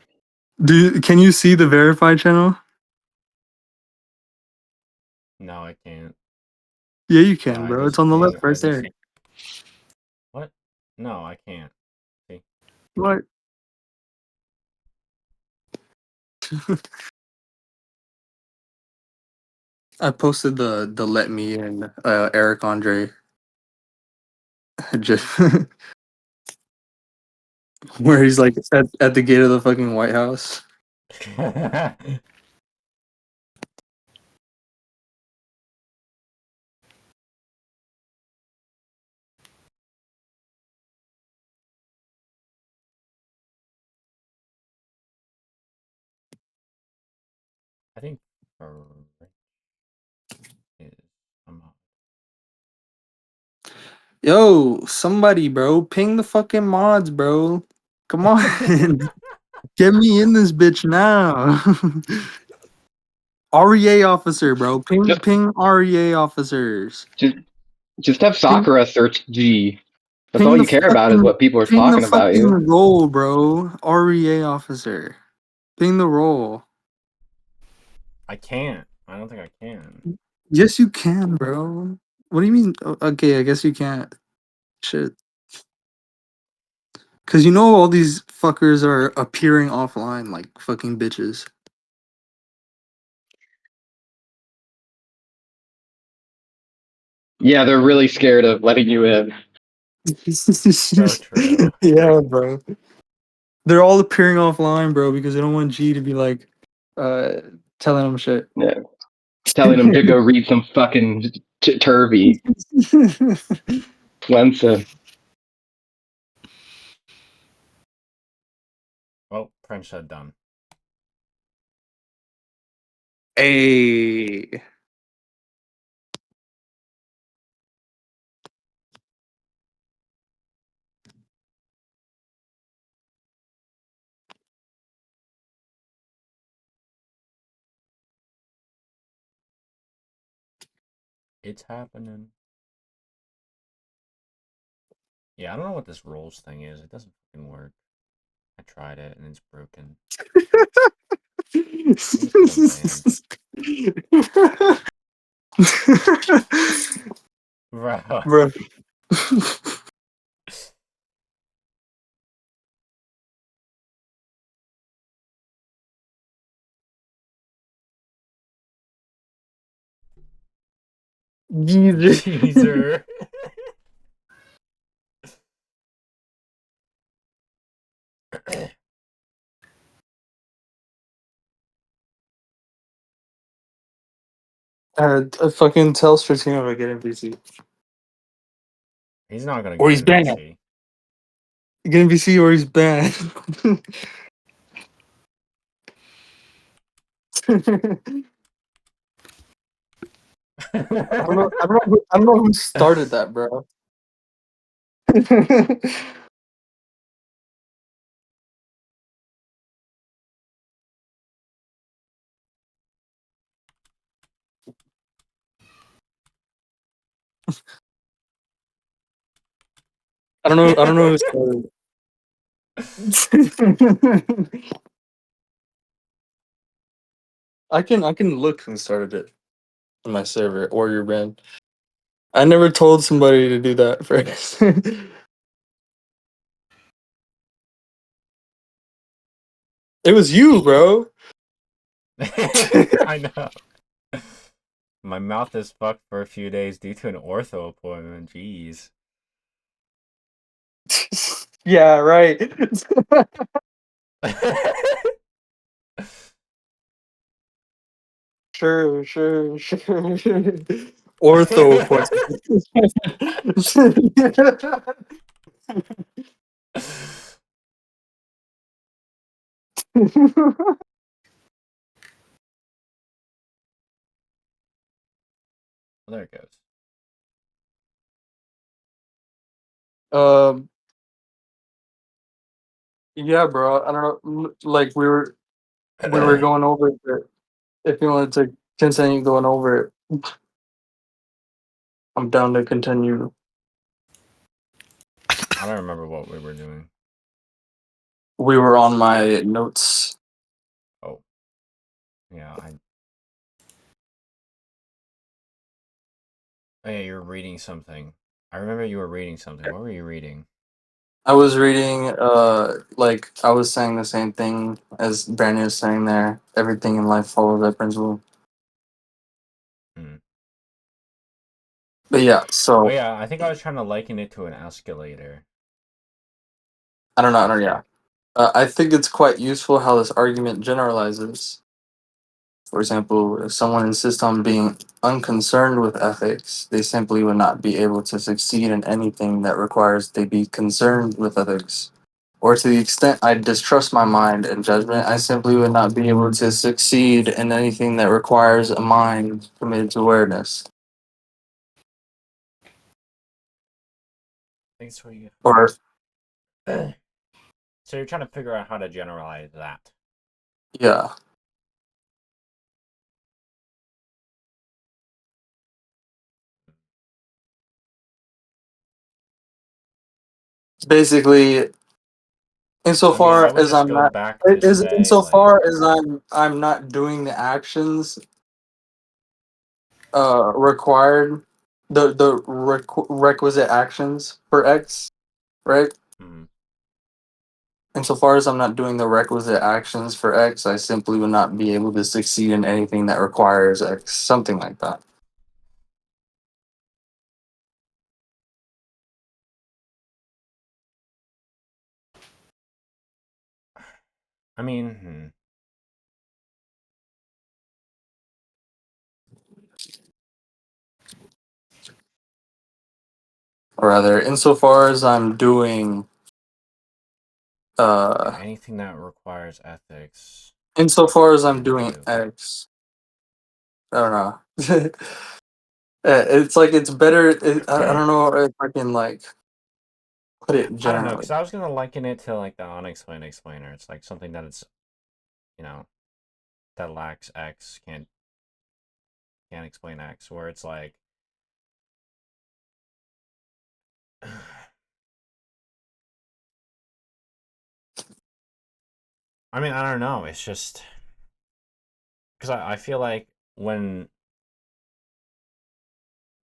Can you see the verified channel? No, I can't. Yeah, you Yeah, can, I bro. It's just on the ping. left, right there. What? No, I can't. See? What? I posted the let me in Eric Andre just where he's like at the gate of the fucking White House. I think is a mod. Yo, somebody, bro, ping the fucking mods, bro. Come on, get me in this bitch now. REA officer, bro. Just Ping REA officers. just have Ping, Sakura search G. That's ping all the you care about is what people are ping the talking about fucking you. role, bro. REA officer. Ping the role. I can't. I don't think I can. Yes, you can, bro. What do you mean? Okay, I guess you can't. Shit. Because you know all these fuckers are appearing offline like fucking bitches. Yeah, they're really scared of letting you in. So true. Yeah, bro. They're all appearing offline, bro, because they don't want G to be like, uh, telling them shit. Yeah. Telling them to go read some fucking turvy. Clemson. Oh, Prince said done. Hey. It's happening. Yeah, I don't know what this roles thing is. It doesn't fucking work. I tried it and it's broken. I just put him banned. Bro. Bro. Jesus. Teaser. Fucking tell Stratino to get NPC. He's not gonna Or get he's an banned. NPC. Get NPC or he's banned. I don't know who started that, bro. I don't know who started it. I can look who started it on my server or your band. I never told somebody to do that first. It was you, bro. I know. My mouth is fucked for a few days due to an ortho appointment. Jeez. Yeah, right. Sure. Ortho question. There it goes. Um, yeah, bro. I don't know. Like we were going over it. But if you wanted to continue going over it, I'm down to continue. I don't remember what we were doing. We were on my notes. Oh. Yeah, Oh yeah, you were reading something. I remember you were reading something. What were you reading? I was reading, like I was saying the same thing as Branden was saying there. Everything in life follows that principle. Hmm. But yeah, Oh so yeah, I think I was trying to liken it to an escalator. I don't know. Yeah, I think it's quite useful how this argument generalizes. For example, if someone insists on being unconcerned with ethics, they simply would not be able to succeed in anything that requires they be concerned with ethics. Or to the extent I distrust my mind and judgment, I simply would not be able to succeed in anything that requires a mind committed to awareness. Thanks for you. Or, So you're trying to figure out how to generalize that. yeah. Basically, I mean, I insofar would as just I'm go not, back to is say like, insofar as I'm not doing the actions required, the requisite actions for X, right? hmm, Insofar as I'm not doing the requisite actions for X, I simply would not be able to succeed in anything that requires X, something like that. I mean, Or rather, insofar as I'm doing, yeah, anything that requires ethics, insofar as I'm can't doing do. X, I don't know. It's like it's better. I don't know if I can like put it I don't know, generally. because I was gonna liken it to like the unexplained explainer. It's like something that it's, you know, that lacks X, can't explain X, where it's like, I mean, I don't know. It's just because I feel like when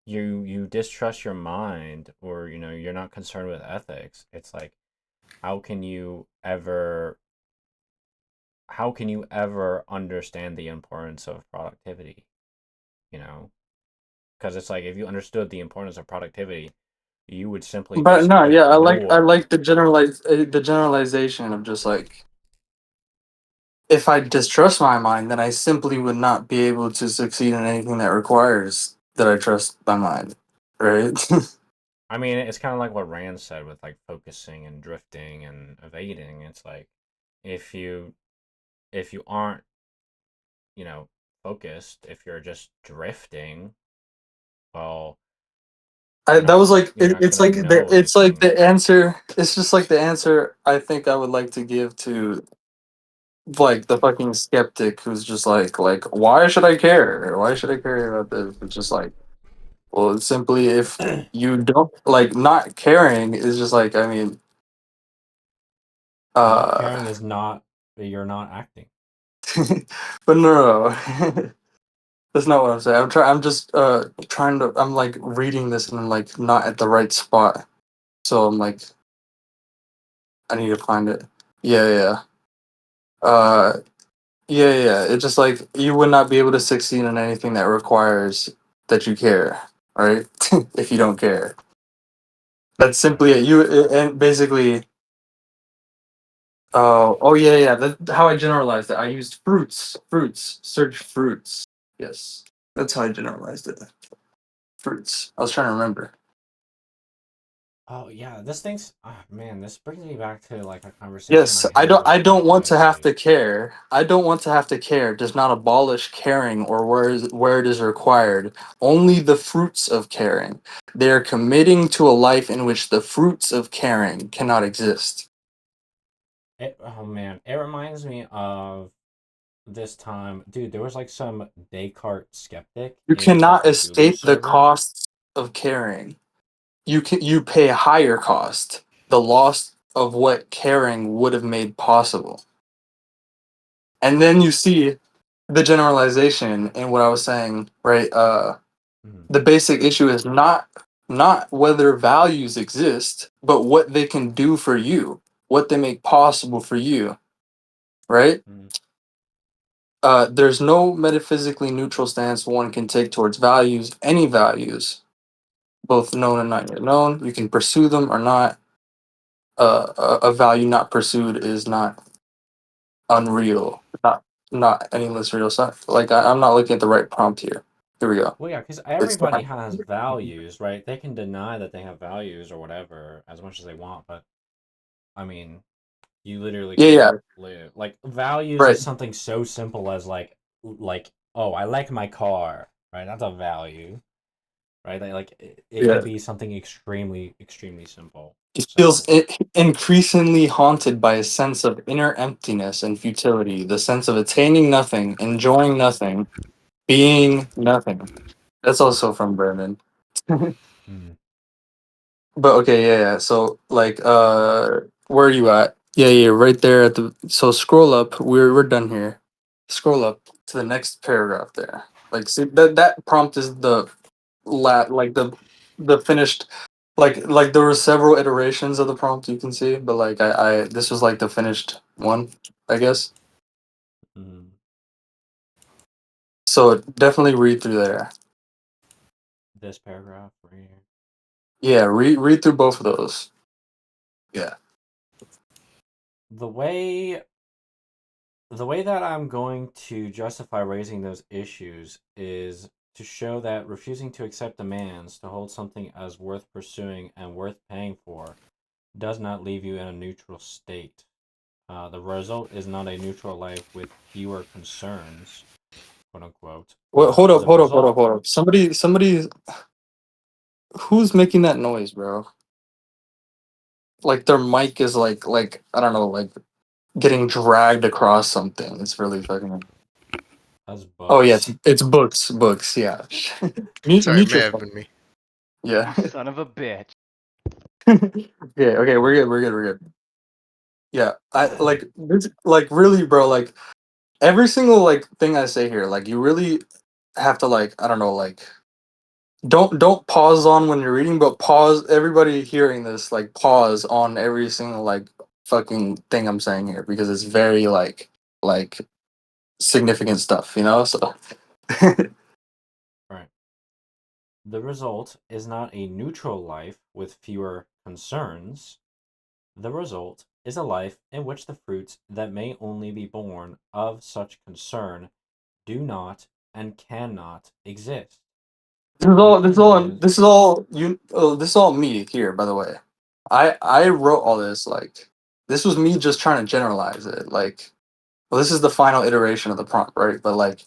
you distrust your mind, or you're not concerned with ethics, it's like, how can you ever understand the importance of productivity? Because it's like, if you understood the importance of productivity, you would simply But just no, yeah, I ignore. like the generalization of just like if I distrust my mind, then I simply would not be able to succeed in anything that requires that I trust my mind, right? I mean, it's kind of like what Rand said with like focusing and drifting and evading. It's like, if you aren't, focused, if you're just drifting, well, That was like you're not it's gonna like know it's like anything. the answer. It's just like the answer I think I would like to give to like the fucking skeptic who's just like why should I care? Why should I care about this? It's just like, well, it's simply if you don't like not caring is just like, I mean, Not uh caring is not you're not acting. but no. That's not what I'm saying. I'm just trying to. I'm like reading this and I'm like not at the right spot. So I'm like, I need to find it. Yeah. Uh, yeah. It's just like you would not be able to succeed in anything that requires that you care, right? If you don't care, that's simply it. And basically, oh yeah. That's how I generalized it. I used fruits. Search fruits. Yes, that's how I generalized it. Fruits. I was trying to remember. Oh yeah, this thing's man. This brings me back to like a conversation Yes, I had with I my don't want to have roommate. to care. I don't want to have to care does not abolish caring or where it is required. Only the fruits of caring. They are committing to a life in which the fruits of caring cannot exist. Oh man, it reminds me of this time, dude. There was like some Descartes skeptic You in like cannot the Zulu escape the server. costs of caring. You pay a higher cost, the loss of what caring would have made possible. And then you see the generalization in what I was saying, right? Mhm. The basic issue is not whether values exist, but what they can do for you, what they make possible for you, right? Mhm. There's no metaphysically neutral stance one can take towards values, any values, both known and not yet known. You can pursue them or not. A value not pursued is not unreal, not any less real. So, like I'm not looking at the right prompt here. Here we go. Well, yeah, because It's everybody not. has values, right? They can deny that they have values or whatever as much as they want, but I mean, you literally Yeah, yeah, can't live. Like values right. is something so simple as like oh, I like my car, right? That's a value, right? Like it Yeah. could be something extremely simple. He feels So, increasingly haunted by a sense of inner emptiness and futility, the sense of attaining nothing, enjoying nothing, being nothing. That's also from Branden. mm, But okay, yeah, yeah. So like where are you at? Yeah, yeah, right there at the so scroll up. We're done here. Scroll up to the next paragraph there. Like see that prompt is the like the finished like there were several iterations of the prompt you can see, but like I this was like the finished one, I guess. mm, So definitely read through there. this paragraph right here. Yeah, read through both of those. Yeah. The way the way that I'm going to justify raising those issues is to show that refusing to accept demands to hold something as worth pursuing and worth paying for does not leave you in a neutral state. The result is not a neutral life with fewer concerns, quote unquote. What The result, hold up. Somebody who's making that noise, bro? Like their mic is like I don't know, like getting dragged across something. It's really fucking. as Oh yeah, books. it's books. Yeah, Sorry, it mute may your have phone. been me. Yeah. Son of a bitch. Yeah. Okay, we're good. Yeah, I like this, like really, bro. Like every single like thing I say here, like you really have to like I don't know, like don't pause on when you're reading, but pause. Everybody hearing this, like pause on every single like fucking thing I'm saying here because it's very like significant stuff, you know. So Right. The result is not a neutral life with fewer concerns. The result is a life in which the fruits that may only be born of such concern do not and cannot exist. The end this is all me here, by the way. I wrote all this like this was me just trying to generalize it. Like, well, this is the final iteration of the prompt, right? But like,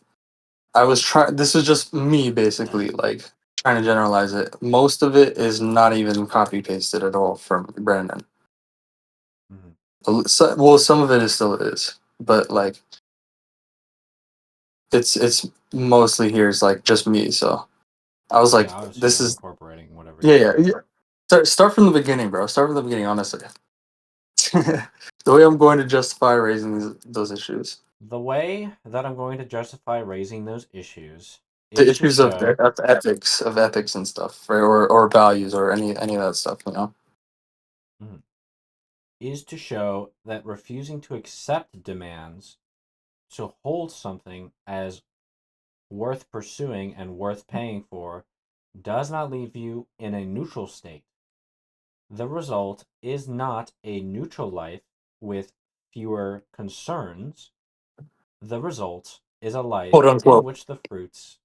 I was trying. This is just me basically like trying to generalize it. Most of it is not even copy pasted at all from Brandon. Mhm. Well, some of it is still is, but like it's mostly here is like just me. So I was like, Yeah, I was this just is incorporating whatever you yeah, yeah, said. yeah. Start from the beginning, bro. Start from the beginning, honestly. The way I'm going to justify raising those issues, The way that I'm going to justify raising those issues the is to issues show of ethics and stuff, right, or values, or any of that stuff, you know. Mhm. is to show that refusing to accept demands to hold something as worth pursuing and worth paying for does not leave you in a neutral state. The result is not a neutral life with fewer concerns. The result is a life Quote in unquote. which the fruits,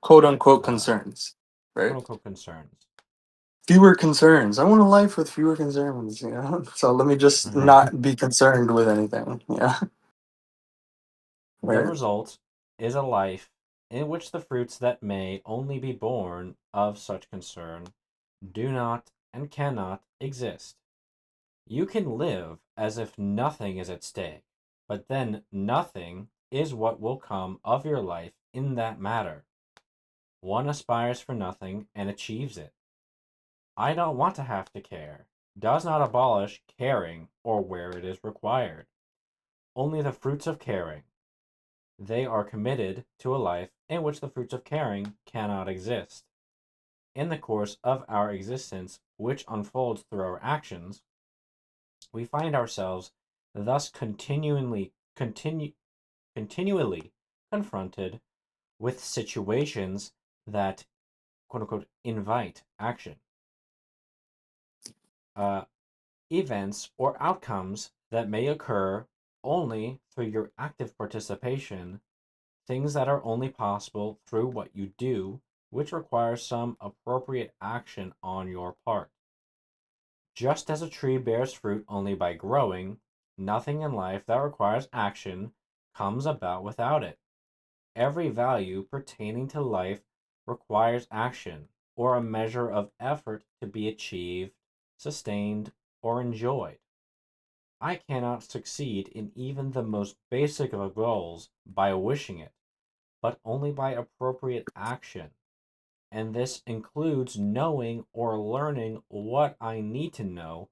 Quote unquote uh, concerns. Right? quote unquote concerns. Fewer concerns. I want a life with fewer concerns, you know? So let me just not be concerned with anything. Yeah. The Right. result is a life in which the fruits that may only be born of such concern do not and cannot exist. You can live as if nothing is at stake, but then nothing is what will come of your life in that matter. One aspires for nothing and achieves it. I don't want to have to care does not abolish caring or where it is required. Only the fruits of caring. They are committed to a life in which the fruits of caring cannot exist. In the course of our existence, which unfolds through our actions, we find ourselves thus continually confronted with situations that quote unquote invite action. Events or outcomes that may occur only through your active participation, things that are only possible through what you do, which requires some appropriate action on your part. Just as a tree bears fruit only by growing, nothing in life that requires action comes about without it. Every value pertaining to life requires action or a measure of effort to be achieved, sustained, or enjoyed. I cannot succeed in even the most basic of goals by wishing it, but only by appropriate action. And this includes knowing or learning what I need to know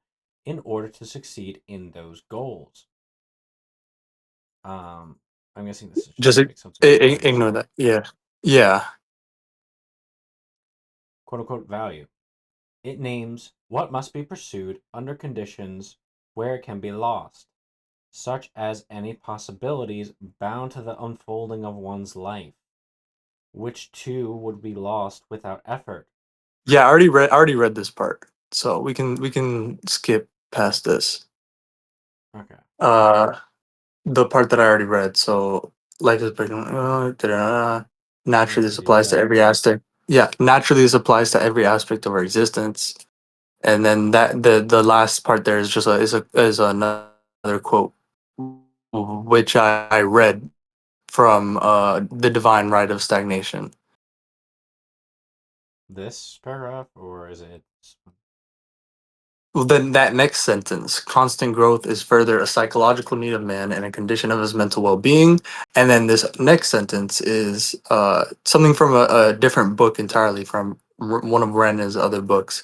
in order to succeed in those goals. I'm guessing this is Just just like some sort of ignore definition. that. Yeah. Yeah. Quote unquote value. It names what must be pursued under conditions where it can be lost, such as any possibilities bound to the unfolding of one's life, which too would be lost without effort. Yeah, I already read this part. So we can skip past this. Okay. Uh the part that I already read. So life is You want naturally to this redo applies to that? every aspect. Yeah, naturally this applies to every aspect of our existence. And then that the last part there is just is another quote which I read from The Divine Right of Stagnation. This paragraph, or is it? Well, then that next sentence, constant growth is further a psychological need of man and a condition of his mental well-being. And then this next sentence is something from a different book entirely, from one of Branden's other books,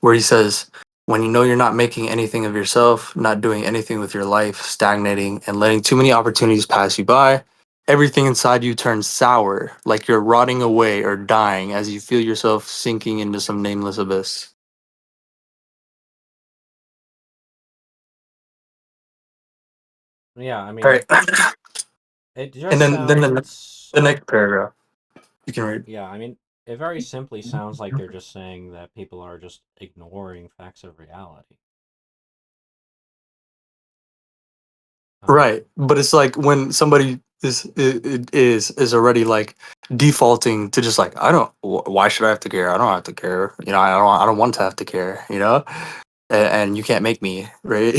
where he says, when you know you're not making anything of yourself, not doing anything with your life, stagnating, and letting too many opportunities pass you by, everything inside you turns sour, like you're rotting away or dying as you feel yourself sinking into some nameless abyss. Yeah, I All mean, right. it And just then sounds. the next paragraph you can read. Yeah, I mean, it very simply sounds like they're just saying that people are just ignoring facts of reality. Um, Right, but it's like when somebody is already like defaulting to just like I don't. Why should I have to care? I don't have to care. You know, I don't want to have to care. You know, and you can't make me, right?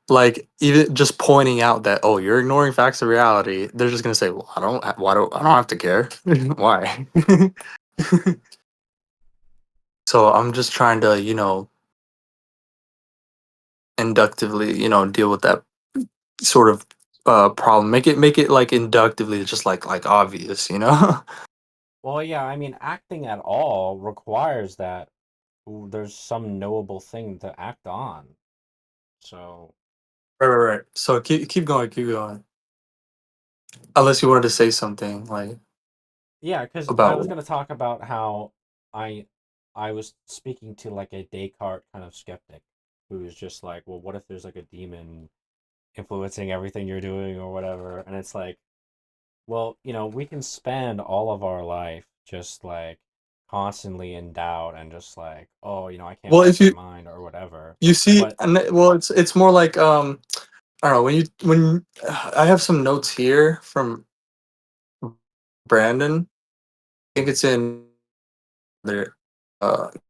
Like even just pointing out that oh you're ignoring facts of reality, they're just gonna say well I don't have to care. Why? So I'm just trying to inductively deal with that sort of problem. Make it like inductively just like obvious, you know? well, yeah, I mean, acting at all requires that there's some knowable thing to act on. So, Right. So keep going. Unless you wanted to say something like yeah, because I was about going to talk about how I I was speaking to like a Descartes kind of skeptic who's just like, well, what if there's like a demon influencing everything you're doing or whatever? And it's like, well, we can spend all of our life just like constantly in doubt and just like, oh, I can't well trust if my you mind or whatever. you see But and well it's more like I don't know when I have some notes here from Branden. I think it's in there.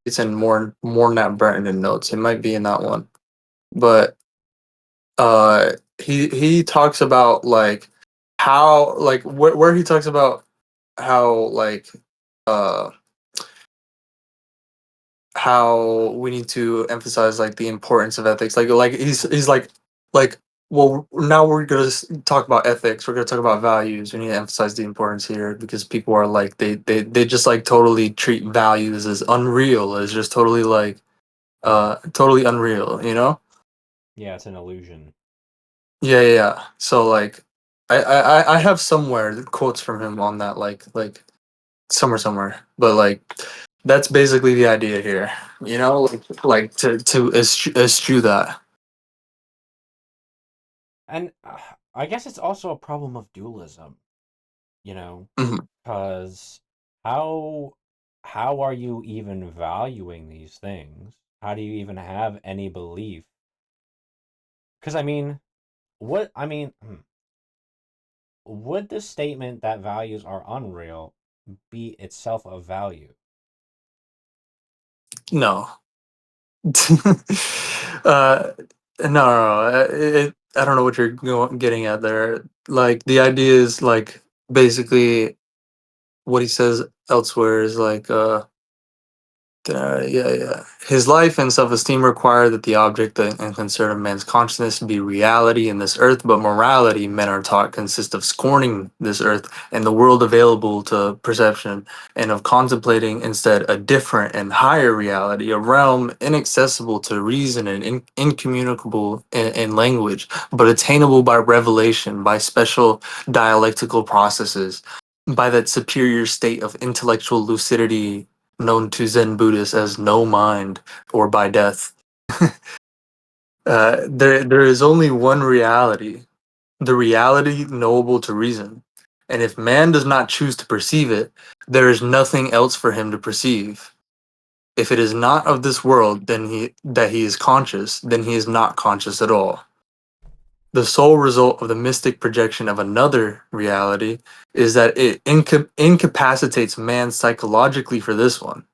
It's in more than that Branden notes. It might be in that one, but he talks about like how like where he talks about how like uh how we need to emphasize like the importance of ethics. Like he's like well now we're gonna talk about ethics. We're gonna talk about values. We need to emphasize the importance here because people are like they just like totally treat values as unreal. As just totally like totally unreal. You know? Yeah, it's an illusion. Yeah. So like I have somewhere the quotes from him on that like somewhere, but like that's basically the idea here, you know, like to eschew that. And I guess it's also a problem of dualism, you know, Mhm. because how are you even valuing these things? How do you even have any belief? Because I mean, what I mean, would the statement that values are unreal be itself of value? No. uh no, I don't know what you're getting at there. Like the idea is like basically what he says elsewhere is like yeah. His life and self-esteem require that the object and concern of man's consciousness be reality in this earth, but morality, men are taught, consists of scorning this earth and the world available to perception, and of contemplating instead a different and higher reality, a realm inaccessible to reason and incommunicable in language, but attainable by revelation, by special dialectical processes, by that superior state of intellectual lucidity known to Zen Buddhists as no mind or by death. There is only one reality, the reality knowable to reason. And if man does not choose to perceive it, there is nothing else for him to perceive. If it is not of this world, then he is conscious, then he is not conscious at all. The sole result of the mystic projection of another reality is that it incapacitates man psychologically for this one.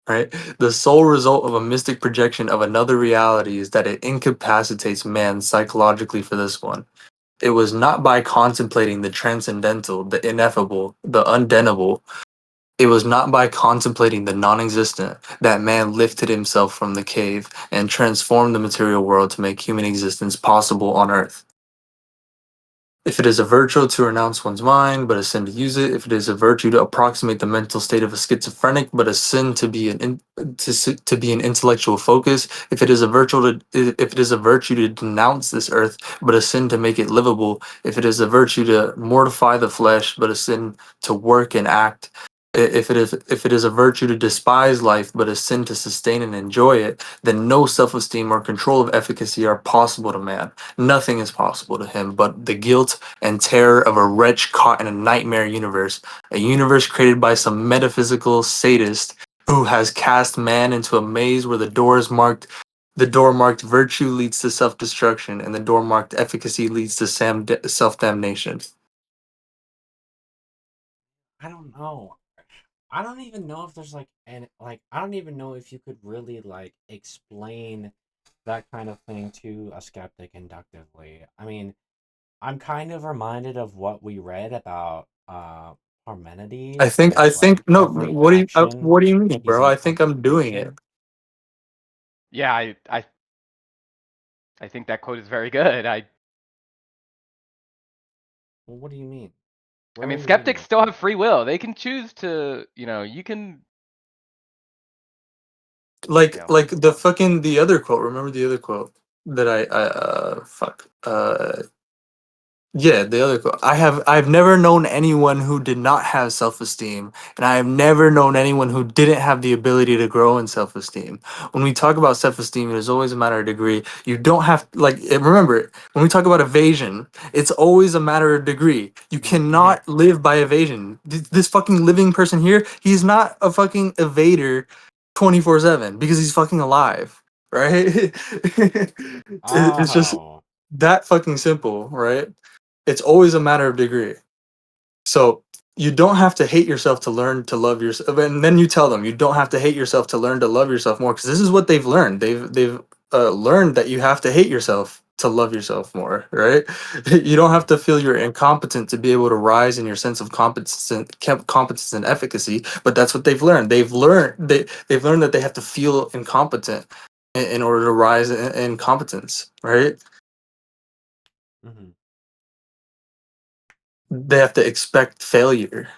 Right? The sole result of a mystic projection of another reality is that it incapacitates man psychologically for this one. It was not by contemplating the transcendental, the ineffable, the undeniable. It was not by contemplating the non existent that man lifted himself from the cave and transformed the material world to make human existence possible on earth. If it is a virtue to renounce one's mind, but a sin to use it. If it is a virtue to approximate the mental state of a schizophrenic, but a sin to be to be an intellectual focus. If it is a virtue to denounce this earth, but a sin to make it livable. If it is a virtue to mortify the flesh, but a sin to work and act. If it is a virtue to despise life, but a sin to sustain and enjoy it, then no self-esteem or control of efficacy are possible to man. Nothing is possible to him but the guilt and terror of a wretch caught in a nightmare universe, a universe created by some metaphysical sadist who has cast man into a maze where the door marked virtue leads to self-destruction and the door marked efficacy leads to self-damnation. I don't know. I don't even know if there's like I don't even know if you could really like explain that kind of thing to a skeptic inductively. I mean, I'm kind of reminded of what we read about Parmenides, I where like think no. every action What do you mean, is bro? in I think I'm doing it. contemplation. Yeah, I think that quote is very good. Well, what do you mean? I Where are mean, you reading skeptics this still from? have free will. They can choose to, you can, you know. Like the fucking the other quote. Remember the other quote that I fuck yeah, the other quote. I've never known anyone who did not have self-esteem, and I have never known anyone who didn't have the ability to grow in self-esteem. When we talk about self-esteem, it is always a matter of degree. You don't have remember when we talk about evasion, it's always a matter of degree. You Yeah. cannot live by evasion. This fucking living person here, he's not a fucking evader 24/7 because he's fucking alive, right? It's just Oh. that fucking simple, right? It's always a matter of degree. So you don't have to hate yourself to learn to love yourself. And then you tell them you don't have to hate yourself to learn to love yourself more, because this is what they've learned. They've learned that you have to hate yourself to love yourself more, right? You don't have Right. to feel you're incompetent to be able to rise in your sense of competence and efficacy. But that's what they've learned. They've learned that they have to feel incompetent in order to rise in competence, right? Mm-hmm. They have to expect failure,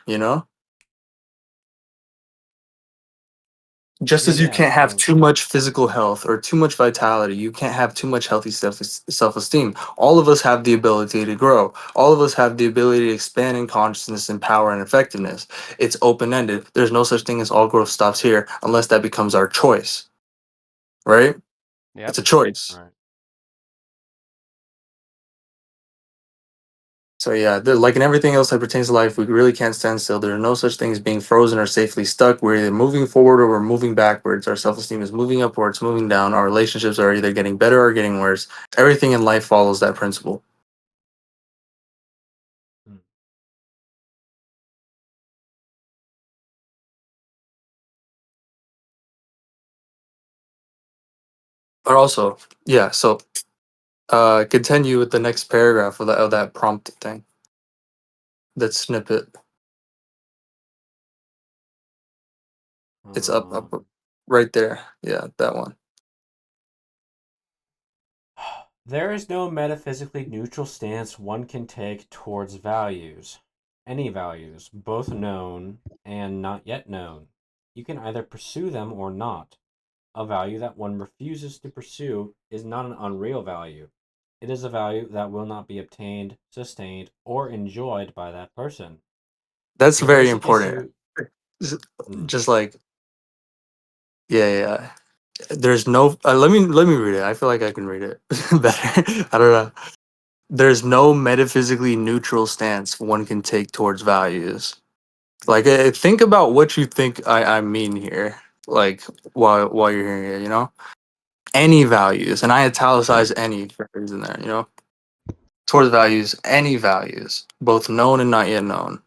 just I mean, as you yeah. can't have So too much physical health or too much vitality, you can't have too much healthy self-esteem. All of us have the ability to grow. All of us have the ability to expand in consciousness and power and effectiveness. It's open-ended. There's no such thing as all growth stops here unless that becomes our choice, right? Yep. It's a choice. right. So yeah, like in everything else that pertains to life, we really can't stand still. There are no such thing as being frozen or safely stuck. We're either moving forward or we're moving backwards. Our self-esteem is moving up or it's moving down. Our relationships are either getting better or getting worse. Everything in life follows that principle. Mm. But also, yeah, so continue with the next paragraph of that prompt thing. That snippet. It's up Um, right there. Yeah, that one. There is no metaphysically neutral stance one can take towards values. Any values, both known and not yet known. You can either pursue them or not. A value that one refuses to pursue is not an unreal value. It is a value that will not be obtained, sustained, or enjoyed by that person. That's The very basic important. issue. Mm, Just like yeah. There's no let me read it. I feel like I can read it better. I don't know. There's no metaphysically neutral stance one can take towards values. Like think about what you think I mean here. Like while you're hearing it, any values, and I italicize any for a reason there, towards values, any values, both known and not yet known,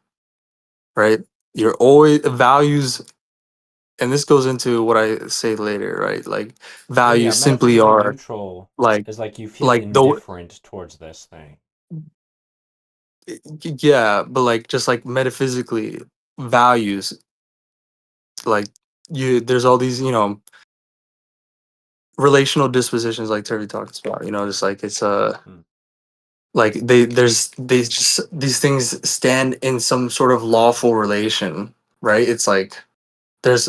right? You're always values, and this goes into what I say later, right? Like well, yeah, values simply metaphysically are neutral like is like you feel like the indifferent towards this thing. yeah, but like just like metaphysically values, like there's all these relational dispositions like Turvey talks about, just like it's Mm, like they just these things stand in some sort of lawful relation, right? It's like there's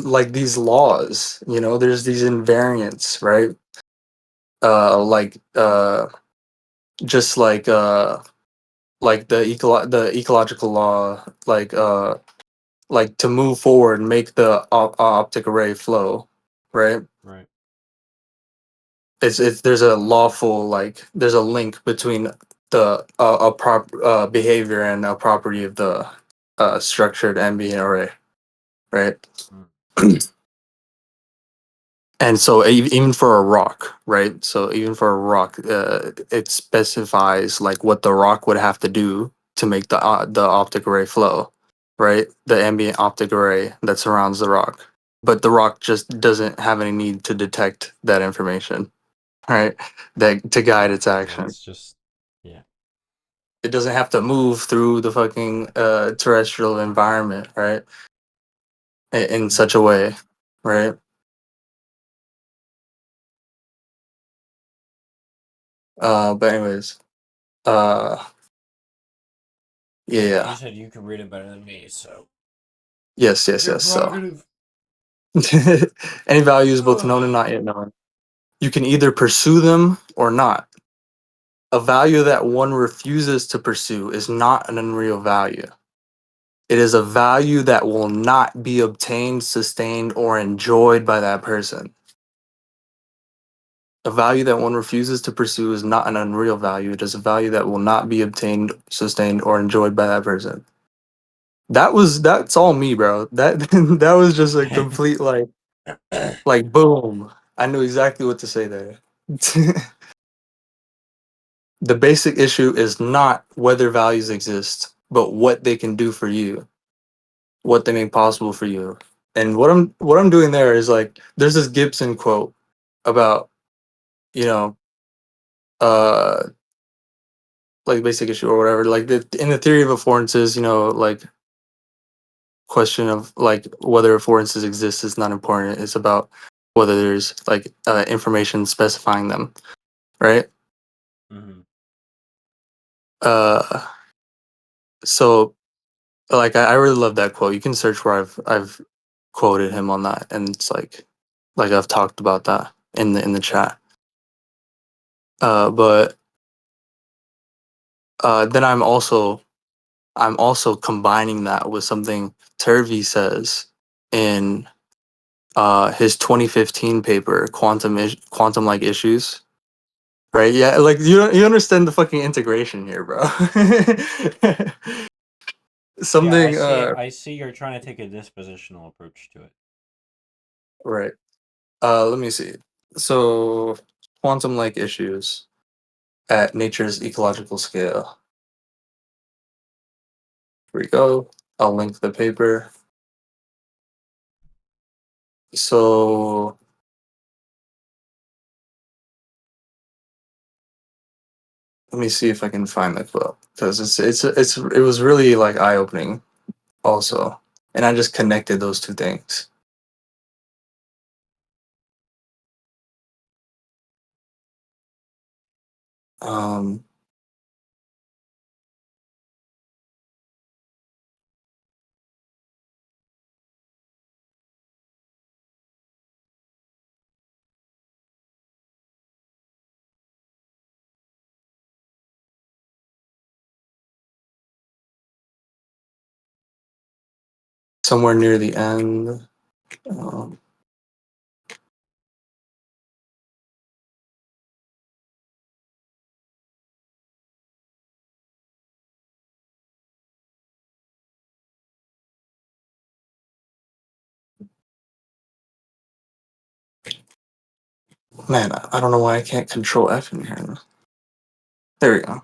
like these laws, there's these invariants, right? Like just like the ecological law, like to move forward and make the optic array flow, right? right. It's there's a lawful, like there's a link between the a prop behavior and a property of the structured ambient array, right? Mm, And so even for a rock, right? So even for a rock, it specifies like what the rock would have to do to make the optic array flow, right? The ambient optic array that surrounds the rock. But the rock just doesn't have any need to detect that information, right? That to guide its yeah, action. it's just yeah. It doesn't have to move through the fucking terrestrial environment, right? In Mm, such a way, right? But anyways, uh, yeah, like yeah. you said, you can read it better than me, so Yes. your So, prerogative. any values, both known and Ugh. not yet known, you can either pursue them or not. A value that one refuses to pursue is not an unreal value. It is a value that will not be obtained, sustained, or enjoyed by that person. A value that one refuses to pursue is not an unreal value. It is a value that will not be obtained, sustained, or enjoyed by that person. That's all me, bro. That that was just a complete like boom. I knew exactly what to say there. The basic issue is not whether values exist, but what they can do for you, what they make possible for you. And what I'm doing there is like there's this Gibson quote about, you know, uh like basic issue or whatever. Like in the theory of affordances, like question of like whether affordances exist is not important. It's about whether there's like information specifying them, right? Mm-hmm. Uh, so like I really love that quote. You can search where I've quoted him on that, and it's like I've talked about that in the chat. But then I'm also combining that with something Turvey says in his 2015 paper, quantum like issues. Right? Yeah, like you understand the fucking integration here, bro. Yeah, I Something see. I see you're trying to take a dispositional approach to it. right. Let me see. So quantum like issues at nature's ecological scale. Here we go. I'll link the paper. So let me see if I can find the quote because it was really like eye opening also, and I just connected those two things. Um, somewhere near the end. Um, Man, I don't know why I can't control F in here. There we go.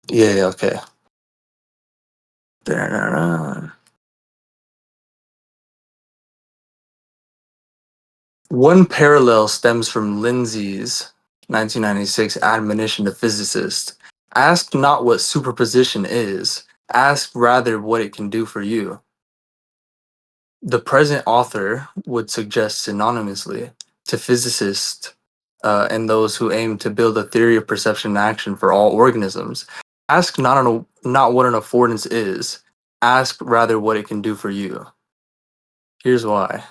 Yeah, okay. Da-da-da. One parallel stems from Lindsay's 1996 admonition to physicists. Ask not what superposition is, ask rather what it can do for you. The present author would suggest synonymously to physicists and those who aim to build a theory of perception and action for all organisms. Ask not what an affordance is, ask rather what it can do for you. Here's why.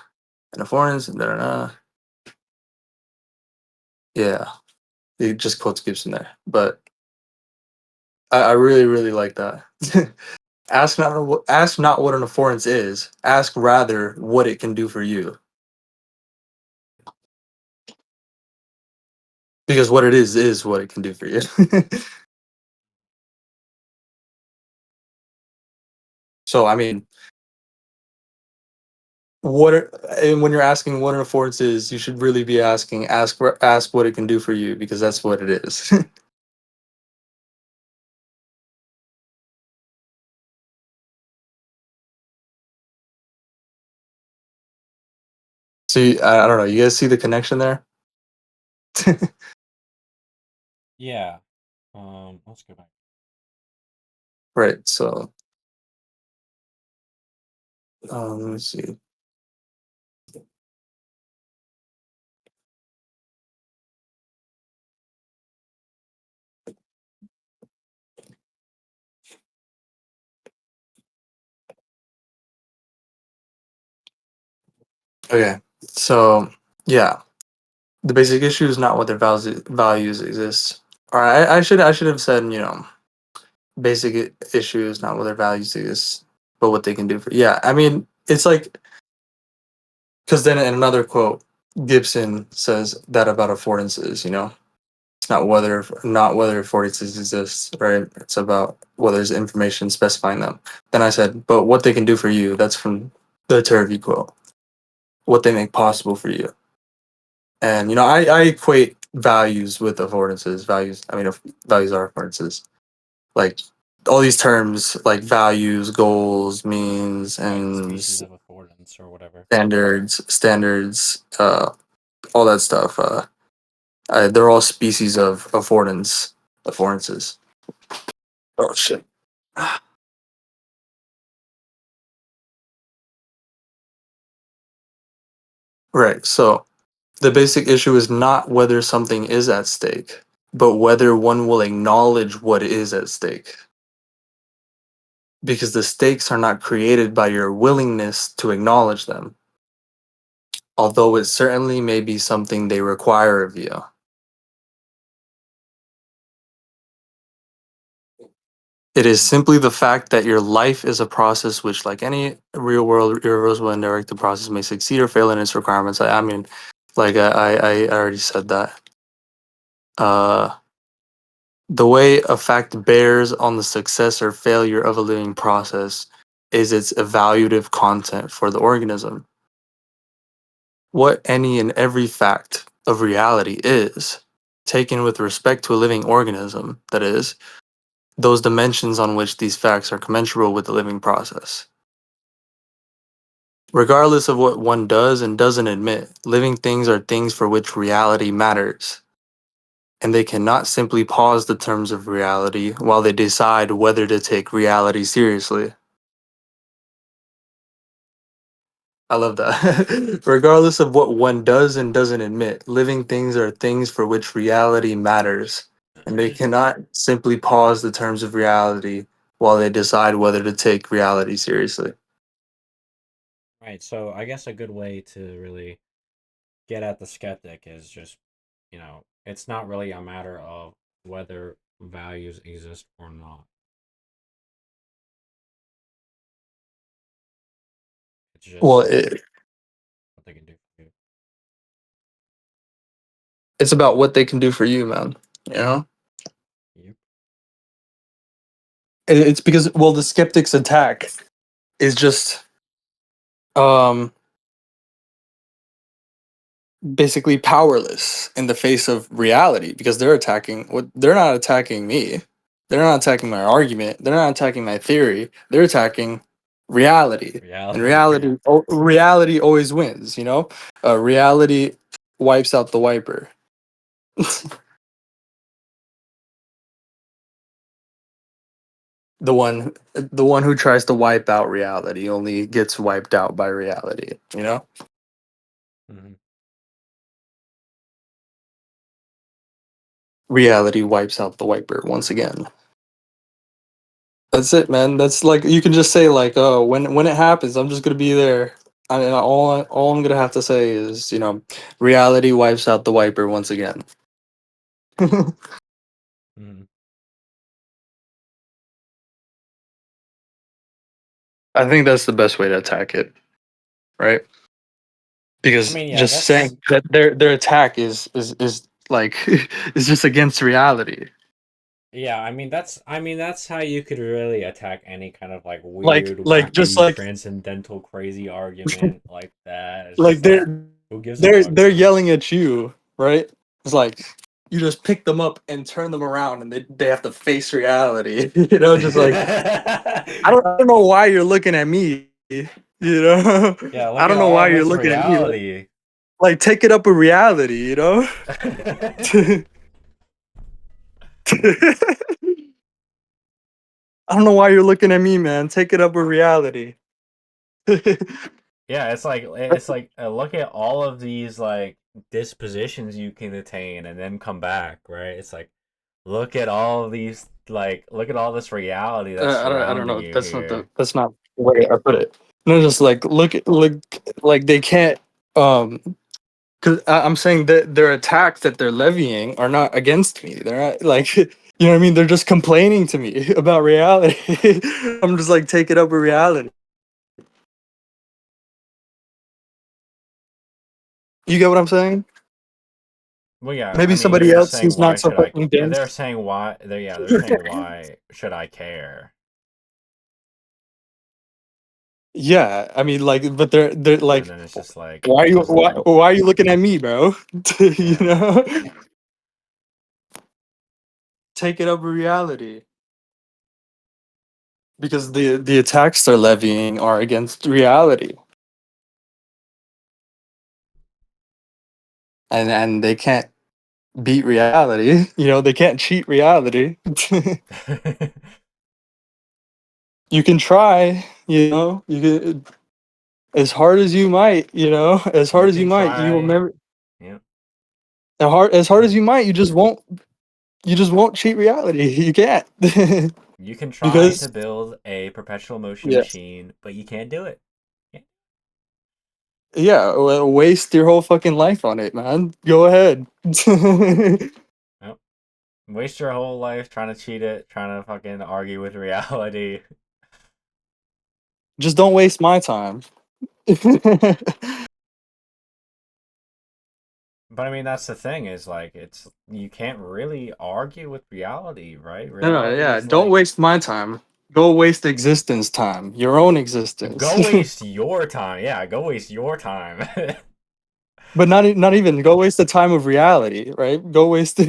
An affordance, da-da-da. Yeah, it just quotes Gibson there. But I really, really like that. Ask not what an affordance is, ask rather what it can do for you. Because what it is what it can do for you. So I mean, and when you're asking what an affordance is, you should really be asking ask what it can do for you because that's what it is. See, I don't know. You guys see the connection there? Yeah. Let's go back. Right. So, let me see. Okay. So, yeah, the basic issue is not whether values exist. Or I should have said, basic issue is not whether values exist, but what they can do for. Yeah, I mean, it's like because then in another quote, Gibson says that about affordances. It's not whether affordances exist, right? It's about whether there's information specifying them. Then I said, but what they can do for you. That's from the Turvey quote. what they make possible for you. And you know, I equate values with affordances. Values are affordances. Like all these terms, like values, goals, means, Right, and species of affordance or whatever. standards, all that stuff. They're all species of affordances. Oh shit. Right. So the basic issue is not whether something is at stake, but whether one will acknowledge what is at stake. Because the stakes are not created by your willingness to acknowledge them, although it certainly may be something they require of you. It is simply the fact that your life is a process which, like any real world, irreversible and directed process, may succeed or fail in its requirements. I mean, like I already said that. The way a fact bears on the success or failure of a living process is its evaluative content for the organism. What any and every fact of reality is, taken with respect to a living organism, that is, those dimensions on which these facts are commensurable with the living process. Regardless of what one does and doesn't admit, living things are things for which reality matters, and they cannot simply pause the terms of reality while they decide whether to take reality seriously. I love that. Regardless of what one does and doesn't admit, living things are things for which reality matters, and they cannot simply pause the terms of reality while they decide whether to take reality seriously. Right, so I guess a good way to really get at the skeptic is just, it's not really a matter of whether values exist or not. It's just Well, what they can do for you. it's about what they can do for you, man. You know? Yep. It's because, well, the skeptic's attack is just um basically powerless in the face of reality, because they're not attacking me. They're not attacking my argument. They're not attacking my theory. They're attacking reality. And Reality. reality always wins, you know? Reality wipes out the wiper. The one who tries to wipe out reality only gets wiped out by reality, you know? Mhm. Reality wipes out the wiper once again. That's it, man. That's like, you can just say like, oh, when it happens, I'm just gonna be there. I mean, all I'm gonna have to say is, you know, reality wipes out the wiper once again. Mhm. I think that's the best way to attack it, right? Because Yeah, just saying that their attack is like is just against reality. yeah, that's how you could really attack any kind of like Like weird, like just wacky, like transcendental, crazy argument like that. It's like just like, who gives a fuck? they're yelling at you, right? It's like you just pick them up and turn them around, and they have to face reality. You know, just like I don't know why you're looking at me. You know, Yeah, look I at don't know all why of you're this looking at me. reality. Like take it up with reality. You know. I don't know why you're looking at me, man. Take it up with reality. Yeah, look at all of these like dispositions you can attain and then come back, right? It's like look at all of these look at all this reality that's I don't surrounding know. you here. That's not the way I put it. No, just like look like they can't because I'm saying that their attacks that they're levying are not against me. They're not like you know what I mean. They're just complaining to me about reality. I'm just like take it up with reality. You get what I'm saying? Well, yeah, Maybe somebody they're just else saying who's why not so should I? fucking dense. They're saying why. They're saying why should I care? Yeah, I mean, like, but they're And like, then it's just like, why are it you doesn't- why are you looking at me, bro? You Yeah. know, take it over reality because the attacks they're levying are against reality, and they can't beat reality. You know, they can't cheat reality. You can try, you know, you can as hard as you might, you know, as hard You as you can might, you will try. never Yeah. as hard as you might, you just won't cheat reality. You can't. You can try Because to build a perpetual motion yeah. machine, but you can't do it. Yeah, waste your whole fucking life on it, man. Go ahead. Yep. Waste your whole life trying to cheat it, trying to fucking argue with reality. Just don't waste my time. But I mean, that's the thing is like, it's you can't really argue with reality, right? No, Reality yeah, is don't like, waste my time. Go waste existence time, your own existence. go waste your time. Yeah, go waste your time. But not even go waste the time of reality, right? Go waste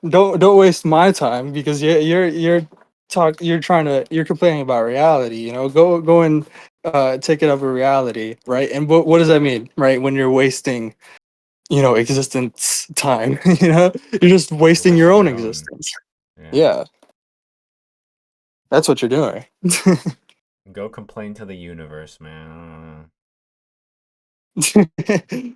don't waste my time because you're complaining about reality, you know. Go and take it over reality, right? And what does that mean, right? When you're wasting, you know, existence time, you know, you're just You're wasting your wasting own your own. existence. Yeah. Yeah, that's what you're doing. Go complain to the universe, man. I don't know.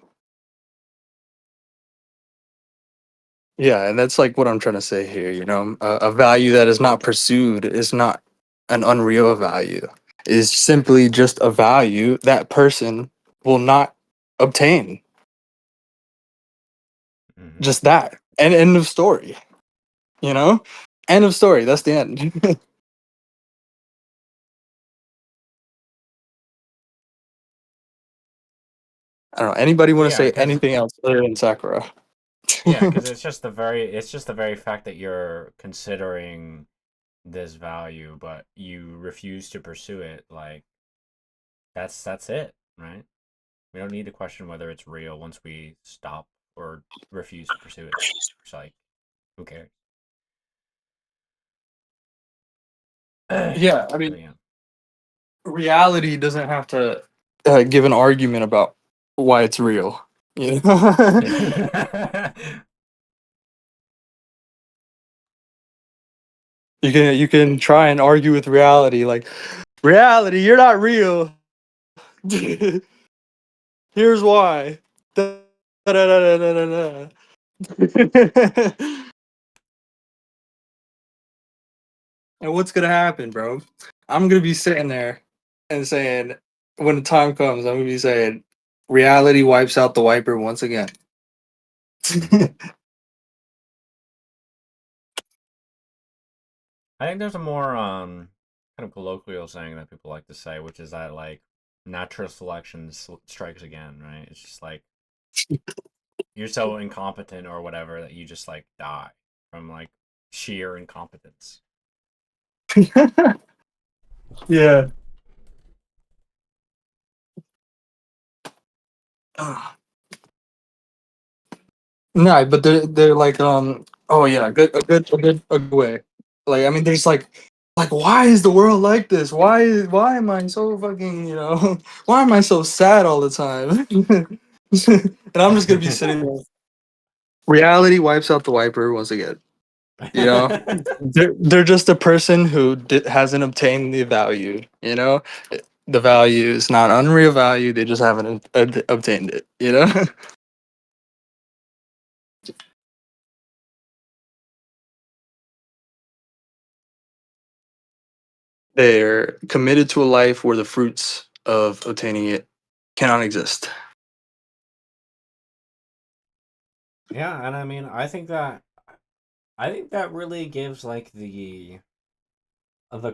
Yeah, and that's like what I'm trying to say here. You know, a value that is not pursued is not an unreal value. Is simply just a value that person will not obtain. Mhm. Just that, and end of story. You know, end of story. That's the end. I don't know. Anybody want to Yeah, say because anything else other than Sakura? yeah, because it's just the very fact that you're considering this value, but you refuse to pursue it. Like that's it, right? We don't need to question whether it's real once we stop or refuse to pursue it. It's like, who cares? Yeah, I So mean, yeah. reality doesn't have to give an argument about why it's real. You know? You can try and argue with reality, like reality, you're not real. Here's why. Da, da, da, da, da, da, da. And what's gonna happen, bro? I'm gonna be sitting there and saying, when the time comes, I'm gonna be saying, reality wipes out the wiper once again. I think there's a more kind of colloquial saying that people like to say, which is that like natural selection strikes again, right? It's just like you're so incompetent or whatever that you just like die from like sheer incompetence. Yeah. Ah. No, but they're like oh yeah, a good way. Like I mean there's like why is the world like this? Why am I so fucking, you know, why am I so sad all the time? And I'm just gonna be sitting there. Reality wipes out the wiper once again. You know? They're just a person who hasn't obtained the value, you know? The value is not unreal value, they just haven't obtained it, you know? They're committed to a life where the fruits of obtaining it cannot exist. Yeah, and I mean, I think that really gives like the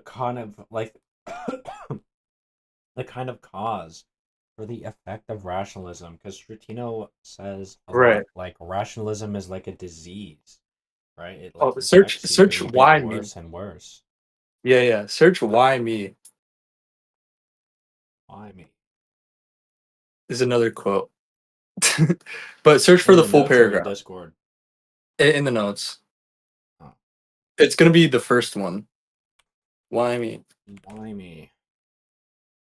kind of like the kind of cause for the effect of rationalism, because Trutino says a Right. lot like rationalism is like a disease, right? It like Oh, search infects you and search you get why me. worse and worse. Yeah, yeah. Search why me. Why me? Is another quote. But search for In the the full notes or in paragraph Discord? in the notes. Oh. It's gonna be the first one. Why me? Why me?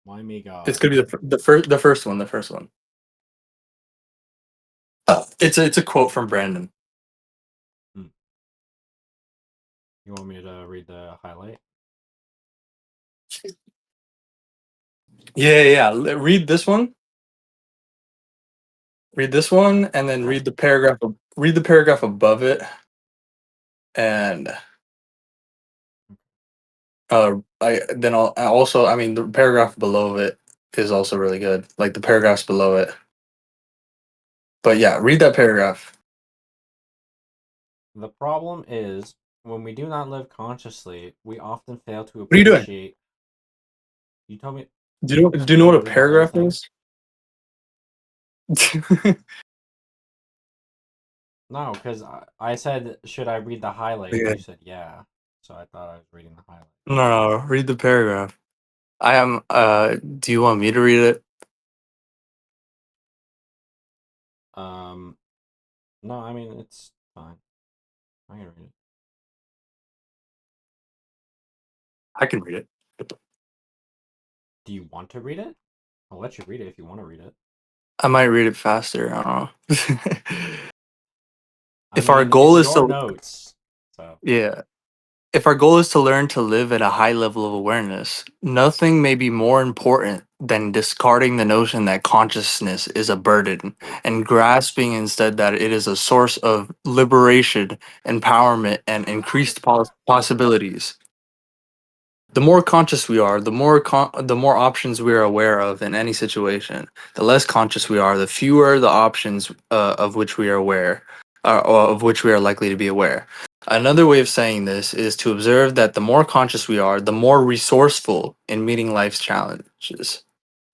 Why me, God? It's gonna be the first one. The first one. It's a quote from Branden. You want me to read the highlight? Yeah. Read this one. Read this one, and then read the paragraph. Read the paragraph above it, and I also, I mean, the paragraph below it is also really good. Like the paragraphs below it. But yeah, read that paragraph. The problem is, when we do not live consciously, we often fail to What are you doing? appreciate. You told me. Do you You know want what me a to read the whole paragraph thing? is? No, because I said, should I read the highlight? Yeah. And you said, yeah. So I thought I was reading the highlight. No, read the paragraph. I am. Do you want me to read it? No, I mean, it's fine. I can read it. I can read it. Do you want to read it? I'll let you read it if you want to read it. I might read it faster. I don't know. I If our mean, goal it's is your to, notes. So, yeah, if our goal is to learn to live at a high level of awareness, nothing may be more important than discarding the notion that consciousness is a burden and grasping instead that it is a source of liberation, empowerment, and increased possibilities. The more conscious we are, the more options we are aware of in any situation. The less conscious we are, the fewer the options of which we are aware, or of which we are likely to be aware. Another way of saying this is to observe that the more conscious we are, the more resourceful in meeting life's challenges.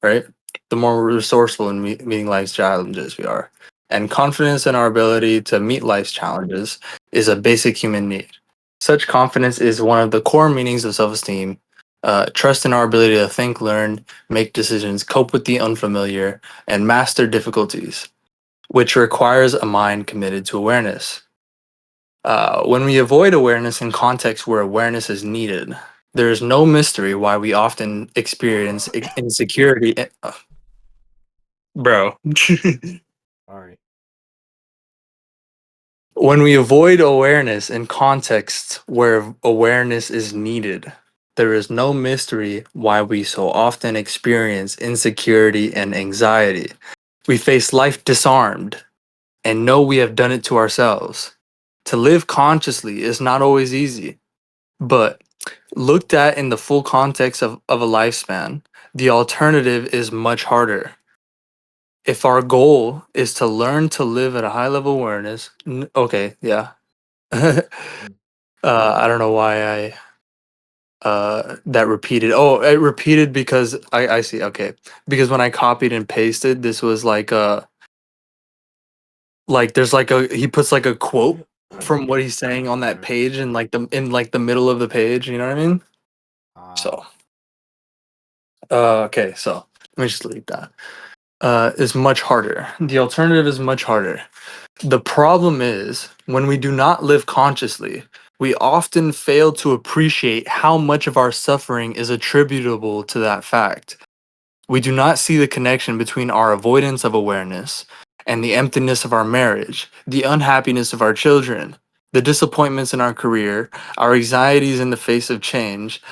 Right? The more resourceful in meeting life's challenges we are, and confidence in our ability to meet life's challenges is a basic human need. Such confidence is one of the core meanings of self esteem. Trust in our ability to think, learn, make decisions, cope with the unfamiliar, and master difficulties, which requires a mind committed to awareness. When we avoid awareness in contexts where awareness is needed, there is no mystery why we often experience insecurity. Bro. sorry. When we avoid awareness in contexts where awareness is needed, there is no mystery why we so often experience insecurity and anxiety. We face life disarmed and know we have done it to ourselves. To live consciously is not always easy, but looked at in the full context of a lifespan, the alternative is much harder. If our goal is to learn to live at a high level awareness, okay, yeah. I don't know why I that repeated. Oh, it repeated because I see. Okay, because when I copied and pasted, this was like there's like a he puts like a quote from what he's saying on that page in like the middle of the page. You know what I mean? So okay, so let me just leave that. Is much harder. The alternative is much harder. The problem is, when we do not live consciously, we often fail to appreciate how much of our suffering is attributable to that fact. We do not see the connection between our avoidance of awareness and the emptiness of our marriage, the unhappiness of our children, the disappointments in our career, our anxieties in the face of change,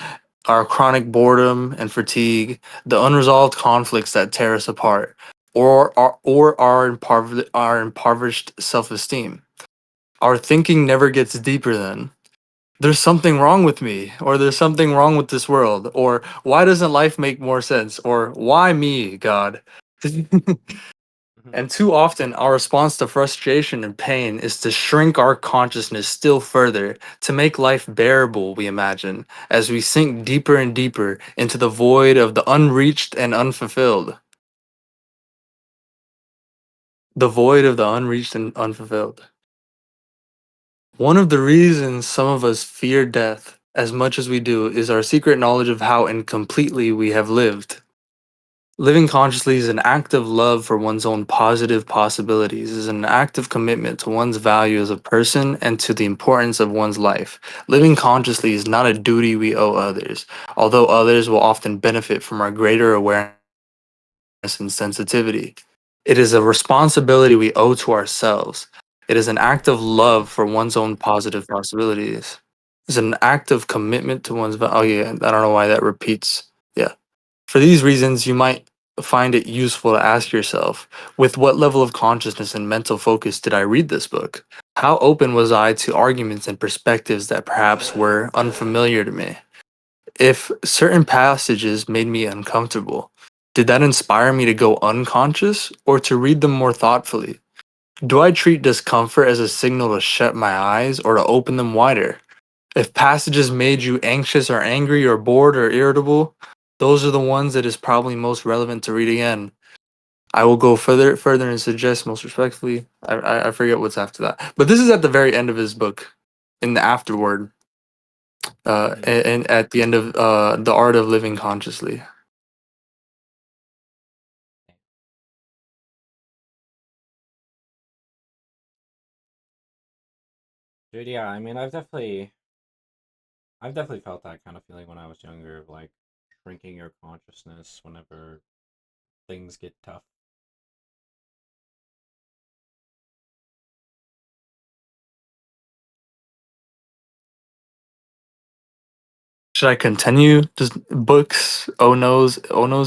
our chronic boredom and fatigue, the unresolved conflicts that tear us apart, or our impoverished self-esteem. Our thinking never gets deeper then. There's something wrong with me, or there's something wrong with this world, or why doesn't life make more sense, or why me, God? And too often, our response to frustration and pain is to shrink our consciousness still further, to make life bearable, we imagine, as we sink deeper and deeper into the void of the unreached and unfulfilled. The void of the unreached and unfulfilled. One of the reasons some of us fear death as much as we do is our secret knowledge of how incompletely we have lived. Living consciously is an act of love for one's own positive possibilities, is an act of commitment to one's value as a person and to the importance of one's life. Living consciously is not a duty we owe others, although others will often benefit from our greater awareness and sensitivity. It is a responsibility we owe to ourselves. It is an act of love for one's own positive possibilities. It's an act of commitment to one's oh yeah, I don't know why that repeats. Yeah. For these reasons, you might find it useful to ask yourself, with what level of consciousness and mental focus did I read this book? How open was I to arguments and perspectives that perhaps were unfamiliar to me? If certain passages made me uncomfortable, did that inspire me to go unconscious or to read them more thoughtfully? Do I treat discomfort as a signal to shut my eyes or to open them wider? If passages made you anxious or angry or bored or irritable, those are the ones that is probably most relevant to read again. I will go further and suggest most respectfully. I forget what's after that. But this is at the very end of his book, in the afterword, and at the end of The Art of Living Consciously. Dude, yeah, I mean, I've definitely felt that kind of feeling when I was younger, of like shrinking your consciousness whenever things get tough. Should I continue? Just books. Oh no's.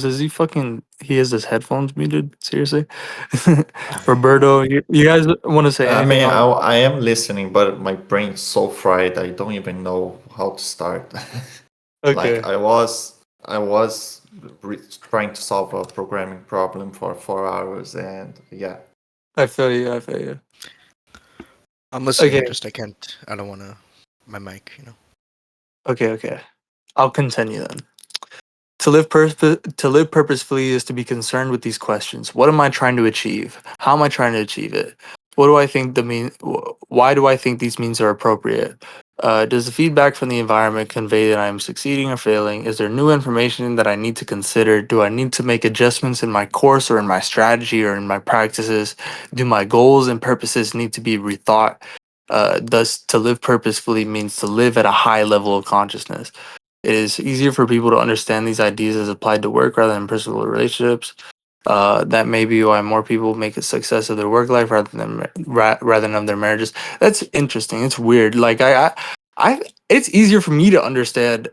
Is he fucking? He has his headphones muted. Seriously, Roberto. You guys want to say I anything mean, else? I am listening, but my brain's so fried. I don't even know how to start. Like Okay, I was trying to solve a programming problem for 4 hours, and yeah. I feel you. I feel you. I'm listening. Okay, Just I don't want to. My mic, you know. okay. I'll continue then. To live purposefully is to be concerned with these questions. What am I trying to achieve? How am I trying to achieve it? What do I think the mean? Why do I think these means are appropriate? Does the feedback from the environment convey that I am succeeding or failing? Is there new information that I need to consider? Do I need to make adjustments in my course or in my strategy or in my practices? Do my goals and purposes need to be rethought? Thus, to live purposefully means to live at a high level of consciousness. It is easier for people to understand these ideas as applied to work rather than personal relationships. That may be why more people make a success of their work life rather than of their marriages. That's interesting. It's weird. Like it's easier for me to understand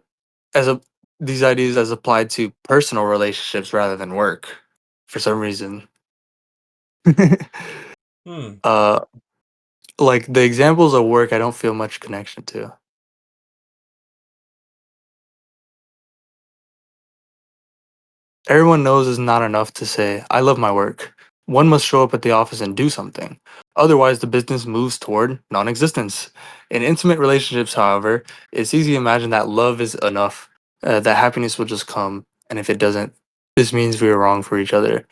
as a these ideas as applied to personal relationships rather than work, for some reason. Hmm. uh, like the examples of work, I don't feel much connection to. Everyone knows is not enough to say, I love my work. One must show up at the office and do something. Otherwise, the business moves toward non existence. In intimate relationships, however, it's easy to imagine that love is enough, that happiness will just come, and if it doesn't, this means we are wrong for each other.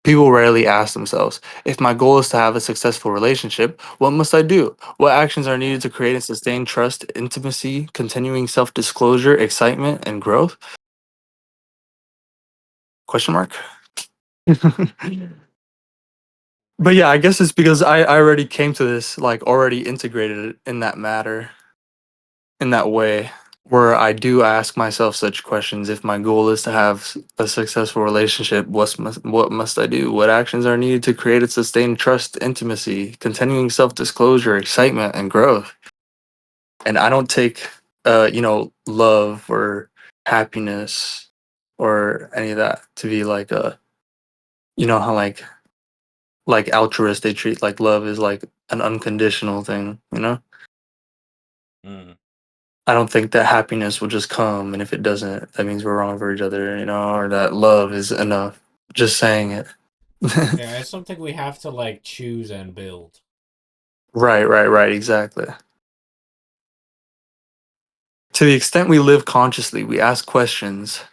People rarely ask themselves, if my goal is to have a successful relationship, what must I do? What actions are needed to create and sustain trust, intimacy, continuing self disclosure, excitement, and growth? Question mark. But yeah, I guess it's because I already came to this like already integrated in that matter, in that way, where I do ask myself such questions. If my goal is to have a successful relationship, what must I do? What actions are needed to create and sustain trust, intimacy, continuing self-disclosure, excitement, and growth? And I don't take love or happiness or any of that to be like a how like altruist they treat like love is like an unconditional thing, you know? Hmm. I don't think that happiness will just come, and if it doesn't, that means we're wrong for each other, or that love is enough. Just saying it. Yeah, it's something we have to like choose and build. Right, exactly. To the extent we live consciously, we ask questions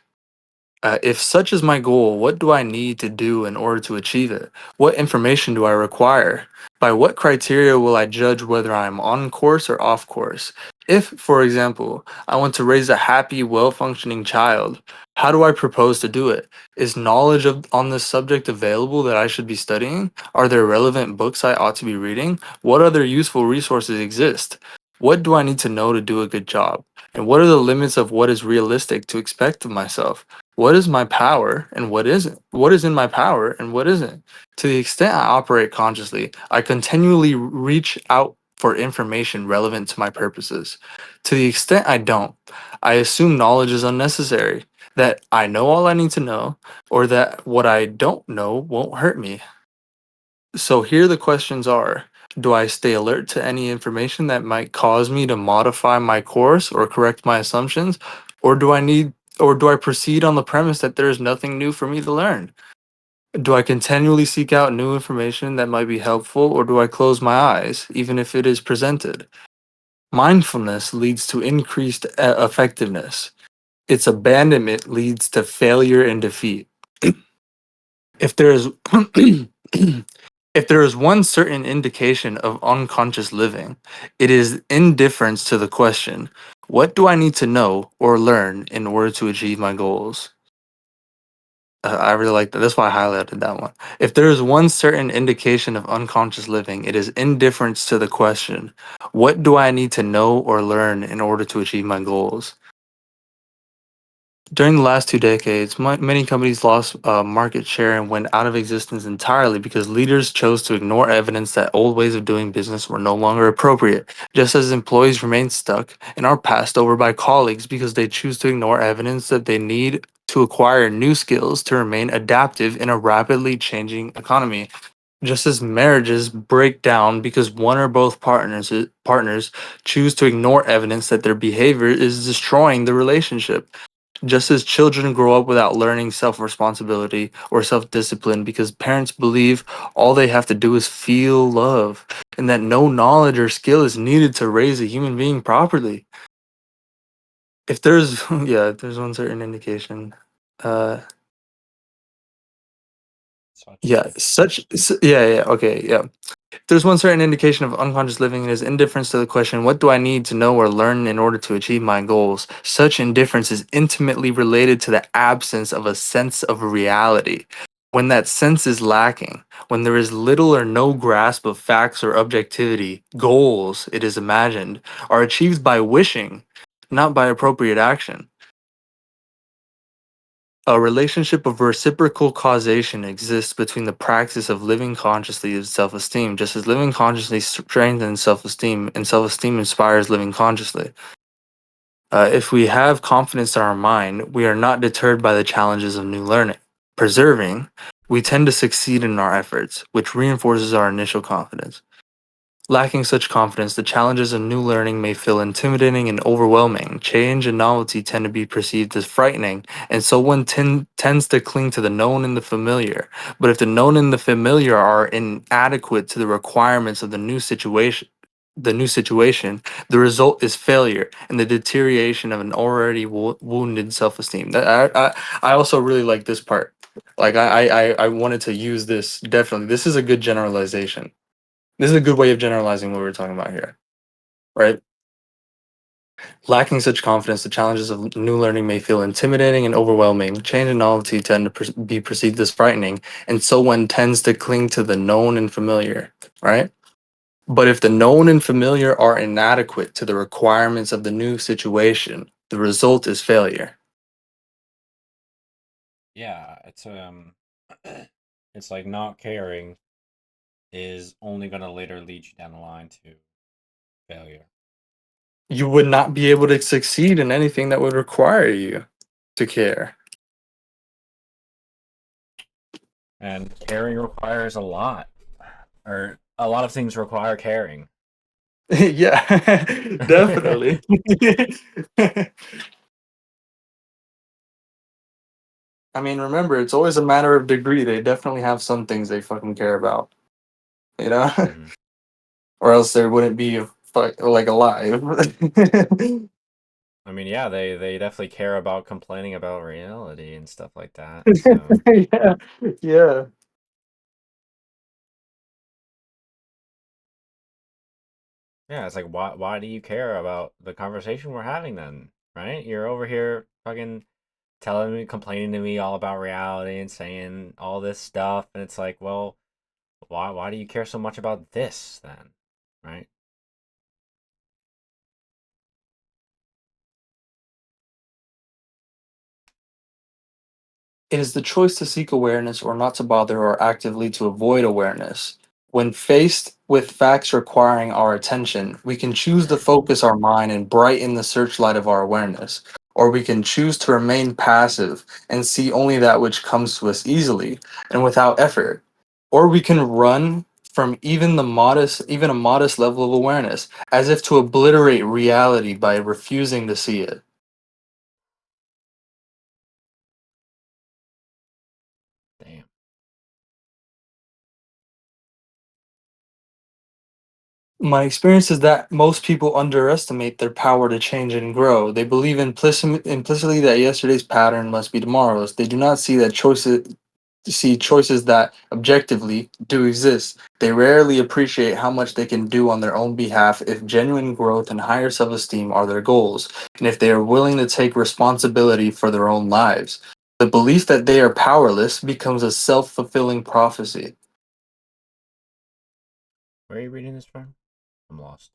If such is my goal, what do I need to do in order to achieve it? What information do I require? By what criteria will I judge whether I am on course or off course? If, for example, I want to raise a happy, well functioning child, how do I propose to do it? Is knowledge on this subject available that I should be studying? Are there relevant books I ought to be reading? What other useful resources exist? What do I need to know to do a good job? And what are the limits of what is realistic to expect of myself? What is my power and what isn't? What is in my power and what isn't? To the extent I operate consciously, I continually reach out for information relevant to my purposes. To the extent I don't, I assume knowledge is unnecessary, that I know all I need to know, or that what I don't know won't hurt me. So here the questions are: do I stay alert to any information that might cause me to modify my course or correct my assumptions? Or do I proceed on the premise that there is nothing new for me to learn? Do I continually seek out new information that might be helpful, or do I close my eyes, even if it is presented? Mindfulness leads to increased effectiveness. Its abandonment leads to failure and defeat. If there is if there is one certain indication of unconscious living, it is indifference to the question, what do I need to know or learn in order to achieve my goals? I really like that. That's why I highlighted that one. If there is one certain indication of unconscious living, it is indifference to the question, what do I need to know or learn in order to achieve my goals? During the last 2 decades, many companies lost market share and went out of existence entirely because leaders chose to ignore evidence that old ways of doing business were no longer appropriate, just as employees remain stuck and are passed over by colleagues because they choose to ignore evidence that they need to acquire new skills to remain adaptive in a rapidly changing economy. Just as marriages break down because one or both partners choose to ignore evidence that their behavior is destroying the relationship. Just as children grow up without learning self responsibility or self discipline because parents believe all they have to do is feel love and that no knowledge or skill is needed to raise a human being properly. If there's, yeah, if there's one certain indication, uh, okay, yeah. There's one certain indication of unconscious living is indifference to the question, what do I need to know or learn in order to achieve my goals? Such indifference is intimately related to the absence of a sense of reality. When that sense is lacking, when there is little or no grasp of facts or objectivity, goals, it is imagined, are achieved by wishing, not by appropriate action. A relationship of reciprocal causation exists between the practice of living consciously and self esteem, just as living consciously strengthens self esteem and self esteem inspires living consciously. If we have confidence in our mind, we are not deterred by the challenges of new learning. Preserving, we tend to succeed in our efforts, which reinforces our initial confidence. Lacking such confidence, the challenges of new learning may feel intimidating and overwhelming. Change and novelty tend to be perceived as frightening, and so one tends to cling to the known and the familiar. But if the known and the familiar are inadequate to the requirements of the new situation, the result is failure and the deterioration of an already wounded self-esteem. I also really like this part. Like I wanted to use this definitely. This is a good generalization. This is a good way of generalizing what we're talking about here, right? Lacking such confidence, the challenges of new learning may feel intimidating and overwhelming. Change and novelty tend to be perceived as frightening, and so one tends to cling to the known and familiar, right? But if the known and familiar are inadequate to the requirements of the new situation, the result is failure. Yeah, it's like not caring is only gonna later lead you down the line to failure. You would not be able to succeed in anything that would require you to care. And caring requires a lot. Or a lot of things require caring. Yeah, definitely. I mean, remember, it's always a matter of degree. They definitely have some things they fucking care about, you know? Mhm. Or else there wouldn't be like alive. I mean, yeah, they definitely care about complaining about reality and stuff like that. So Yeah, yeah. yeah, it's like why do you care about the conversation we're having then? Right? You're over here fucking telling me, complaining to me all about reality and saying all this stuff, and it's like, well, why do you care so much about this then? Right? It is the choice to seek awareness or not to bother or actively to avoid awareness. When faced with facts requiring our attention, we can choose to focus our mind and brighten the searchlight of our awareness, or we can choose to remain passive and see only that which comes to us easily and without effort. Or we can run from even a modest level of awareness, as if to obliterate reality by refusing to see it. Damn. My experience is that most people underestimate their power to change and grow. They believe implicitly that yesterday's pattern must be tomorrow's. They do not see choices that objectively do exist. They rarely appreciate how much they can do on their own behalf if genuine growth and higher self-esteem are their goals, and if they are willing to take responsibility for their own lives. The belief that they are powerless becomes a self-fulfilling prophecy. Where are you reading this from? I'm lost.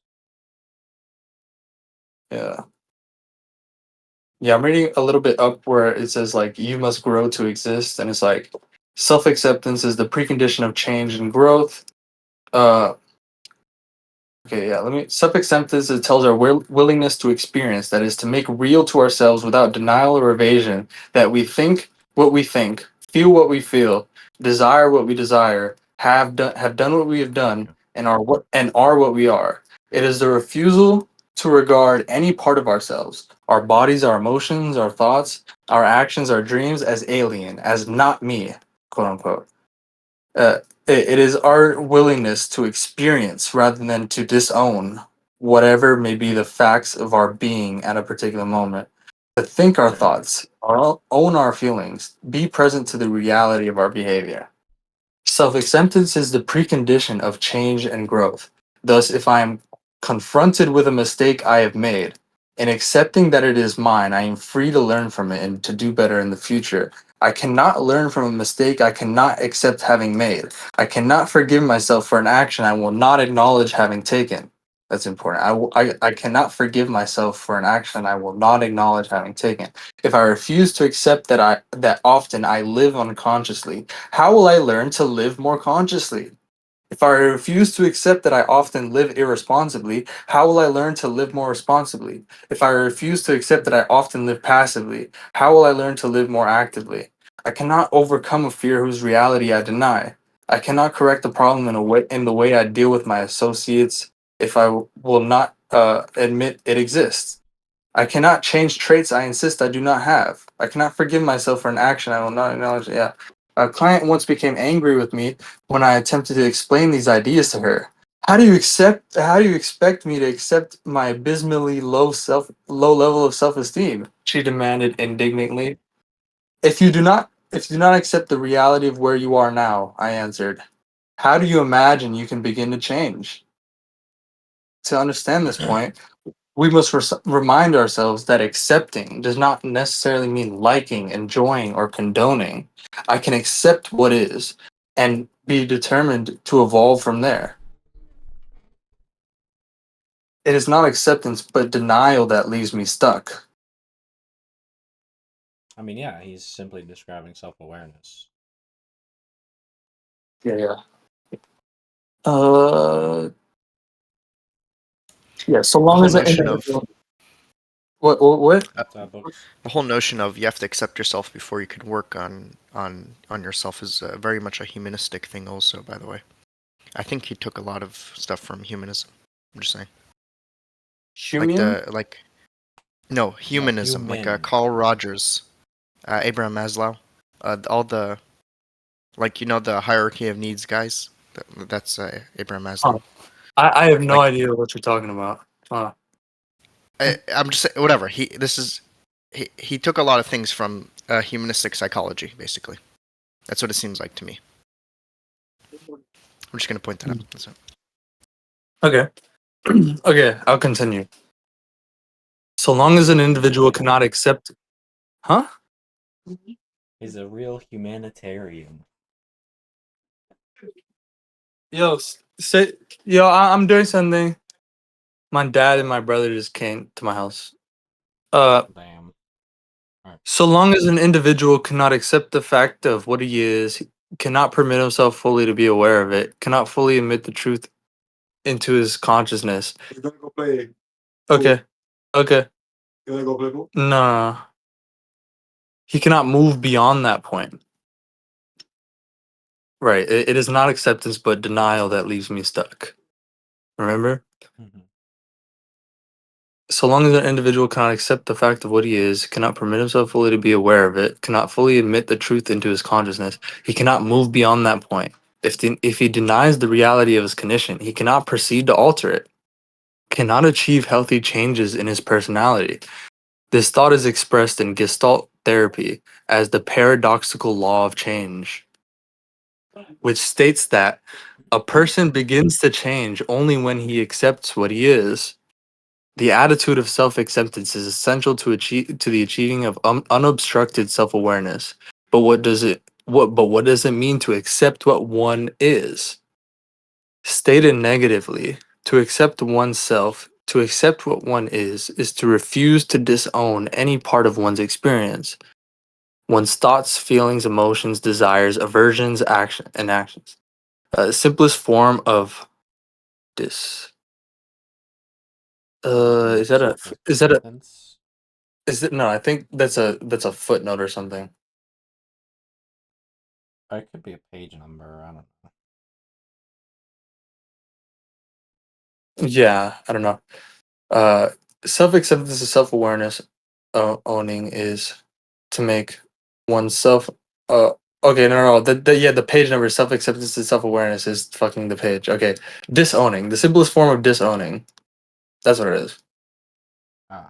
Yeah. Yeah, I'm reading a little bit up where it says like you must grow to exist, and it's like self-acceptance is the precondition of change and growth. Uh okay, yeah, let me self-acceptance, it tells our willingness to experience, that is to make real to ourselves without denial or evasion, that we think, feel what we feel, desire what we desire, have done what we have done, and are what we are. It is the refusal to regard any part of ourselves, our bodies, our emotions, our thoughts, our actions, our dreams, as alien, as not me, quote unquote. Uh, it is our willingness to experience rather than to disown whatever may be the facts of our being at a particular moment. To think our thoughts, own our feelings, be present to the reality of our behavior. Self acceptance is the precondition of change and growth. Thus, if I am confronted with a mistake I have made, in accepting that it is mine, I am free to learn from it and to do better in the future. I cannot learn from a mistake I cannot accept having made. I cannot forgive myself for an action I will not acknowledge having taken. That's important. I cannot forgive myself for an action I will not acknowledge having taken. If I refuse to accept that often I live unconsciously, how will I learn to live more consciously? If I refuse to accept that I often live irresponsibly, how will I learn to live more responsibly? If I refuse to accept that I often live passively, how will I learn to live more actively? I cannot overcome a fear whose reality I deny. I cannot correct the problem in the way I deal with my associates if I will not admit it exists. I cannot change traits I insist I do not have. I cannot forgive myself for an action I will not acknowledge. Yeah. A client once became angry with me when I attempted to explain these ideas to her. How do you expect me to accept my abysmally low level of self-esteem? She demanded indignantly. If you do not accept the reality of where you are now, I answered, how do you imagine you can begin to change? To understand this point, we must remind ourselves that accepting does not necessarily mean liking, enjoying, or condoning. I can accept what is and be determined to evolve from there. It is not acceptance but denial that leaves me stuck. I mean, yeah, he's simply describing self-awareness. Yeah. Uh, yeah. So The long whole as the notion of individual. What? Books. the whole notion of you have to accept yourself before you can work on yourself is very much a humanistic thing also, by the way. I think he took a lot of stuff from humanism. I'm just saying. Human? No, humanism, like human. Carl Rogers, Abraham Maslow, all the, like, the hierarchy of needs guys. That's Abraham Maslow. I have no Like, idea what you're talking about. I'm just saying, whatever. He took a lot of things from humanistic psychology, basically. That's what it seems like to me. I'm just gonna point that out. That's it. Okay. Okay, I'll continue. So long as an individual cannot accept, huh? He's a real humanitarian. Yo, say, yo, I'm doing something. My dad and my brother just came to my house. Damn. So long as an individual cannot accept the fact of what he is, cannot permit himself fully to be aware of it, cannot fully admit the truth into his consciousness. He's gonna go play. Okay. Okay. You wanna go play pool? No. He cannot move beyond that point. Right. It is not acceptance but denial that leaves me stuck. Remember? Mhm. So long as an individual cannot accept the fact of what he is, cannot permit himself fully to be aware of it, cannot fully admit the truth into his consciousness, he cannot move beyond that point. If he denies the reality of his condition, he cannot proceed to alter it, cannot achieve healthy changes in his personality. This thought is expressed in Gestalt therapy as the paradoxical law of change, which states that a person begins to change only when he accepts what he is. The attitude of self-acceptance is essential to the achieving of unobstructed self-awareness. But what does it mean to accept what one is? Stated negatively, to accept oneself, to accept what one is to refuse to disown any part of one's experience, one's thoughts, feelings, emotions, desires, aversions, actions. The simplest form of dis. Is that a Self-acceptance? Is it no? I think that's a footnote or something. It could be a page number. I don't know. Yeah, I don't know. Uh, self-acceptance and self-awareness owning is to make oneself. Okay, no. The page number self-acceptance and self-awareness is fucking the page. Okay, disowning, the simplest form of disowning. That's what it is. Ah.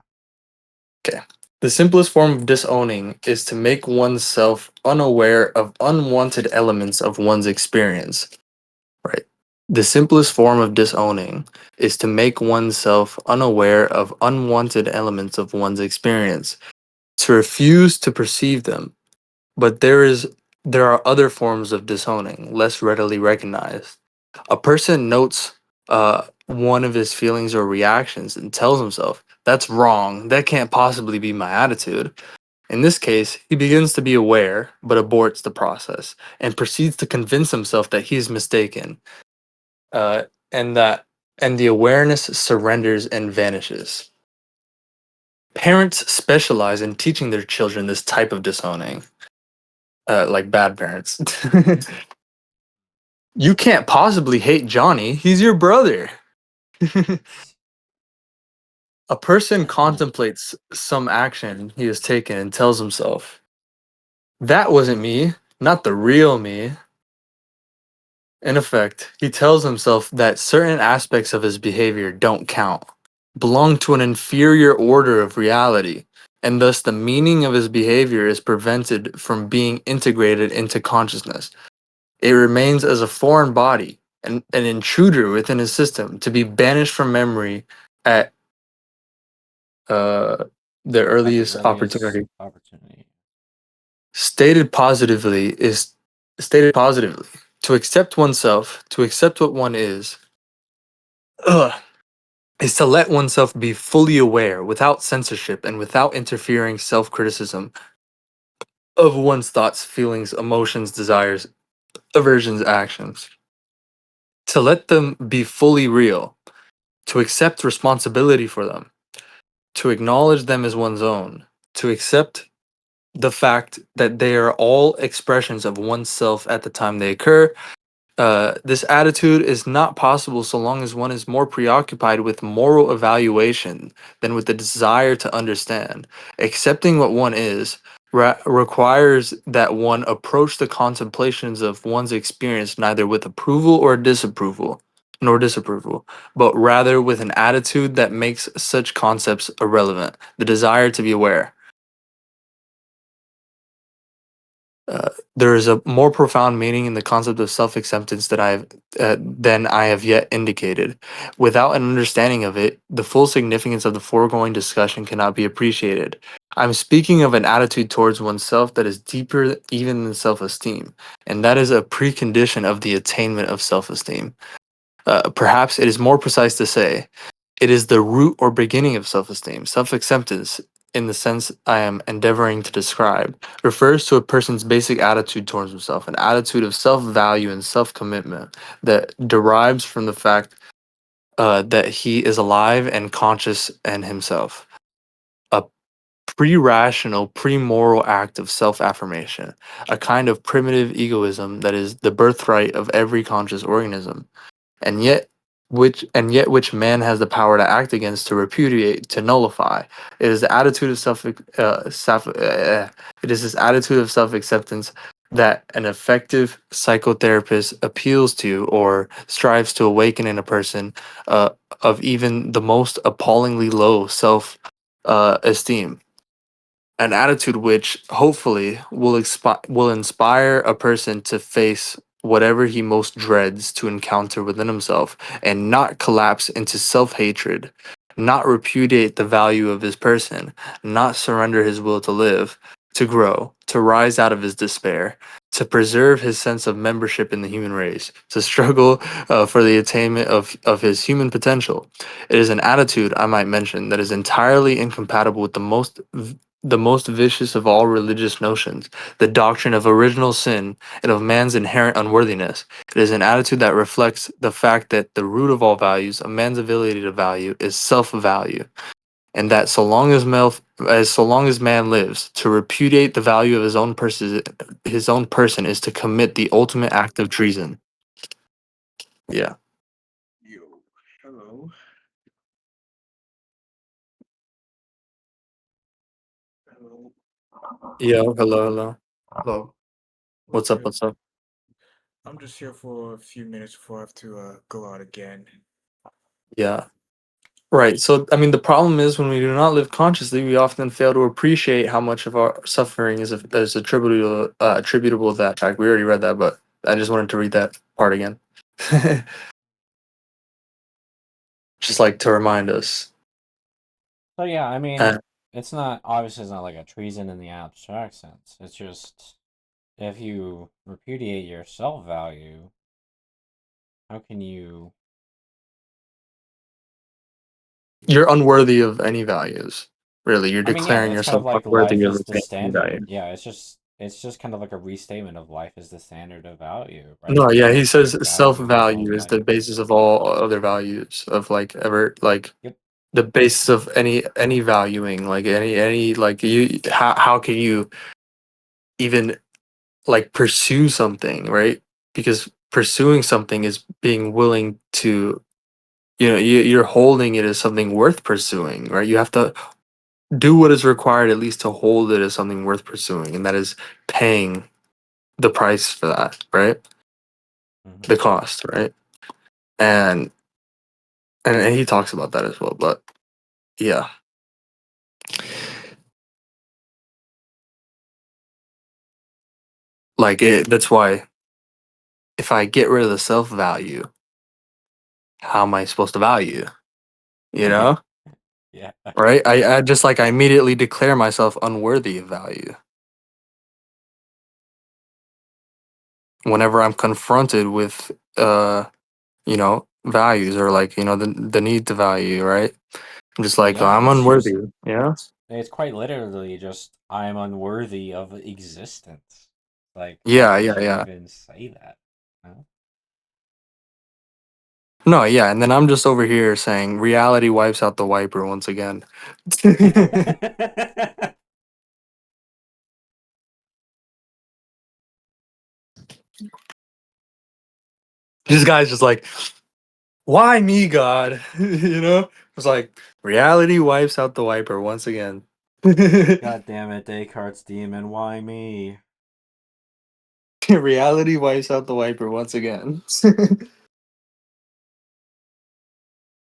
Okay. The simplest form of disowning is to make oneself unaware of unwanted elements of one's experience. Right. The simplest form of disowning is to make oneself unaware of unwanted elements of one's experience, to refuse to perceive them. But there are other forms of disowning, less readily recognized. A person notes one of his feelings or reactions and tells himself, "That's wrong. That can't possibly be my attitude." In this case, he begins to be aware, but aborts the process and proceeds to convince himself that he is mistaken, uh, and the awareness surrenders and vanishes. Parents specialize in teaching their children this type of disowning, like bad parents. You can't possibly hate Johnny. He's your brother. A person contemplates some action he has taken and tells himself, "That wasn't me, not the real me." In effect, he tells himself that certain aspects of his behavior don't count, belong to an inferior order of reality, and thus the meaning of his behavior is prevented from being integrated into consciousness. It remains as a foreign body, an intruder within his system, to be banished from memory at the earliest opportunity. Stated positively is stated positively. To accept oneself, to accept what one ugh, is to let oneself be fully aware without censorship and without interfering self-criticism of one's thoughts, feelings, emotions, desires, aversions, actions. To let them be fully real, to accept responsibility for them, to acknowledge them as one's own, to accept the fact that they are all expressions of oneself at the time they occur. This attitude is not possible so long as one is more preoccupied with moral evaluation than with the desire to understand. Accepting what one is requires that one approach the contemplations of one's experience neither with approval or disapproval, nor disapproval, but rather with an attitude that makes such concepts irrelevant, the desire to be aware. There is a more profound meaning in the concept of self-acceptance than I have yet indicated. Without an understanding of it, the full significance of the foregoing discussion cannot be appreciated. I'm speaking of an attitude towards oneself that is deeper even than self-esteem, and that is a precondition of the attainment of self-esteem. Perhaps it is more precise to say, it is the root or beginning of self esteem. Self acceptance, in the sense I am endeavoring to describe, refers to a person's basic attitude towards himself, an attitude of self value and self commitment that derives from the fact that he is alive and conscious and himself. A pre rational, pre moral act of self affirmation, a kind of primitive egoism that is the birthright of every conscious organism and yet which man has the power to act against, to repudiate, to nullify. It is the attitude of it is this attitude of self-acceptance that an effective psychotherapist appeals to or strives to awaken in a person uh, of even the most appallingly low self esteem, an attitude which hopefully will inspire a person to face whatever he most dreads to encounter within himself and not collapse into self-hatred, not repudiate the value of his person, not surrender his will to live, to grow, to rise out of his despair, to preserve his sense of membership in the human race, to struggle for the attainment of his human potential. It is an attitude, I might mention, that is entirely incompatible with the most vicious of all religious notions, the doctrine of original sin and of man's inherent unworthiness. It is an attitude that reflects the fact that the root of all values, a man's ability to value, is self-value, and that so long as man lives, to repudiate the value of his own person is to commit the ultimate act of treason. Yeah. Yo, hello. Hello. Yo, hello. Hello. What's up? What's up? I'm just here for a few minutes before I have to go out again. Yeah. Right. So, I mean, the problem is when we do not live consciously, we often fail to appreciate how much of our suffering is attributable to that fact. We already read that, but I just wanted to read that part again, just like to remind us. So yeah, I mean, Uh, it's not obviously it's not like a treason in the abstract sense. It's just if you repudiate your self value, how can you? you're unworthy of any values. Really, you're I mean, yeah, declaring it's kind of yourself like unworthy life of is the attaining value. standard. Yeah, it's just kind of like a restatement of life is the standard of value, right? No, If you yeah, don't he says take value in your own self-value is life. the basis of all other values of Yep. the basis of any valuing, like any like you how can you even like pursue something, right? Because pursuing something is being willing to, you're holding it as something worth pursuing, right? You have to do what is required at least to hold it as something worth pursuing, and that is paying the price for that, right? Mhm. The cost, right? And and he talks about that as well, but yeah. That's why if I get rid of the self value, how am I supposed to value? You know? Yeah. Right? I just like I immediately declare myself unworthy of value whenever I'm confronted with values, or like, the need to value, right? I'm just like, Yeah, I'm it's unworthy, just you know? it's quite literally just I'm unworthy of existence. Like, how Yeah, could yeah, you yeah. even say that? Huh? No, yeah, and then I'm just over here saying reality wipes out the wiper once again. This guy's just like, why me, God? It's like reality wipes out the wiper once again. God damn it, Descartes' demon, why me? Reality wipes out the wiper once again.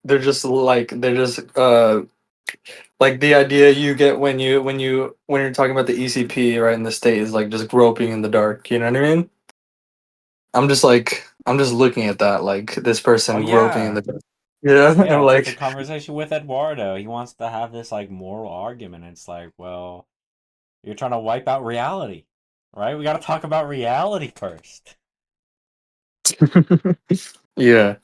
they're just like like the idea you get when you're talking about the ECP, right, in the state is like just groping in the dark. You know what I mean? I'm just looking at that like this Oh person groping in yeah. the dark. Yeah, Yeah, and it's like the like conversation with Eduardo. He wants to have this like moral argument. It's like, well, you're trying to wipe out reality, right? We got to talk about reality first. yeah.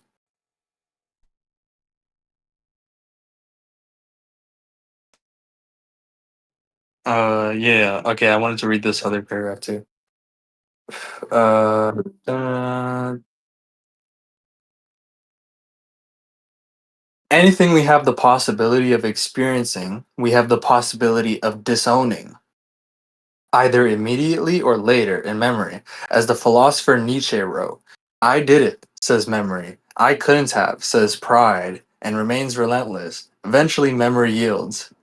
Yeah. Okay, I wanted to read this other paragraph too. Uh, uh Anything we have the possibility of experiencing, we have the possibility of disowning, either immediately or later in memory. As the philosopher Nietzsche wrote, I did it, says memory. I couldn't have, says pride, and remains relentless. Eventually, memory yields.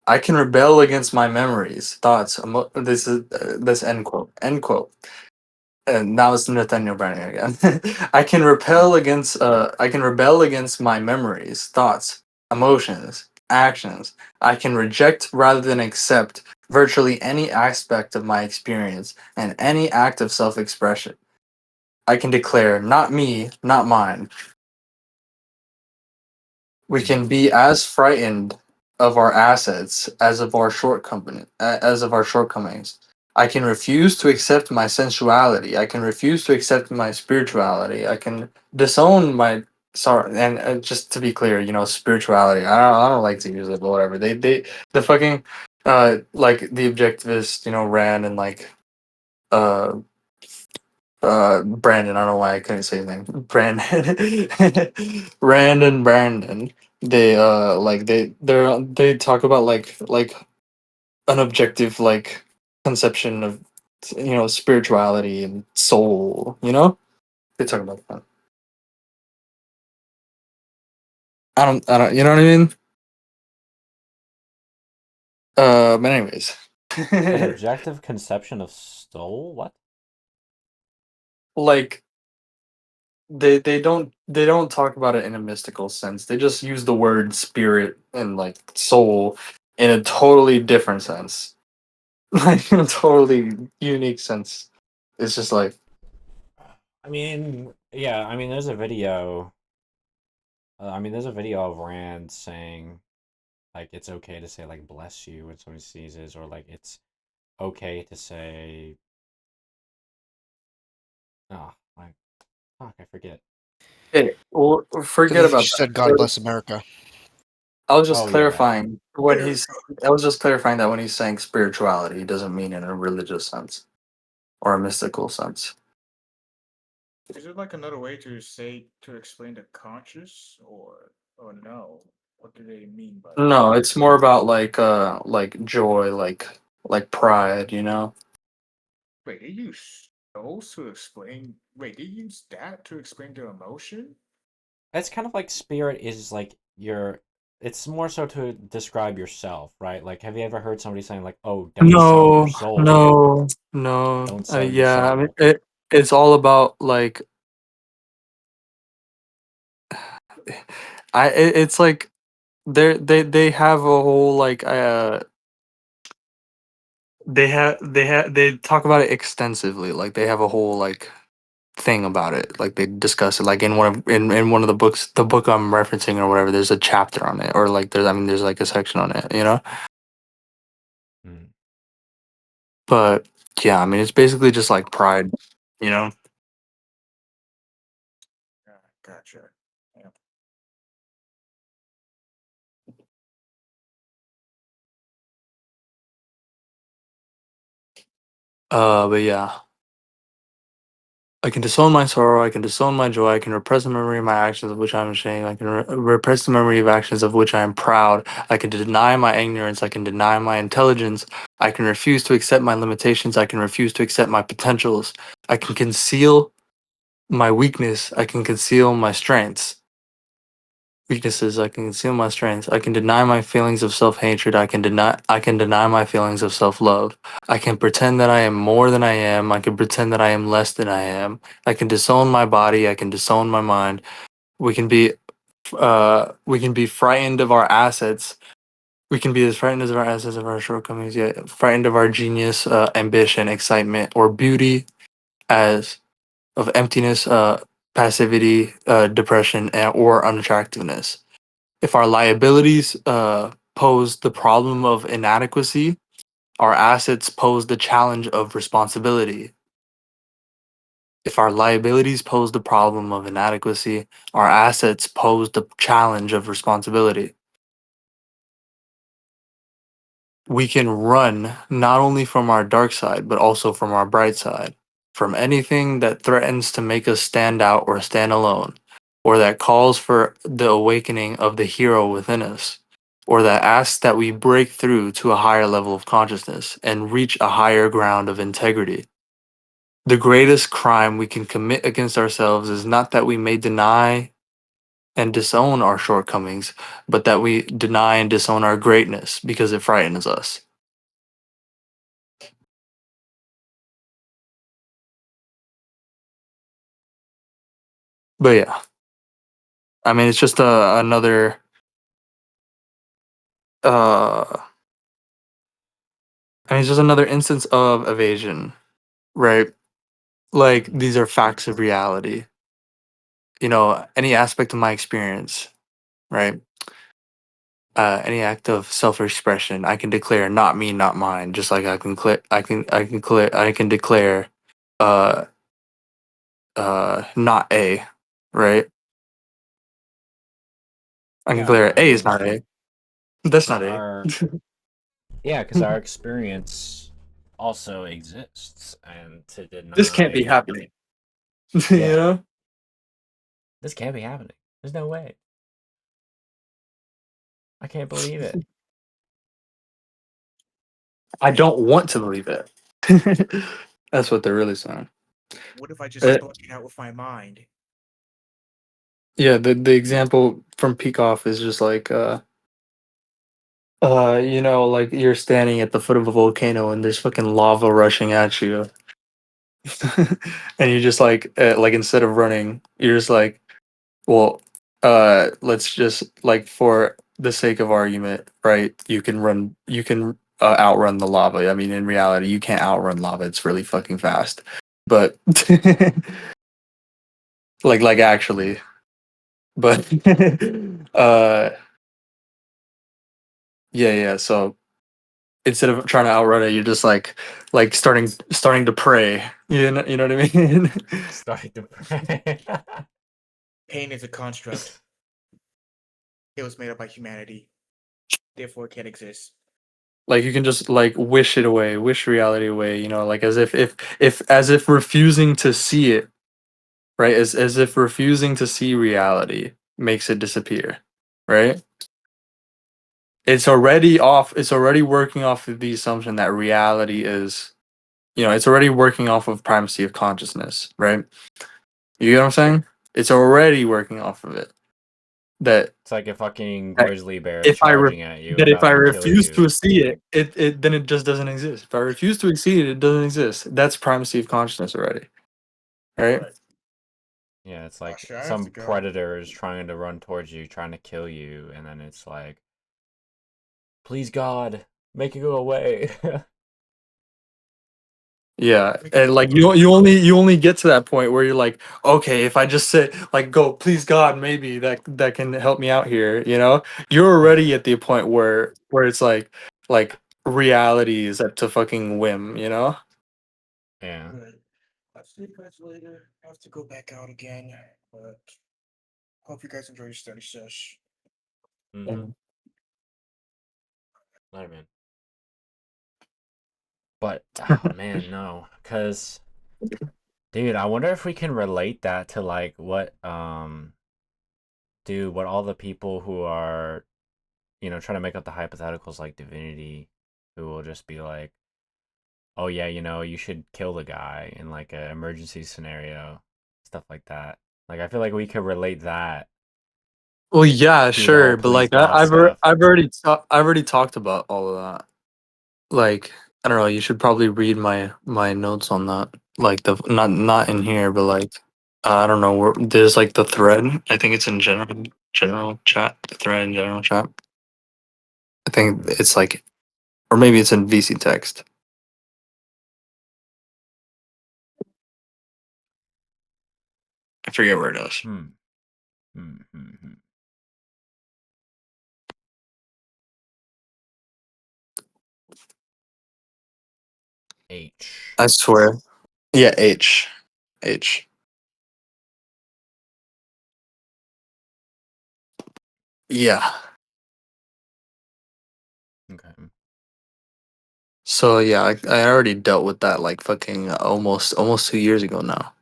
I can rebel against my memories, thoughts. This is this end quote. End quote. And now it's Nathaniel Branden again. I can rebel against my memories, thoughts, emotions, actions. I can reject rather than accept virtually any aspect of my experience and any act of self-expression. I can declare, not me, not mine. We can be as frightened of our assets as of our shortcomings. I can refuse to accept my sensuality. I can refuse to accept my spirituality. I can disown my sorry. And just to be clear, spirituality. I don't like to use it, but whatever. The fucking like the objectivist, ran and like uh Branden. I don't know why I couldn't say his name. Branden. Rand and Branden. They they talk about like an objective like conception of spirituality and soul. They talk about that. I don't. You know what I mean? But anyways, An objective conception of soul? What? like they don't talk about it in a mystical sense. They just use the word spirit and like soul in a totally different sense. Like in a totally unique sense. It's just like I mean, yeah, I mean, there's a video. There's a video of Rand saying, like, it's okay to say, like, bless you when somebody sneezes, or, like, it's okay to say, oh, my, fuck, I forget. hey, well, forget Because you about said that. God bless America. I was just Oh, yeah, that. clarifying when he's I was just clarifying that when he's saying spirituality, he doesn't mean in a religious sense or a mystical sense. Is it like another way to explain the conscious or no? What do they mean by that? No, it's more about like joy, like pride, Wait, they use those to explain. Wait, they use that to explain their emotion? It's kind of like spirit is, like, it's more so to describe yourself, right? Like, have you ever heard somebody saying, like, oh, don't sell your No, soul? no, no. Don't sell your Yeah, I mean soul. it's all about like it's like they have a whole like they talk about it extensively. Like they have a whole like thing about it. Like they discuss it like in one of the books, the book I'm referencing or whatever, there's a chapter on it or like there's like a section on it. Hmm. But yeah, I mean it's basically just like pride, you know? Ah, gotcha. Yeah. But yeah. I can disown my sorrow, I can disown my joy, I can repress the memory of my actions of which I am ashamed, I can repress the memory of actions of which I am proud, I can deny my ignorance, I can deny my intelligence, I can refuse to accept my limitations, I can refuse to accept my potentials, I can conceal my weakness, I can conceal my strengths. Weaknesses, I can conceal my strengths. I can deny my feelings of self-hatred. I can deny my feelings of self-love. I can pretend that I am more than I am. I can pretend that I am less than I am. I can disown my body. I can disown my mind. We can be we can be frightened of our assets. We can be as frightened as our assets of our shortcomings, yet frightened of our genius, ambition, excitement, or beauty, as of emptiness, passivity, depression, or unattractiveness. If our liabilities pose the problem of inadequacy, our assets pose the challenge of responsibility. If our liabilities pose the problem of inadequacy, our assets pose the challenge of responsibility. We can run not only from our dark side, but also from our bright side, from anything that threatens to make us stand out or stand alone, or that calls for the awakening of the hero within us, or that asks that we break through to a higher level of consciousness and reach a higher ground of integrity. The greatest crime we can commit against ourselves is not that we may deny and disown our shortcomings, but that we deny and disown our greatness because it frightens us. But yeah, I mean, it's just another it's just another instance of evasion, right? Like these are facts of reality. You know, any aspect of my experience, right? Any act of self-expression, I can declare not me, not mine. Just like I can declare, uh, not A, right? I can Yeah, declare I A is mean, not A. That's not A. our yeah, because our experience also exists, and to This can't be deny, happening. You yeah, know, this can't be happening. There's no way. I can't believe it. I don't want to believe it. That's what they're really saying. What if I just thought it out with my mind? Yeah, the example from Peakoff is just like you know, like you're standing at the foot of a volcano and there's fucking lava rushing at you. And you just like instead of running, you're just like, well, let's just like for the sake of argument, right? You can outrun the lava. I mean, in reality, you can't outrun lava. It's really fucking fast. But like actually, but uh yeah, so instead of trying to outrun it, you're just like starting to pray. You know what I mean? Starting to pray. Pain is a construct. It was made up by humanity. Therefore, it can't exist. Like you can just like wish it away, wish reality away. You know, like as if refusing to see it, right? As if refusing to see reality makes it disappear, right? It's already off. It's already working off of the assumption that reality is, you know, it's already working off of primacy of consciousness, right? You get what I'm saying? It's already working off of it. That It's like a fucking that grizzly bear if charging at you, that if about I to kill refuse you. to see it, it then it just doesn't exist. If I refuse to see it, it doesn't exist. That's primacy of consciousness already, right? Yeah, it's like Sure, I have to some go. predator is trying to run towards you, trying to kill you, and then it's like, please God, make it go away. Yeah, and like you only get to that point where you're like, okay, if I just sit like go, please God, maybe that can help me out here. You know, you're already at the point where it's like reality is up to fucking whim. You know. Yeah. Good. I'll see you guys later. I have to go back out again, but hope you guys enjoy your study sesh. Mm-hmm. Not man. But oh man, no, because dude, I wonder if we can relate that to like what dude, what all the people who are, you know, trying to make up the hypotheticals like divinity, who will just be like, oh yeah, you know, you should kill the guy in like an emergency scenario, stuff like that. Like I feel like we could relate that Well, yeah, to the whole sure, but please like God stuff. I've already talked about all of that. Like I don't know, you should probably read my notes on that. Like the not in here, but like I don't know where there's like the thread. I think it's in general chat. The thread in general chat. I think it's like, or maybe it's in VC text. I forget where it is. Hmm. Hmm. Hmm. Hmm. H. I swear. Yeah, H. H. Yeah. Okay. So yeah, I already dealt with that like fucking almost 2 years ago now.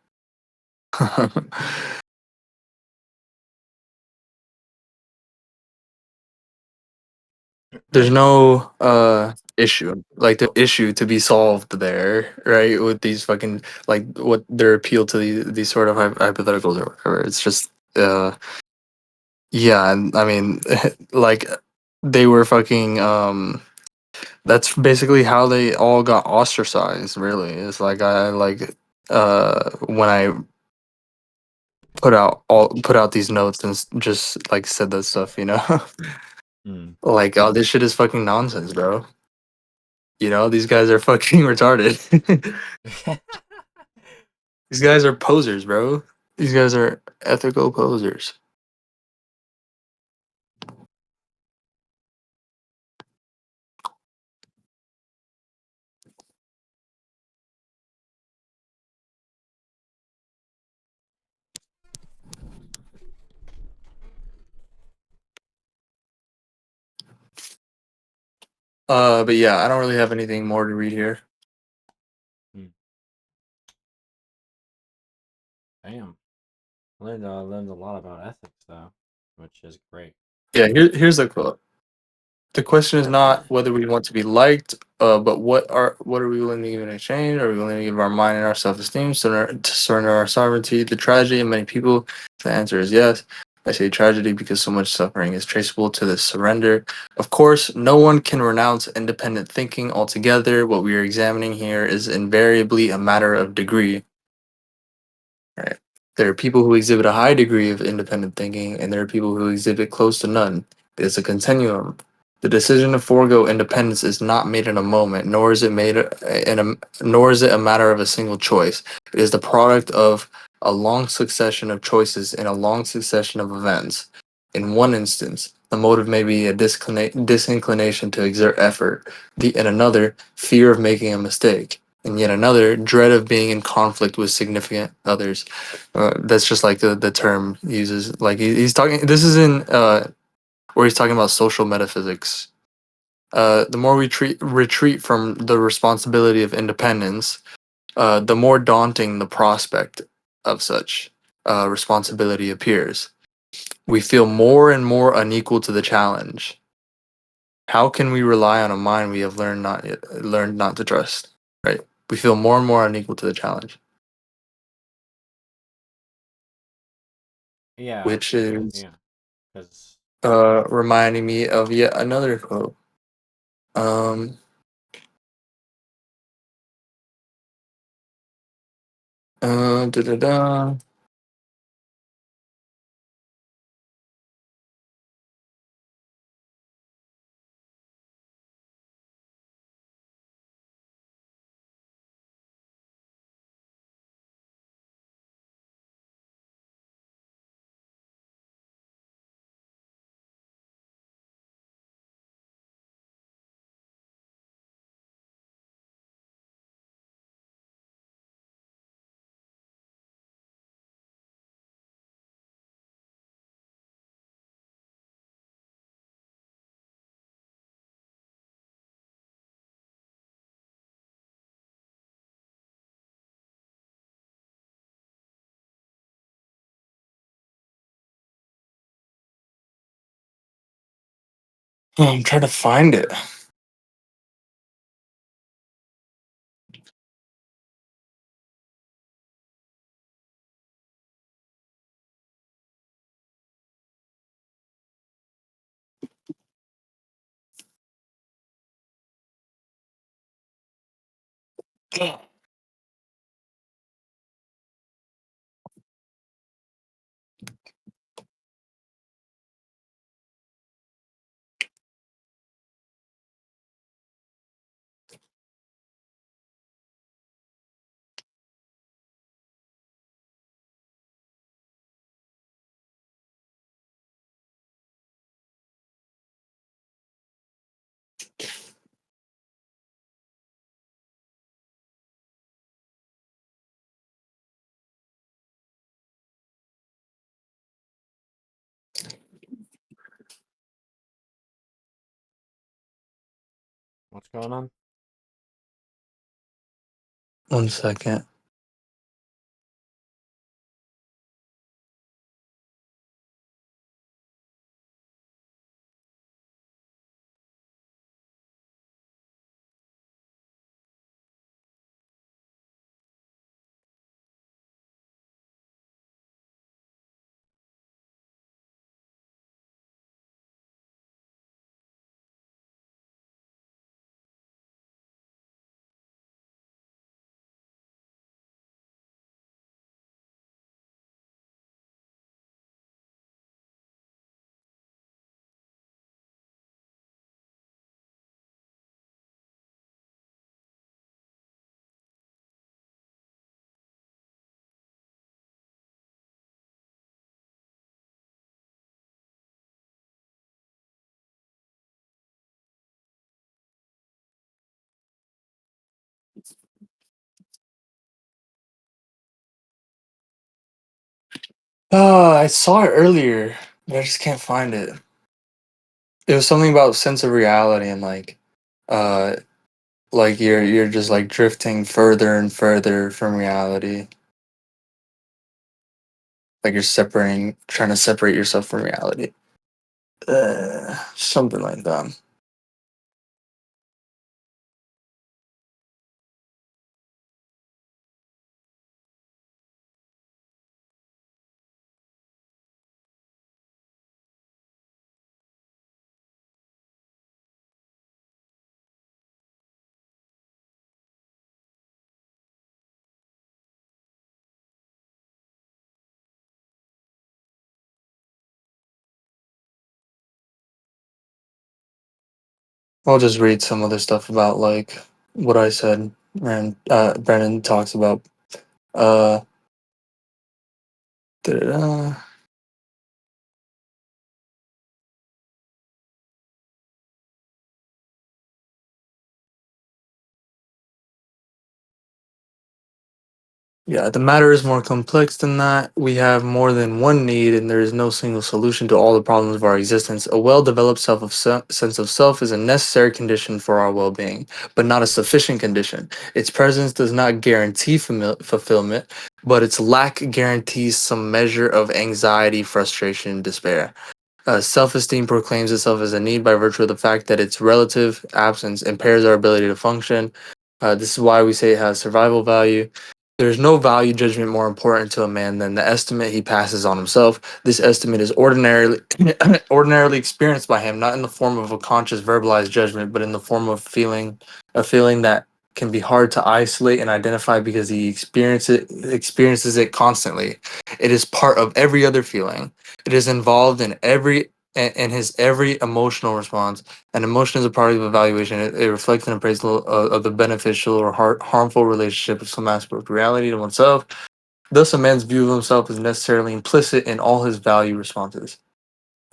There's no issue, like the issue to be solved there, right? With these fucking like what their appeal to these sort of hypotheticals or whatever. It's just yeah, and I mean like they were fucking that's basically how they all got ostracized, really. It's like I like when I put out these notes and just like said that stuff, you know? Hmm. Like, oh, this shit is fucking nonsense, bro. You know, these guys are fucking retarded. These guys are posers, bro. These guys are ethical posers. But yeah, I don't really have anything more to read here. Damn. Learned a lot about ethics though, which is great. Yeah, here's the quote. The question is not whether we want to be liked, but what are we willing to give in exchange? Are we willing to give our mind and our self-esteem, to surrender our sovereignty? The tragedy of many people, the answer is yes. I say tragedy because so much suffering is traceable to this surrender. Of course, no one can renounce independent thinking altogether. What we are examining here is invariably a matter of degree. Right. There are people who exhibit a high degree of independent thinking, and there are people who exhibit close to none. It's a continuum. The decision to forego independence is not made in a moment, nor is it nor is it a matter of a single choice. It is the product of a long succession of choices in a long succession of events. In one instance, the motive may be a disinclination to exert effort. In another, fear of making a mistake. And yet another, dread of being in conflict with significant others. That's just like the term he uses. Like he's talking. This is in where he's talking about social metaphysics. The more we retreat from the responsibility of independence, the more daunting the prospect of such responsibility appears. We feel more and more unequal to the challenge. How can we rely on a mind we have learned not to trust? Right. We feel more and more unequal to the challenge, Yeah, which is yeah, because reminding me of yet another quote. Um, da da da. Oh, I'm trying to find it. What's going on? 1 second. Oh, I saw it earlier, but I just can't find it. It was something about sense of reality and uh like you're just like drifting further and further from reality. Like you're trying to separate yourself from reality. Something like that. I'll just read some other stuff about like what I said. And Branden talks about uh da-da-da. Yeah, the matter is more complex than that. We have more than one need, and there is no single solution to all the problems of our existence. A well-developed sense of self is a necessary condition for our well-being, but not a sufficient condition. Its presence does not guarantee fulfillment, but its lack guarantees some measure of anxiety, frustration, and despair. Self-esteem proclaims itself as a need by virtue of the fact that its relative absence impairs our ability to function. This is why we say it has survival value. There is no value judgment more important to a man than the estimate he passes on himself. This estimate is ordinarily experienced by him, not in the form of a conscious verbalized judgment, but in the form of a feeling that can be hard to isolate and identify because he experiences it constantly. It is part of every other feeling. It is involved in his every emotional response. An emotion is a part of evaluation. It reflects an appraisal of the beneficial or harmful relationship of some aspect of reality to oneself. Thus, a man's view of himself is necessarily implicit in all his value responses.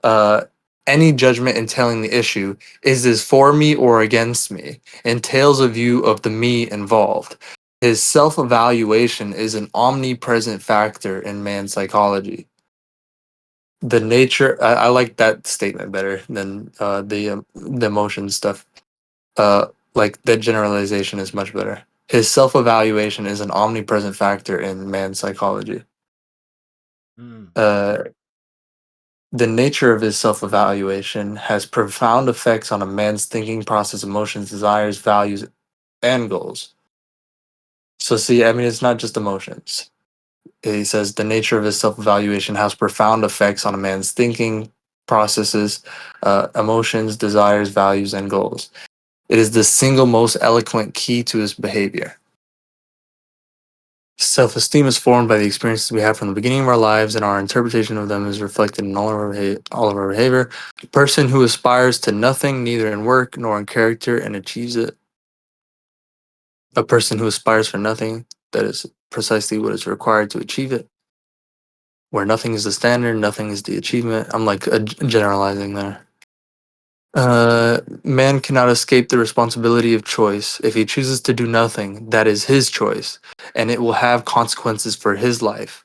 Uh, any judgment entailing the issue, is this for me or against me, entails a view of the me involved. His self evaluation is an omnipresent factor in man's psychology. The nature, I like that statement better than the emotion stuff. Like that generalization is much better. His self-evaluation is an omnipresent factor in man's psychology. Mm. The nature of his self-evaluation has profound effects on a man's thinking process, emotions, desires, values, and goals. So see, I mean, it's not just emotions. He says the nature of his self-evaluation has profound effects on a man's thinking processes, emotions, desires, values, and goals. It is the single most eloquent key to his behavior. Self-esteem is formed by the experiences we have from the beginning of our lives, and our interpretation of them is reflected in all of our behavior. A person who aspires to nothing, neither in work nor in character, and achieves it. A person who aspires for nothing, that is precisely what is required to achieve it. Where nothing is the standard, nothing is the achievement. I'm like generalizing there. Man cannot escape the responsibility of choice. If he chooses to do nothing, that is his choice, and it will have consequences for his life.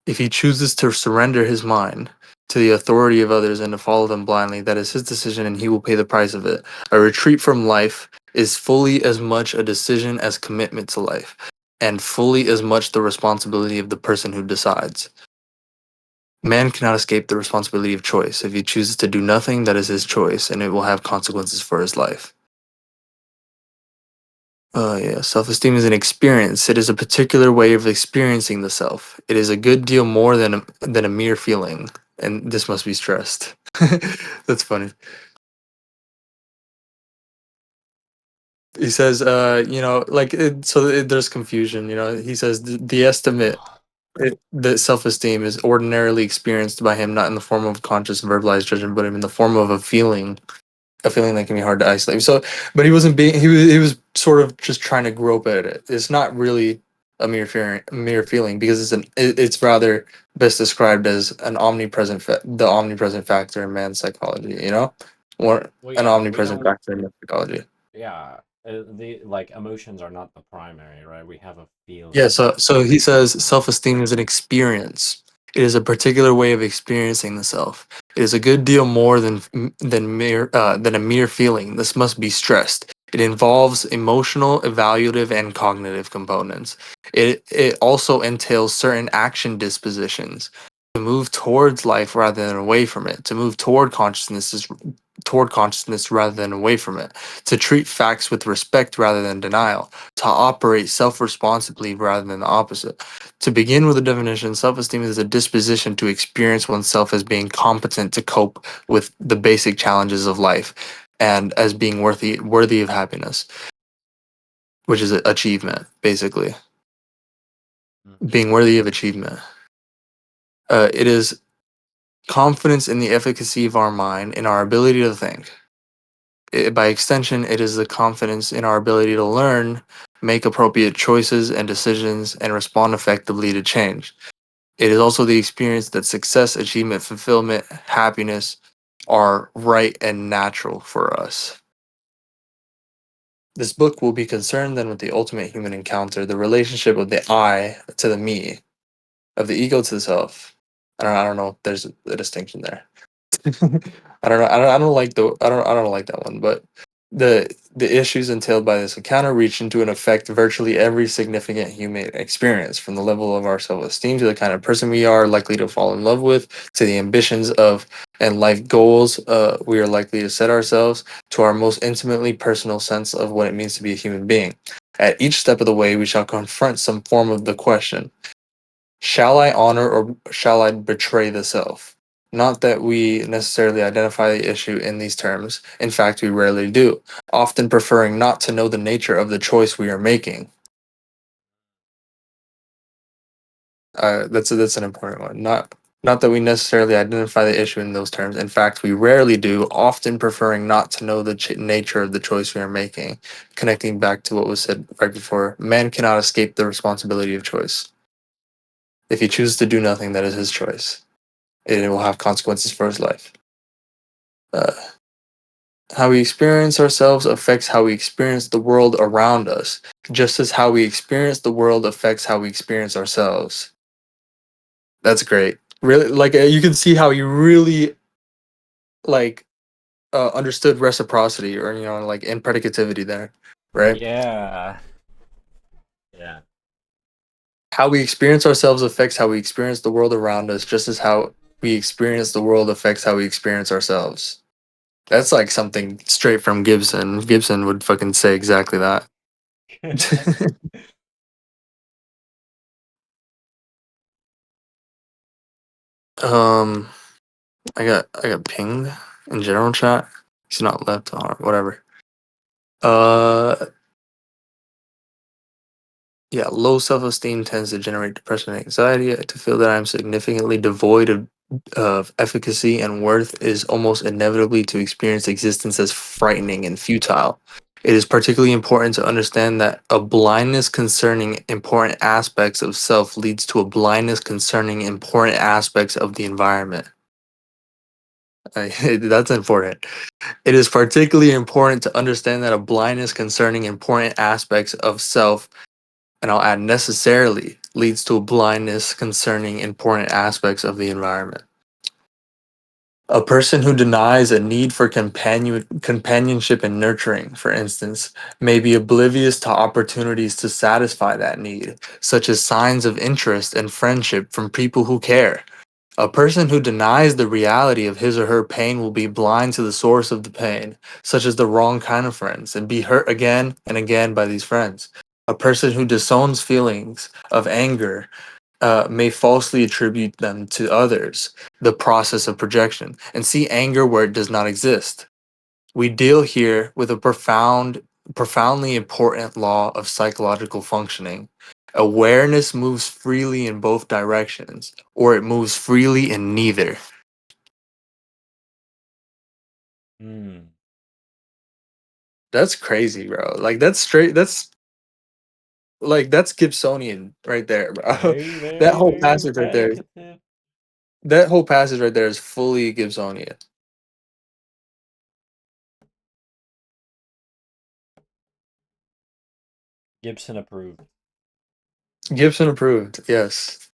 If he chooses to surrender his mind to the authority of others and to follow them blindly, that is his decision and he will pay the price of it. A retreat from life is fully as much a decision as commitment to life, and fully as much the responsibility of the person who decides. Man cannot escape the responsibility of choice. If he chooses to do nothing, that is his choice, and it will have consequences for his life. Yeah, self-esteem is an experience. It is a particular way of experiencing the self. It is a good deal more than a mere feeling, and this must be stressed. That's funny. He says, there's confusion. He says the estimate that self-esteem is ordinarily experienced by him not in the form of conscious verbalized judgment, but in the form of a feeling that can be hard to isolate. So, but he was sort of just trying to grope at it. It's not really a mere feeling because it's rather best described as the omnipresent factor in man's psychology. Or Well, an yeah, but we omnipresent don't. factor in man's psychology. Yeah, the emotions are not the primary, right? We have a Yeah, feeling. so he says self-esteem is an experience. It is a particular way of experiencing the self. It is a good deal more than a mere feeling. This must be stressed. It involves emotional, evaluative, and cognitive components. It also entails certain action dispositions to move towards life rather than away from it. To move toward consciousness rather than away from it. To treat facts with respect rather than denial, to operate self-responsibly rather than the opposite. To begin with the definition, self-esteem is a disposition to experience oneself as being competent to cope with the basic challenges of life and as being worthy of happiness, which is achievement, basically. Being worthy of achievement. It is confidence in the efficacy of our mind, in our ability to think. By extension, it is the confidence in our ability to learn, make appropriate choices and decisions, and respond effectively to change. It is also the experience that success, achievement, fulfillment, happiness are right and natural for us. This book will be concerned then with the ultimate human encounter, the relationship of the I to the me, of the ego to the self. I don't know if there's a distinction there. I don't know. I don't like that one. But the issues entailed by this encounter reach into and affect virtually every significant human experience, from the level of our self-esteem to the kind of person we are likely to fall in love with, to the ambitions of and life goals we are likely to set ourselves, to our most intimately personal sense of what it means to be a human being. At each step of the way, we shall confront some form of the question: shall I honor or shall I betray the self? Not that we necessarily identify the issue in these terms. In fact, we rarely do, often preferring not to know the nature of the choice we are making. That's an important one. Not that we necessarily identify the issue in those terms. In fact, we rarely do, often preferring not to know the nature of the choice we are making. Connecting back to what was said right before, man cannot escape the responsibility of choice. If he chooses to do nothing, that is his choice. It will have consequences for his life. How we experience ourselves affects how we experience the world around us, just as how we experience the world affects how we experience ourselves. That's great. Really, you can see how he really like understood reciprocity, or like impredicativity there, right? Yeah. Yeah. How we experience ourselves affects how we experience the world around us, just as how we experience the world affects how we experience ourselves. That's like something straight from Gibson. Gibson would fucking say exactly that. um, I got pinged in general chat. He's not left on whatever. Yeah, low self-esteem tends to generate depression and anxiety. To feel that I'm significantly devoid of efficacy and worth is almost inevitably to experience existence as frightening and futile. It is particularly important to understand that a blindness concerning important aspects of self leads to a blindness concerning important aspects of the environment. That's important. It is particularly important to understand that a blindness concerning important aspects of self, and I'll add necessarily, leads to a blindness concerning important aspects of the environment. A person who denies a need for companionship and nurturing, for instance, may be oblivious to opportunities to satisfy that need, such as signs of interest and friendship from people who care. A person who denies the reality of his or her pain will be blind to the source of the pain, such as the wrong kind of friends, and be hurt again and again by these friends. A person who disowns feelings of anger may falsely attribute them to others, the process of projection, and see anger where it does not exist. We deal here with a profoundly important law of psychological functioning. Awareness moves freely in both directions, or it moves freely in neither. Hmm. That's crazy, bro. Like that's straight. That's Gibsonian right there, bro. Very, That very, whole very passage right there. repetitive. That whole passage right there is fully Gibsonian. Gibson approved. Gibson approved. Yes,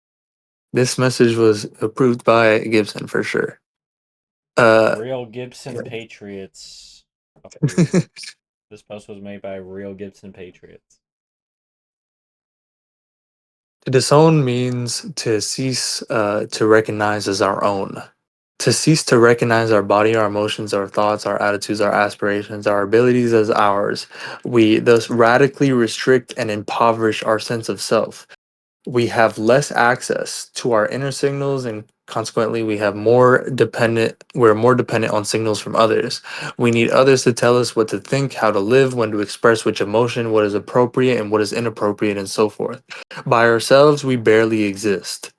this message was approved by Gibson for sure. Real Gibson Patriots approved. This post was made by real Gibson Patriots. To disown means to cease to recognize as our own. To cease to recognize our body, our emotions, our thoughts, our attitudes, our aspirations, our abilities as ours. We thus radically restrict and impoverish our sense of self. We have less access to our inner signals, and consequently we're more dependent on signals from others. We need others to tell us what to think, how to live, when to express which emotion, what is appropriate and what is inappropriate, and so forth. By ourselves we barely exist.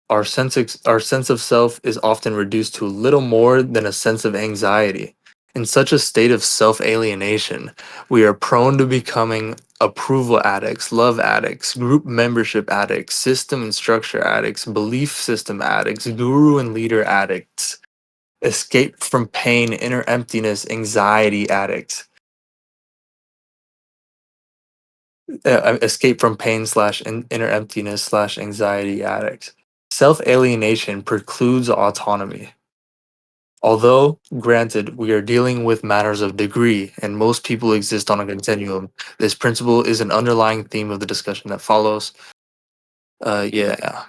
Our sense of self is often reduced to little more than a sense of anxiety. In such a state of self alienation, we are prone to becoming approval addicts, love addicts, group membership addicts, system and structure addicts, belief system addicts, guru and leader addicts, escape from pain, inner emptiness, anxiety addicts. Escape from pain slash inner emptiness slash anxiety addicts. Self alienation precludes autonomy. Although, granted, we are dealing with matters of degree, and most people exist on a continuum, this principle is an underlying theme of the discussion that follows. Yeah.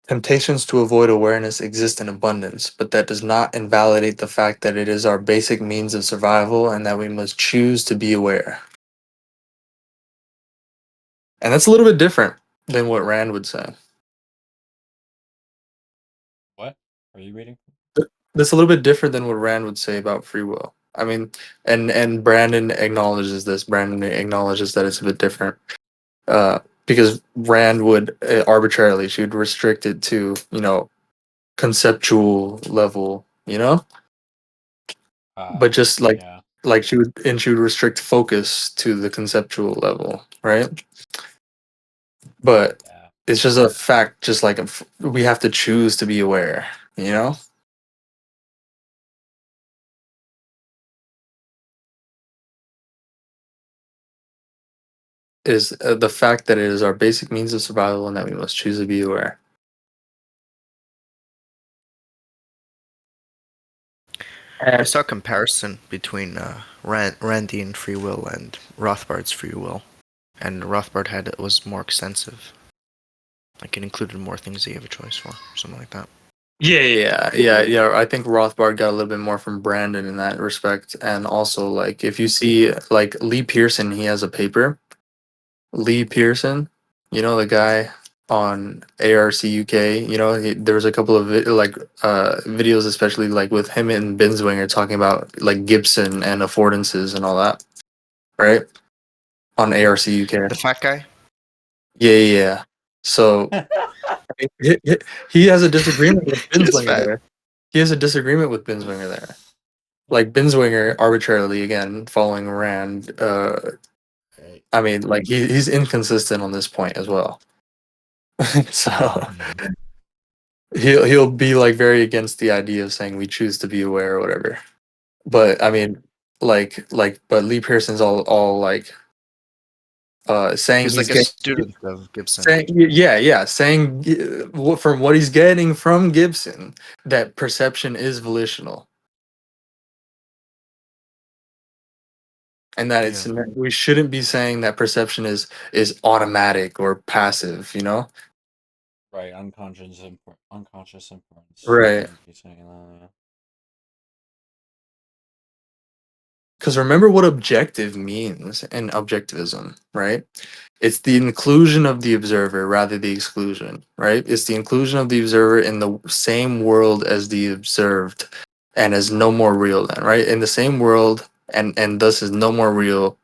Temptations to avoid awareness exist in abundance, but that does not invalidate the fact that it is our basic means of survival and that we must choose to be aware. And that's a little bit different than what Rand would say. What are you reading? That's a little bit different than what Rand would say about free will. I mean, and Branden acknowledges this. Branden acknowledges that it's a bit different. Because Rand would arbitrarily, she would restrict it to, conceptual level, but just Yeah. like she would restrict focus to the conceptual level, right? But Yeah. it's just a fact, just like we have to choose to be aware, is the fact that it is our basic means of survival and that we must choose to be aware. I saw a comparison between Randian free will and Rothbard's free will, and Rothbard was more extensive. Like it included more things that you have a choice for, something like that. Yeah. I think Rothbard got a little bit more from Branden in that respect, and also like if you see like Lee Pearson, he has a paper. Lee Pearson, the guy on ARC UK. There was a couple of videos, especially like with him and Binswanger talking about like Gibson and affordances and all that, right? On ARC UK. The fat guy? Yeah. So he has a disagreement with He is Binswanger fat. there. He has a disagreement with Binswanger there. Like Binswanger arbitrarily, again, following Rand. I mean, like he's inconsistent on this point as well. So he'll be like very against the idea of saying we choose to be aware or whatever. But I mean, but Lee Pearson's all like saying He's he's like a getting student of Gibson. saying from what he's getting from Gibson that perception is volitional. And that it's we shouldn't be saying that perception is automatic or passive, you know? Right, unconscious inference. Right. Shouldn't be saying that, yeah. Because remember what objective means in objectivism, right? It's the inclusion of the observer rather the exclusion, right? It's the inclusion of the observer in the same world as the observed and is no more real than, right? In the same world and thus is no more real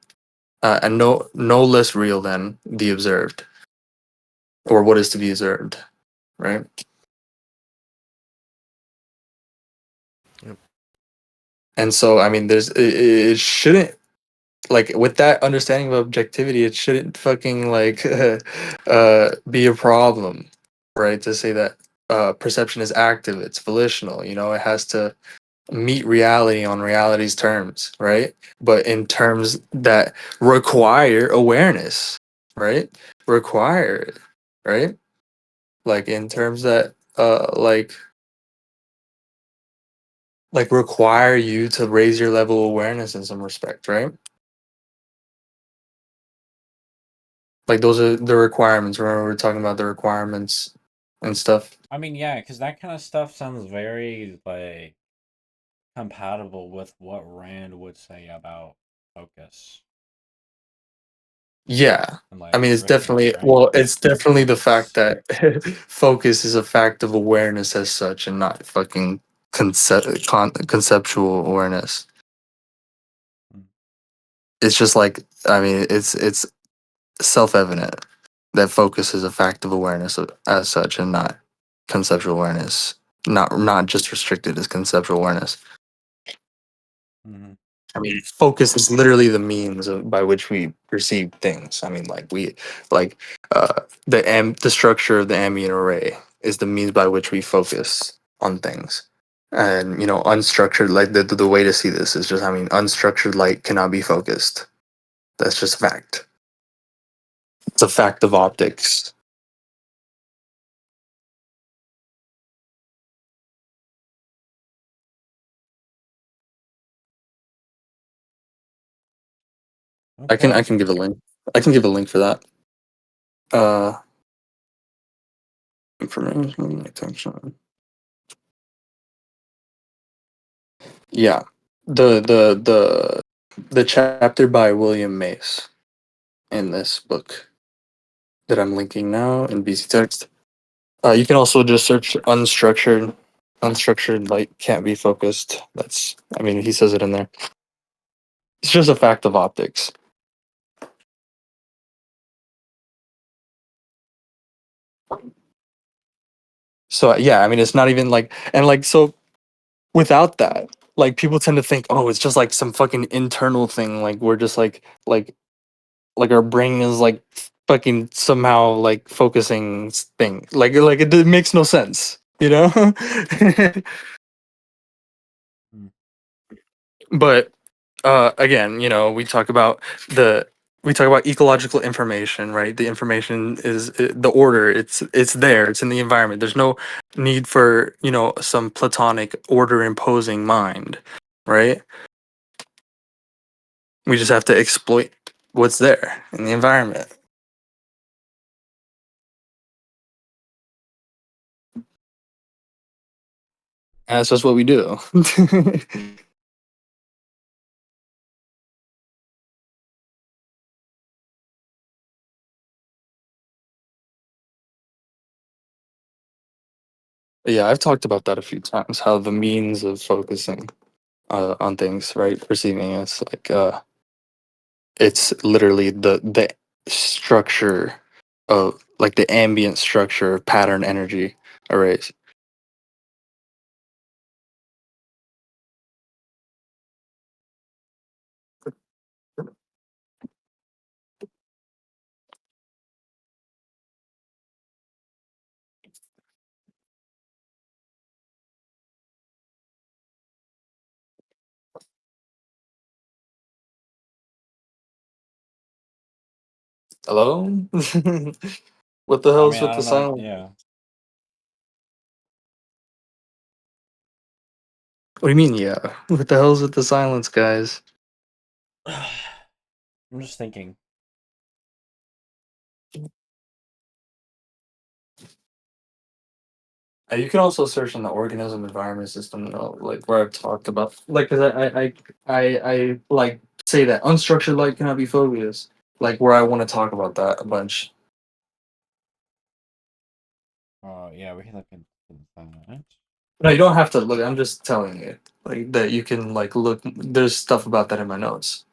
and no less real than the observed or what is to be observed, right? Yep. And so I mean it shouldn't like with that understanding of objectivity it shouldn't fucking like be a problem, right? To say that perception is active, it's volitional, you know, it has to meet reality on reality's terms, right? But in terms that require awareness, right? Require it, right? Like in terms that like require you to raise your level of awareness in some respect, right? Like those are the requirements. Remember we were talking about the requirements and stuff. I mean, yeah, because that kind of stuff sounds very, like, compatible with what Rand would say about focus. Yeah. And, I like, mean it's definitely restraint. it's definitely the fact that focus is a fact of awareness as such and not fucking conceptual awareness. Mm. It's just like I mean it's self-evident that focus is a fact of awareness as such and not conceptual awareness. Not just restricted as conceptual awareness. Mm-hmm. I mean, focus is literally the means by which we perceive things. I mean, like the structure of the ambient array is the means by which we focus on things. And you know, unstructured like the way to see this is just I mean, unstructured light cannot be focused. That's just fact. It's a fact of optics. Okay. I can give a link. I can give a link for that. Information attention. Yeah. The chapter by William Mace in this book that I'm linking now in BC text. You can also just search unstructured light can't be focused. That's I mean he says it in there. It's just a fact of optics. So yeah, I mean it's not even like and like so without that, like people tend to think, oh, it's just like some fucking internal thing, like we're just like our brain is like fucking somehow like focusing thing. Like it makes no sense, you know? Mm. But again, you know, we talk about ecological information, right? The information is the order. It's there. It's in the environment. There's no need for you know some platonic order imposing mind, right? We just have to exploit what's there in the environment. And that's just what we do. Yeah, I've talked about that a few times. How the means of focusing on things, right, perceiving is like it's literally the structure of like the ambient structure of pattern energy arrays. Hello? What the I hell's mean, with I the don't know. silence? Yeah. What do you mean, yeah? What the hell's with the silence, guys? I'm just thinking. You can also search in the organism environment system, like where I've talked about, like, cause I like say that unstructured light cannot be phobias, like where I want to talk about that a bunch. Yeah, we can look into that. No, you don't have to look. I'm just telling you, like that you can like look. There's stuff about that in my notes.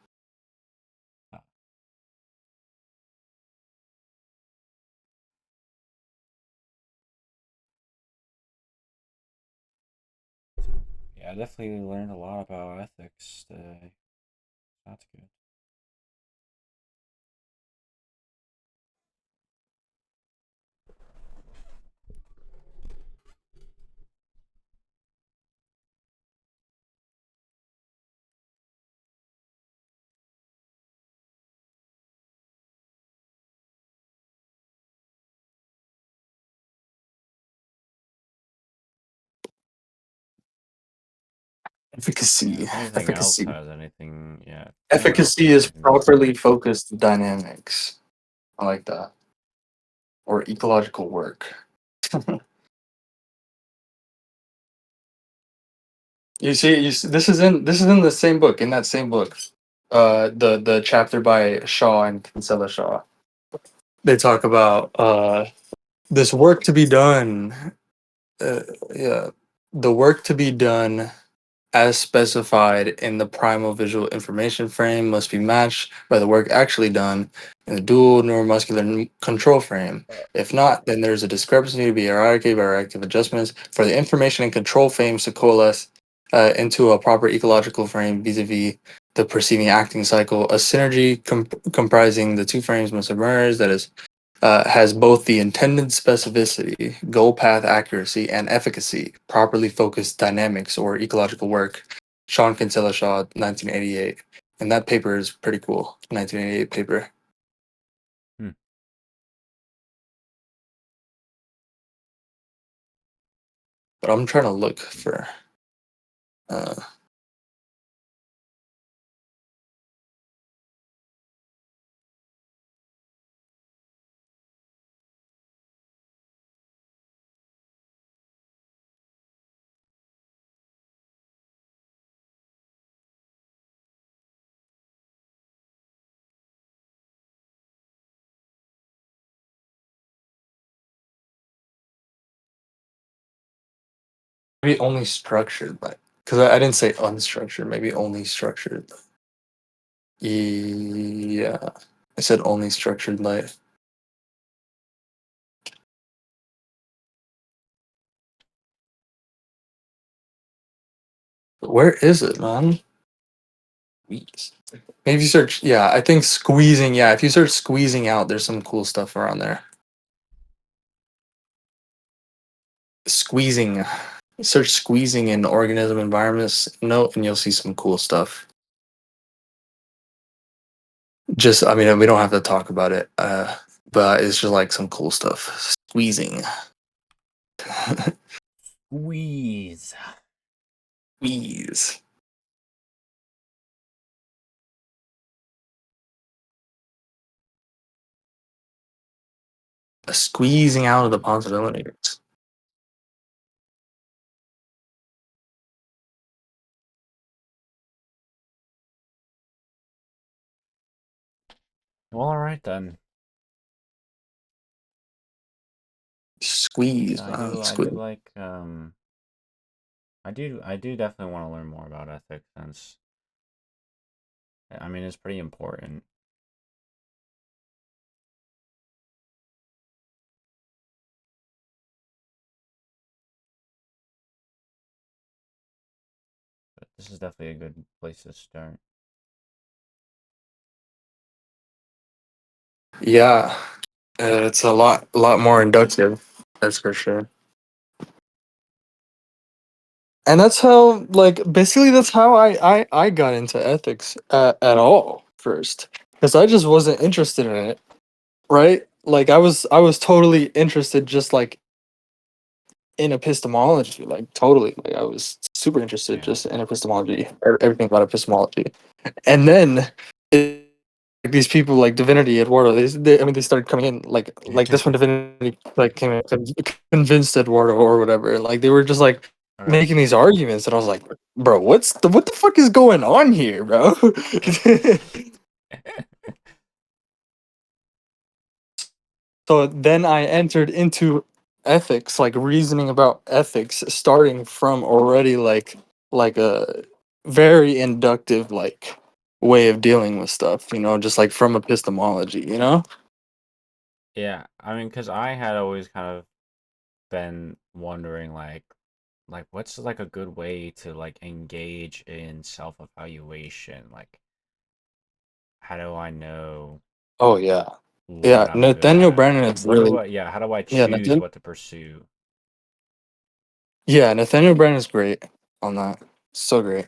Yeah, I definitely learned a lot about ethics today. That's good. Efficacy. If anything else Efficacy. has anything, yeah. if anyone else Efficacy has is anything to say. properly focused dynamics. I like that. Or ecological work. This is in the same book. In that same book, the chapter by Shaw and Kinsella Shaw. They talk about this work to be done. Yeah, the work to be done as specified in the primal visual information frame must be matched by the work actually done in the dual neuromuscular control frame. If not, then there's a discrepancy to be hierarchy by reactive adjustments for the information and control frames to coalesce into a proper ecological frame vis-a-vis the perceiving acting cycle. A synergy comprising the two frames must emerge that is has both the intended specificity, goal path accuracy, and efficacy, properly focused dynamics or ecological work. Sean Kinsella Shaw, 1988. And that paper is pretty cool. 1988 paper. Hmm. But I'm trying to look for. Maybe only structured, but because I didn't say unstructured, maybe only structured. Yeah, I said only structured light. Where is it, man? Maybe if you search, yeah, I think squeezing. Yeah, if you search squeezing out, there's some cool stuff around there. Squeezing, search squeezing in organism environments note, and you'll see some cool stuff. Just, I mean, we don't have to talk about it, but it's just like some cool stuff. Squeezing. Squeeze. Squeeze. A squeezing out of the possibilities. Well, all right then. Squeeze, Yeah, man. I do Squeeze. like I do definitely want to learn more about ethics since I mean it's pretty important. But this is definitely a good place to start. Yeah, it's a lot more inductive. That's for sure. And that's how, like, basically that's how I got into ethics at all first, because I just wasn't interested in it. right? Like I was totally interested just like in epistemology, like totally. Like I was super interested Yeah. just in epistemology or everything about epistemology. And then like these people like Divinity, Eduardo, I mean they started coming in like this one Divinity like came in convinced Eduardo or whatever. Like they were just like Okay. making these arguments and I was like, bro, what the fuck is going on here, bro? So then I entered into ethics, like reasoning about ethics, starting from already like a very inductive like way of dealing with stuff, you know, just like from epistemology, you know? Yeah, I mean, because I had always kind of been wondering, what's like a good way to like engage in self-evaluation? Like, how do I know Oh yeah. Yeah, what I'm good Nathaniel at? Branden Like, is what do really I, yeah, how do I yeah, choose what to pursue? Nathaniel Branden is great on that. So great.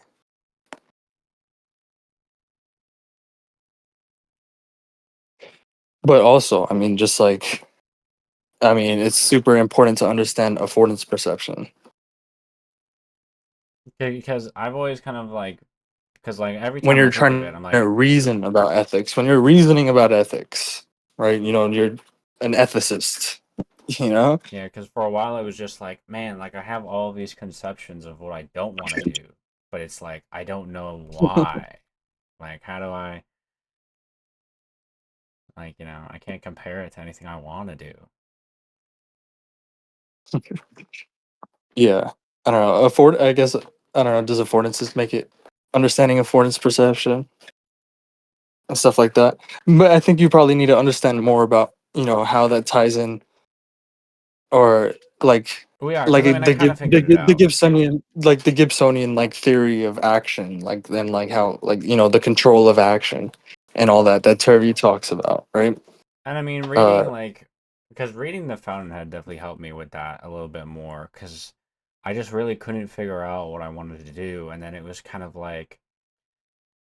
But also, I mean, just like I mean, it's super important to understand affordance perception. Because I've always kind of like, because like every When time I you're think of trying it, I'm to like, reason about ethics, when you're reasoning about ethics, right? You know, you're an ethicist, you know? yeah, because for a while it was just like, man, like I have all these conceptions of what I don't want to do, but it's like I don't know why. Like, how do I, like, I can't compare it to anything I want to do. Yeah. I don't know. I guess, I don't know. Does affordances make it understanding affordance perception and stuff like that? But I think you probably need to understand more about, you know, how that ties in or like, Well, yeah, like because I mean, I kind of figured it The out. Gibsonian, like the Gibsonian, like theory of action, like then like how, like, you know, the control of action and all that, that Turvey talks about, right? And I mean, Uh, because reading The Fountainhead definitely helped me with that a little bit more, because I just really couldn't figure out what I wanted to do. And then it was kind of like,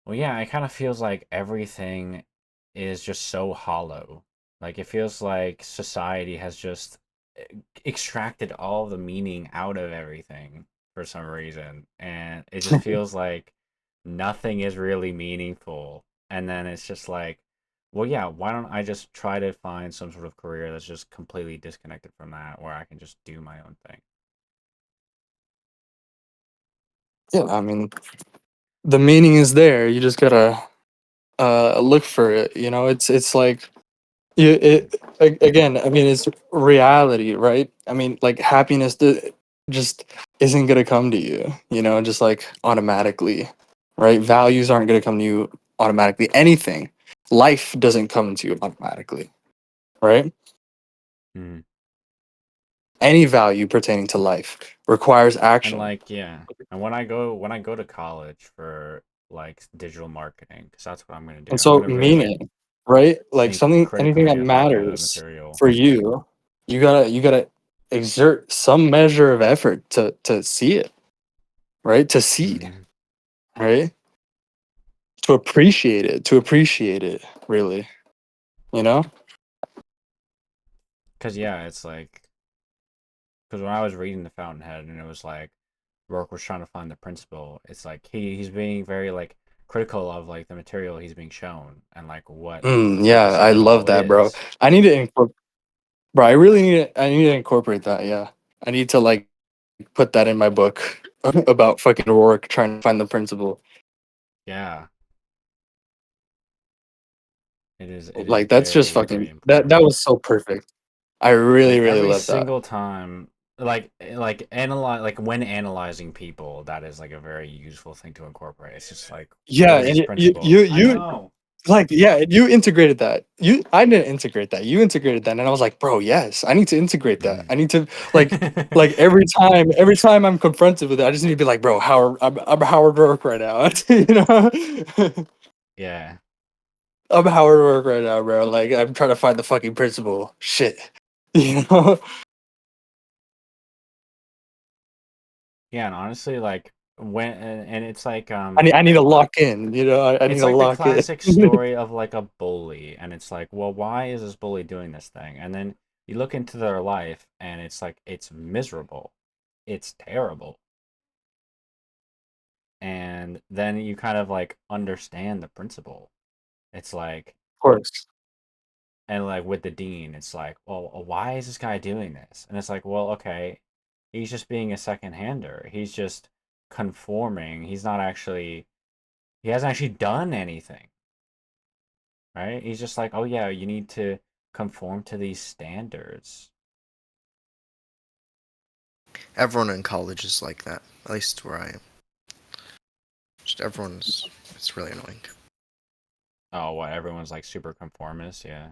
well, yeah, it kind of feels like everything is just so hollow. Like, it feels like society has just extracted all the meaning out of everything for some reason. And it just feels like nothing is really meaningful. And then it's just like, well, yeah, why don't I just try to find some sort of career that's just completely disconnected from that, where I can just do my own thing? yeah, I mean, the meaning is there. You just gotta look for it. You know, it's like again. I mean, it's reality, right? I mean, like happiness just isn't gonna come to you. You know, just like automatically, right? Values aren't gonna come to you automatically. Anything, life doesn't come to you automatically, right? Mm. Any value pertaining to life requires And action. like, yeah, and when I go to college for like digital marketing, because that's what I'm gonna do. And I'm so gonna really like meaning, right? Like think something anything critically that of like the matters material. for you, you gotta exert some measure of effort to see it, right? To see, Mm-hmm. right? To appreciate it, really. You know? Because yeah, it's like, because when I was reading The Fountainhead and it was like Rourke was trying to find the principle, it's like he's being very like critical of like the material he's being shown and like what Yeah, the I sum of it love all that, bro. is. I need to bro, I need to incorporate that, yeah. I need to like put that in my book about fucking Rourke trying to find the principle. Yeah, it is Like that's just very, very fucking that important. was so perfect. I really, Like really every love that. single time, like analyze, like when analyzing people, that is like a very useful thing to incorporate. It's just like, what Yeah, is and this principle? I you know. like yeah, you integrated that. I didn't integrate that. You integrated that, and I was like, bro, yes, I need to integrate that. I need to like every time I'm confronted with it, I just need to be like, bro, I'm Howard Rourke right now. You know, Yeah. I'm Howard Rourke right now, bro. Like I'm trying to find the fucking principle. Shit, you know. Yeah, and honestly, like when and it's like I need to lock in. You know, I need it's to like the lock in. classic story of like a bully, and it's like, well, why is this bully doing this thing? And then you look into their life, and it's like it's miserable, it's terrible, and then you kind of like understand the principle. It's like, Of course. and like with the dean, it's like, well, why is this guy doing this? And it's like, well, okay, he's just being a second-hander. He's just conforming. He hasn't actually done anything, right? He's just like, oh yeah, you need to conform to these standards. Everyone in college is like that, at least where I am. Just everyone's. It's really annoying. Oh, what? Everyone's like super conformist, yeah.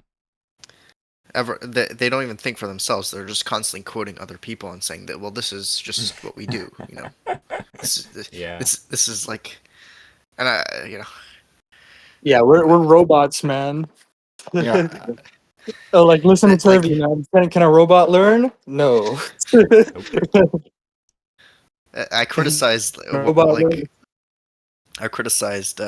They don't even think for themselves. They're just constantly quoting other people and saying that, well, this is just what we do, you know. Yeah. This is like, and I. Yeah, we're robots, man. Yeah. Oh, like listen to Like- Turvey, man. Can a robot learn? No. I criticized Robot like learn. I criticized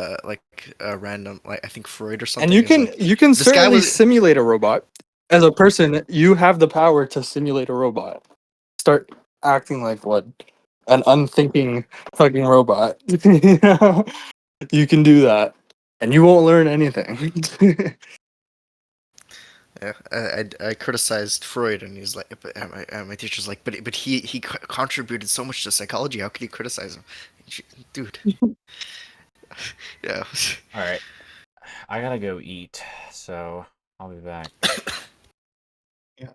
random, like I think Freud or something. And you is can like, you can this guy certainly was simulate a robot. As a person, you have the power to simulate a robot. Start acting like what? An unthinking fucking robot. You know? You can do that. And you won't learn anything. yeah, I criticized Freud, and he's like, but my teacher's like, but he contributed so much to psychology. How could you criticize him, dude? Yeah. All right. I gotta go eat, so I'll be back.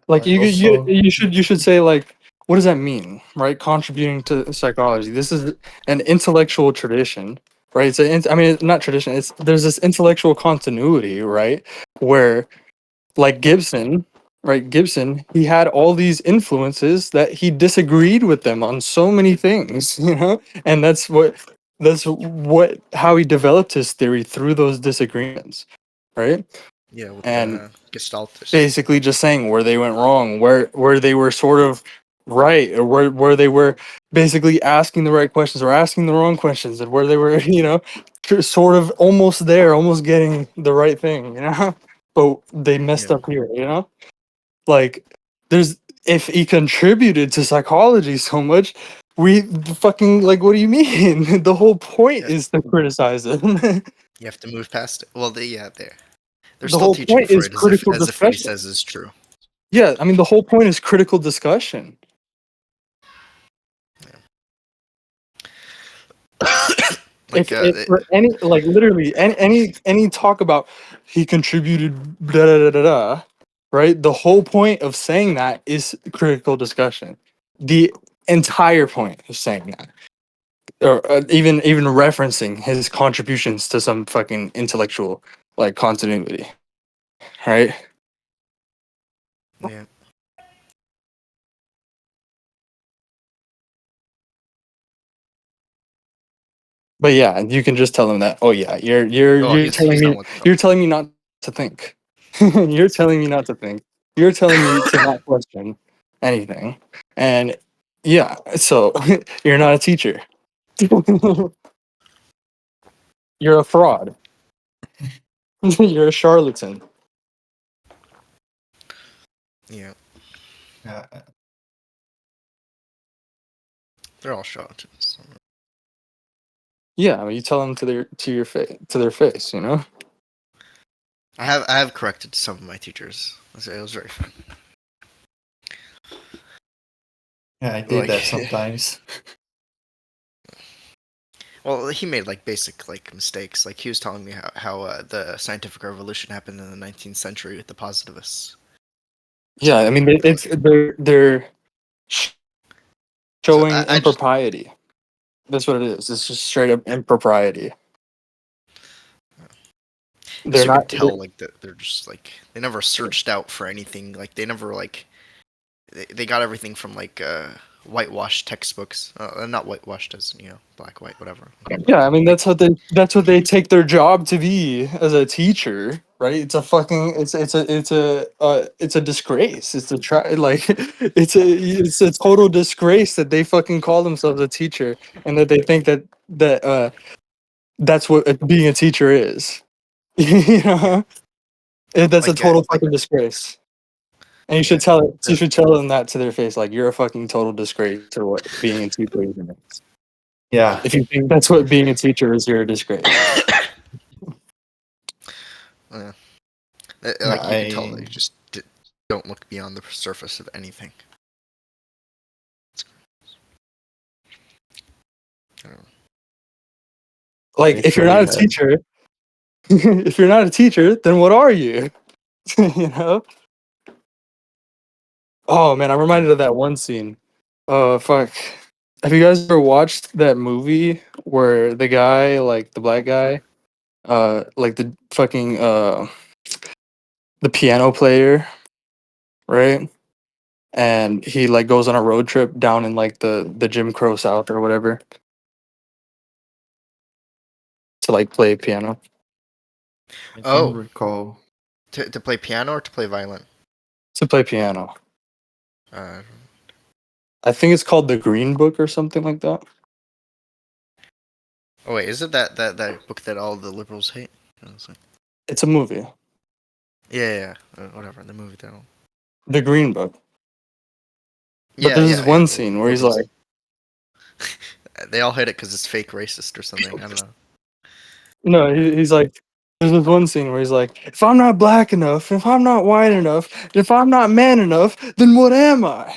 Like also, you should say like, what does that mean, right? Contributing to psychology. This is an intellectual tradition, right? I mean, it's not tradition. There's this intellectual continuity, right? Where like Gibson, right? Gibson, he had all these influences that he disagreed with them on so many things, you know, and that's what how he developed his theory through those disagreements, right? Yeah, with And the Gestaltists. basically just saying where they went wrong, where they were sort of right, or where they were basically asking the right questions or asking the wrong questions, and where they were, you know, sort of almost there, almost getting the right thing, you know, but they messed Yeah. up here, you know, like there's if he contributed to psychology so much. We fucking like. What do you mean? The whole point Yeah. is to criticize him. You have to move past it. Well, they're The still whole teaching point is Freud critical as if what he discussion. says is true. Yeah, I mean the whole point is critical discussion. Like If for any like literally any talk about he contributed da da da da da, right? The whole point of saying that is critical discussion. The entire point of saying that, or even referencing his contributions to some fucking intellectual like continuity, right? yeah. But yeah, you can just tell them that. Oh yeah, Oh, you're telling he's me not looking up. you're telling me not to think. You're telling me not to think. You're telling me to not question anything. And yeah, so you're not a teacher. You're a fraud. You're a charlatan. Yeah, yeah, they're all charlatans. Yeah, I mean, you tell them to their face, you know. I have corrected some of my teachers. It was very fun. I did Like- that sometimes. Well, he made like basic like mistakes. Like he was telling me how the scientific revolution happened in the 19th century with the positivists. Yeah, I mean, they're showing I just- impropriety. That's what it is. It's just straight up impropriety. They're you not. could tell like that they're just like they never searched out for anything. Like they never like they got everything from like whitewashed textbooks. Not whitewashed as black, white, whatever. Yeah, I mean that's what they take their job to be as a teacher, right? It's a fucking it's a disgrace. It's a like it's a total disgrace that they fucking call themselves a teacher and that they think that that's what being a teacher is. You know, that's a Like, total fucking disgrace. And you should yeah. you should tell them that to their face, like you're a fucking total disgrace to what being a teacher is. Yeah. If you think that's what being a teacher is, you're a disgrace. Yeah. Yeah, Like you can tell that you just don't look beyond the surface of anything. I don't know. Like if you're not a Actually, teacher, if you're not a teacher, then what are you? You know? Oh man, I'm reminded of that one scene. Oh fuck. Have you guys ever watched that movie where the guy, like the black guy, like the fucking the piano player, right? And he like goes on a road trip down in like the Jim Crow South or whatever to like play piano. I don't Oh, recall. to play piano or to play violin? To play piano. Uh, I think it's called The Green Book or something like that. oh wait, is it that book that all the liberals hate? It's a movie. Yeah, whatever. The movie title. The Green Book. But Yeah, there's yeah, this yeah. one The scene where he's liberals. like, They all hate it because it's fake racist or something. I don't know. no, he's like, there's this one scene where he's like, if I'm not black enough, if I'm not white enough, if I'm not man enough, then what am I?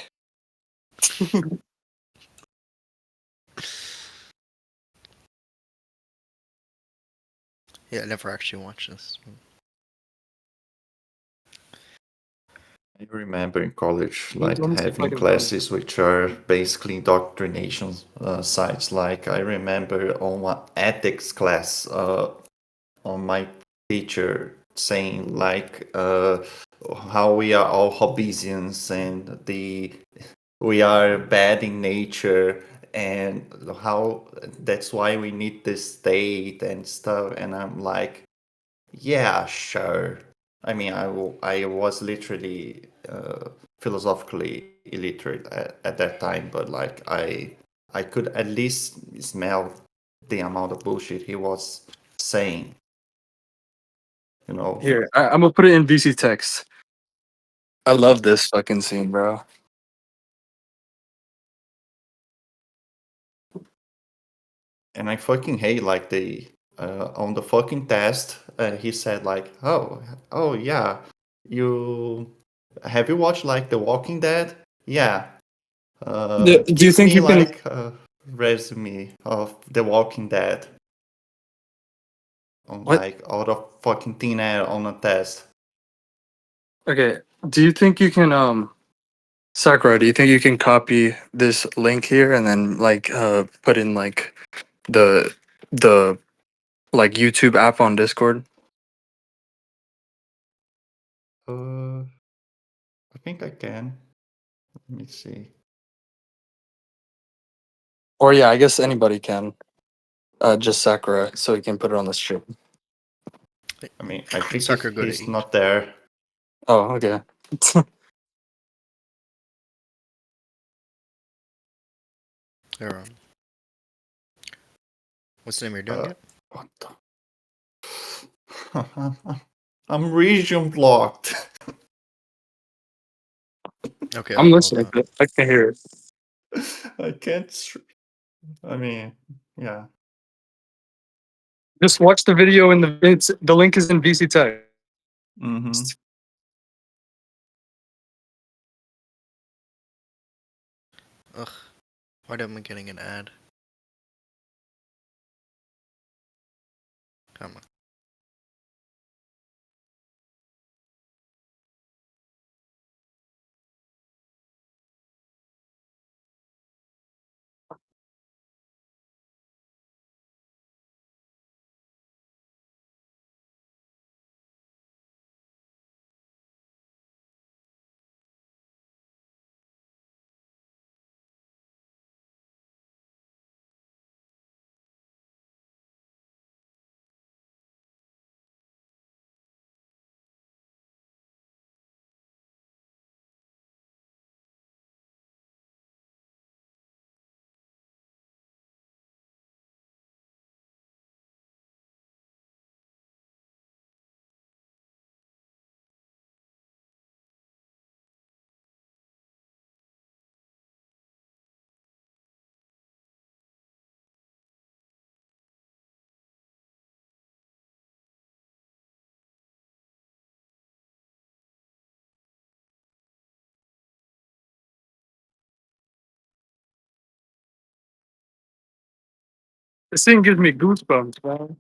Yeah, I never actually watched this. I remember in college, like Let me see if I having can find it. classes which are basically indoctrination sites. Like I remember on my ethics class, on my teacher saying like how we are all Hobbesians and we are bad in nature and how that's why we need this state and stuff. And I'm like, yeah, sure. I mean, I was literally philosophically illiterate at that time, but like I could at least smell the amount of bullshit he was saying. You know, Here, I'm gonna put it in VC text. I love this fucking scene, bro. and I fucking hate like the on the fucking test. He said like, oh yeah, you have you watched like The Walking Dead? Yeah. Do you Give think me you can? like a resume of The Walking Dead on What? like out of fucking thin air on a test. Okay. Do you think you can? Sakura, do you think you can copy this link here and then like put in like the the like YouTube app on Discord? I think I can. Let me see. Or yeah, I guess anybody can. Just Sakura, so he can put it on the stream. I mean, I think Sucker good at he's eat. not there. Oh, okay. Here, what's the name you're doing it? What the? I'm region blocked. Okay, I'm I'll listening. do it. I can hear it. I can't. I mean, yeah. Just watch the video in the link is in VC text. Mm-hmm. Ugh, why am I getting an ad? Come on. This thing gives me goosebumps, man.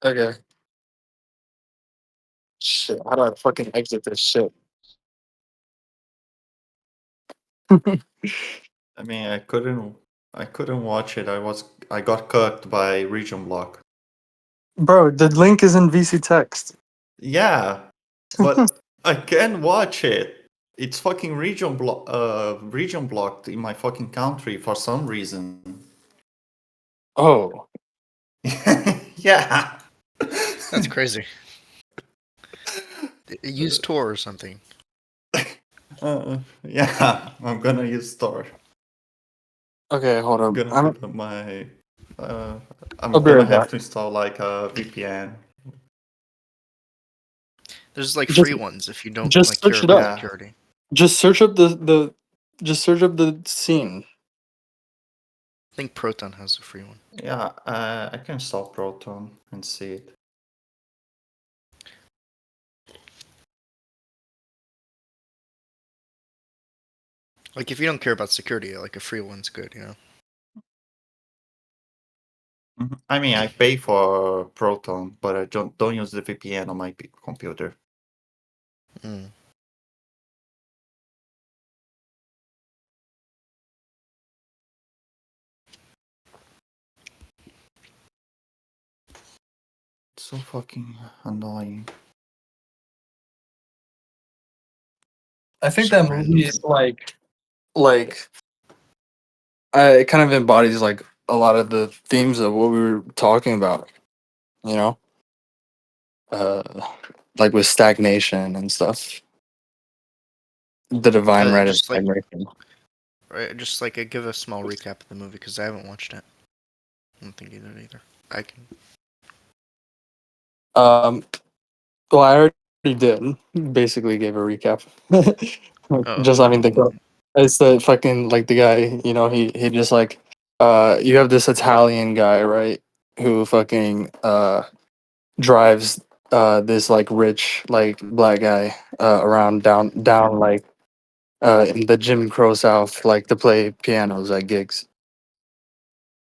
Okay. Shit, how do I fucking exit this shit? I mean, I couldn't watch it. I got cucked by region block. Bro, the link is in VC text. Yeah, but I can watch it. It's fucking region blocked in my fucking country for some reason. Oh. Yeah. That's crazy. Use Tor or something. Yeah, I'm gonna use Tor. Okay, hold I'm on. gonna put up my. I'm I'll be gonna right have back. to install like a VPN. There's like Just- free ones if you don't just like care search it about up. security. Just search up just search up the scene. I think Proton has a free one. Yeah, I can install Proton and see it. Like if you don't care about security, like a free one's good, you know. I mean, I pay for Proton, but I don't use the VPN on my computer. Mm. It's so fucking annoying. I think So that random. movie is like it kind of embodies like a lot of the themes of what we were talking about, you know? Like with stagnation and stuff. The divine right of Just like stagnation. right, just like give a small recap of the movie because I haven't watched it. I don't think you did either. I can. Well, I already did. Basically, gave a recap. Just, I mean, it's the fucking like the guy. You know, he just like you have this Italian guy, right? Who fucking drives this like rich like black guy around down like in the Jim Crow South, like to play pianos at gigs,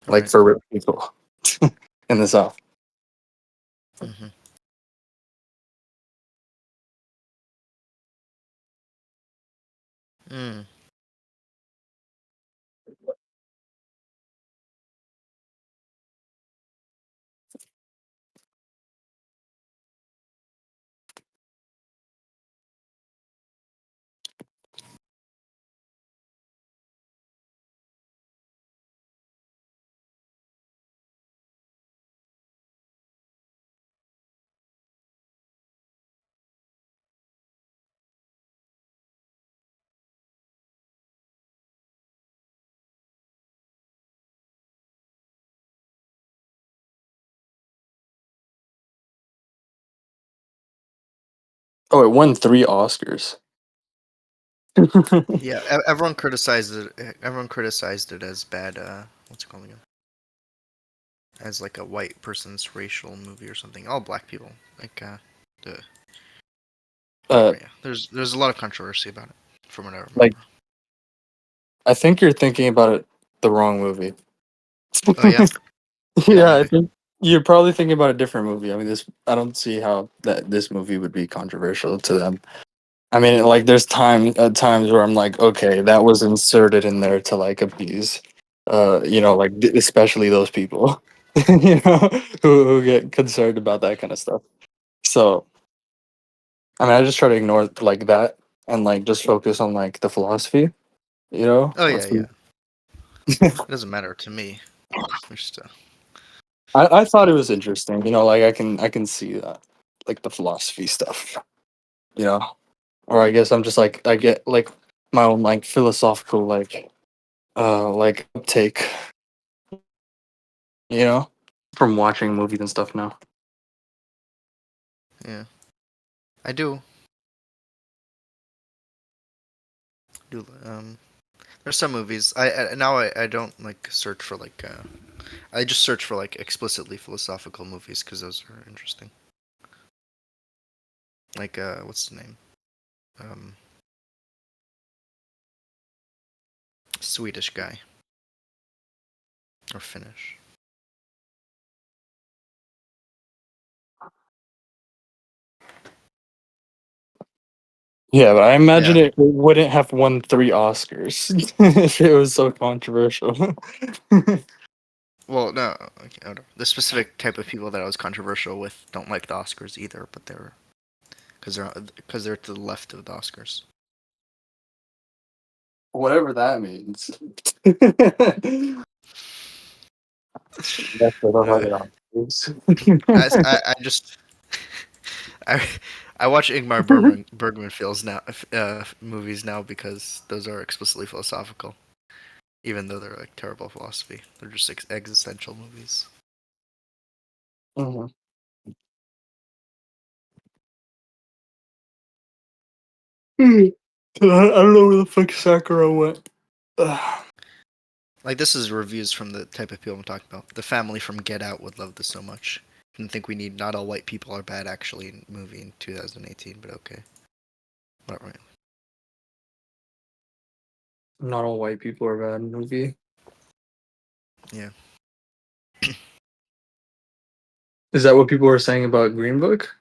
like Right. for rich people in the South. Mm-hmm. Mm. Oh, it won 3 Oscars. Yeah, everyone criticized it. Everyone criticized it as bad. What's it called again? As like a white person's racial movie or something. All black people. Like the. Yeah, there's a lot of controversy about it, from what I remember. Like, I think you're thinking about it the wrong movie. Oh yeah. Yeah, I think you're probably thinking about a different movie. I mean, I don't see how this movie would be controversial to them. I mean, like, there's times where I'm like, okay, that was inserted in there to like appease, you know, like especially those people, you know, who get concerned about that kind of stuff. So, I mean, I just try to ignore like that and like just focus on like the philosophy. You know. Oh yeah, That's yeah. It doesn't matter to me. Just, I thought it was interesting. You know, like I can see that, like the philosophy stuff. You know, or I guess I'm just like I get like my own like philosophical like uptake. You know, from watching movies and stuff now. yeah, I do. Do there's some movies I don't like search for like I just search for like explicitly philosophical movies because those are interesting. Like what's the name? Um, Swedish guy or Finnish. Yeah, but I imagine Yeah. it wouldn't have won 3 Oscars if it was so controversial. Well, no, okay, whatever. The specific type of people that I was controversial with don't like the Oscars either, but they're because they're to the left of the Oscars. Whatever that means. That's what I Uh, like Oscars. I just I I watch Ingmar Bergman films now, movies now because those are explicitly philosophical, even though they're like terrible philosophy. They're just existential movies. Mhm. I don't know where the fuck Sakura went. Ugh. Like this is reviews from the type of people I'm talking about. The family from Get Out would love this so much. Didn't think we need not all white people are bad actually in movie in 2018, but okay. Whatever. Not all white people are bad movie. Yeah. Is that what people were saying about Green Book?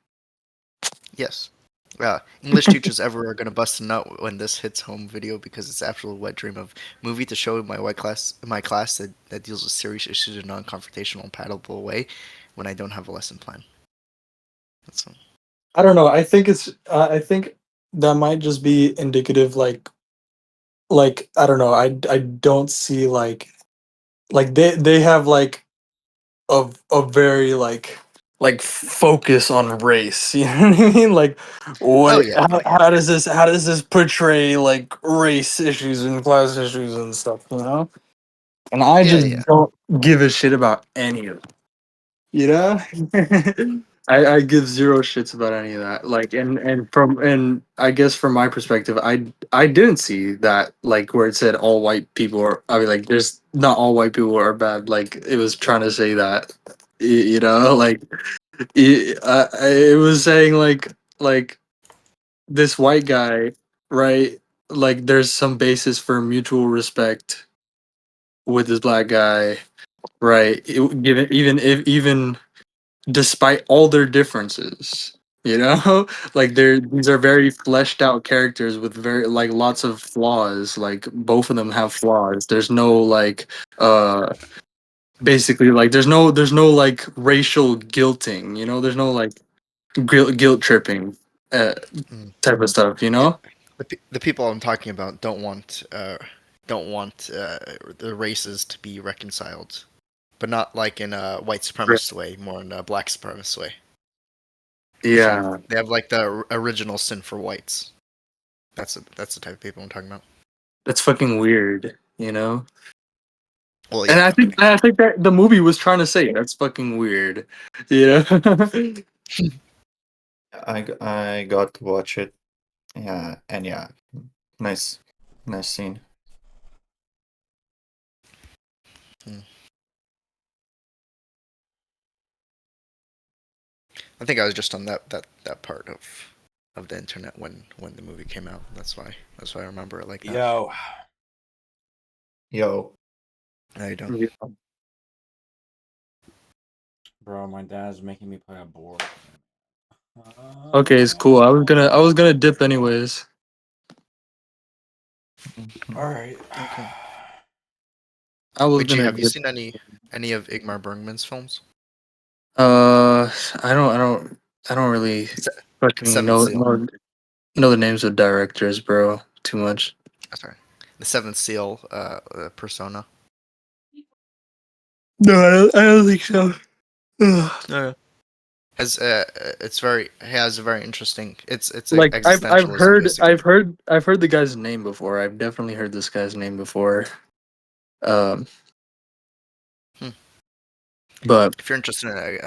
Yes. English teachers ever are gonna bust a nut when this hits home video because it's absolute wet dream of movie to show my class that deals with serious issues in a non-confrontational and palatable way when I don't have a lesson plan. That's I don't know. I think it's. I think that might just be indicative. Like I don't know. I don't see like they have like a very like focus on race. You know what I mean? Like oh what? yeah, oh yeah. How does this portray like race issues and class issues and stuff? You know? And I Yeah, just yeah. don't give a shit about any of it. You know? I give zero shits about any of that. Like and I guess from my perspective, I didn't see that like where it said all white people are. I mean, like there's not all white people are bad. Like it was trying to say that, you know, like it was saying like this white guy, right? Like there's some basis for mutual respect with this black guy, right? Given even despite all their differences, you know. Like these are very fleshed out characters with very like lots of flaws. Like both of them have flaws. There's no like uh basically like there's no like racial guilting, you know. There's no like guilt tripping uh, Mm. type of stuff, you Yeah. know. The people I'm talking about don't want the races to be reconciled, but not like in a white Right. supremacist way, more in a black supremacist way. Yeah, They have like the original sin for whites. That's the type of people I'm talking about. that's fucking weird, you know. Well, And yeah, okay. I think that the movie was trying to say that's fucking weird, you know. I got to watch it. Yeah, and yeah, nice, nice scene. Hmm. I think I was just on that part of the internet when the movie came out. That's why I remember it like that. Yo, Yo, How you doing? Yeah. bro, my dad's making me play a board. Okay, it's cool. I was gonna dip anyways. All right. Okay. I was Wait, G, gonna have you dip. seen any of Ingmar Bergman's films? Uh, I don't I don't really Se- fucking Seventh Seal. know the names of directors, bro. Too much. Sorry, the Seventh Seal persona. No, I don't think so. No. Has has a very interesting. It's Like existentialism basically. I've heard the guy's name before. I've definitely heard this guy's name before. Um, Hmm. but If you're interested in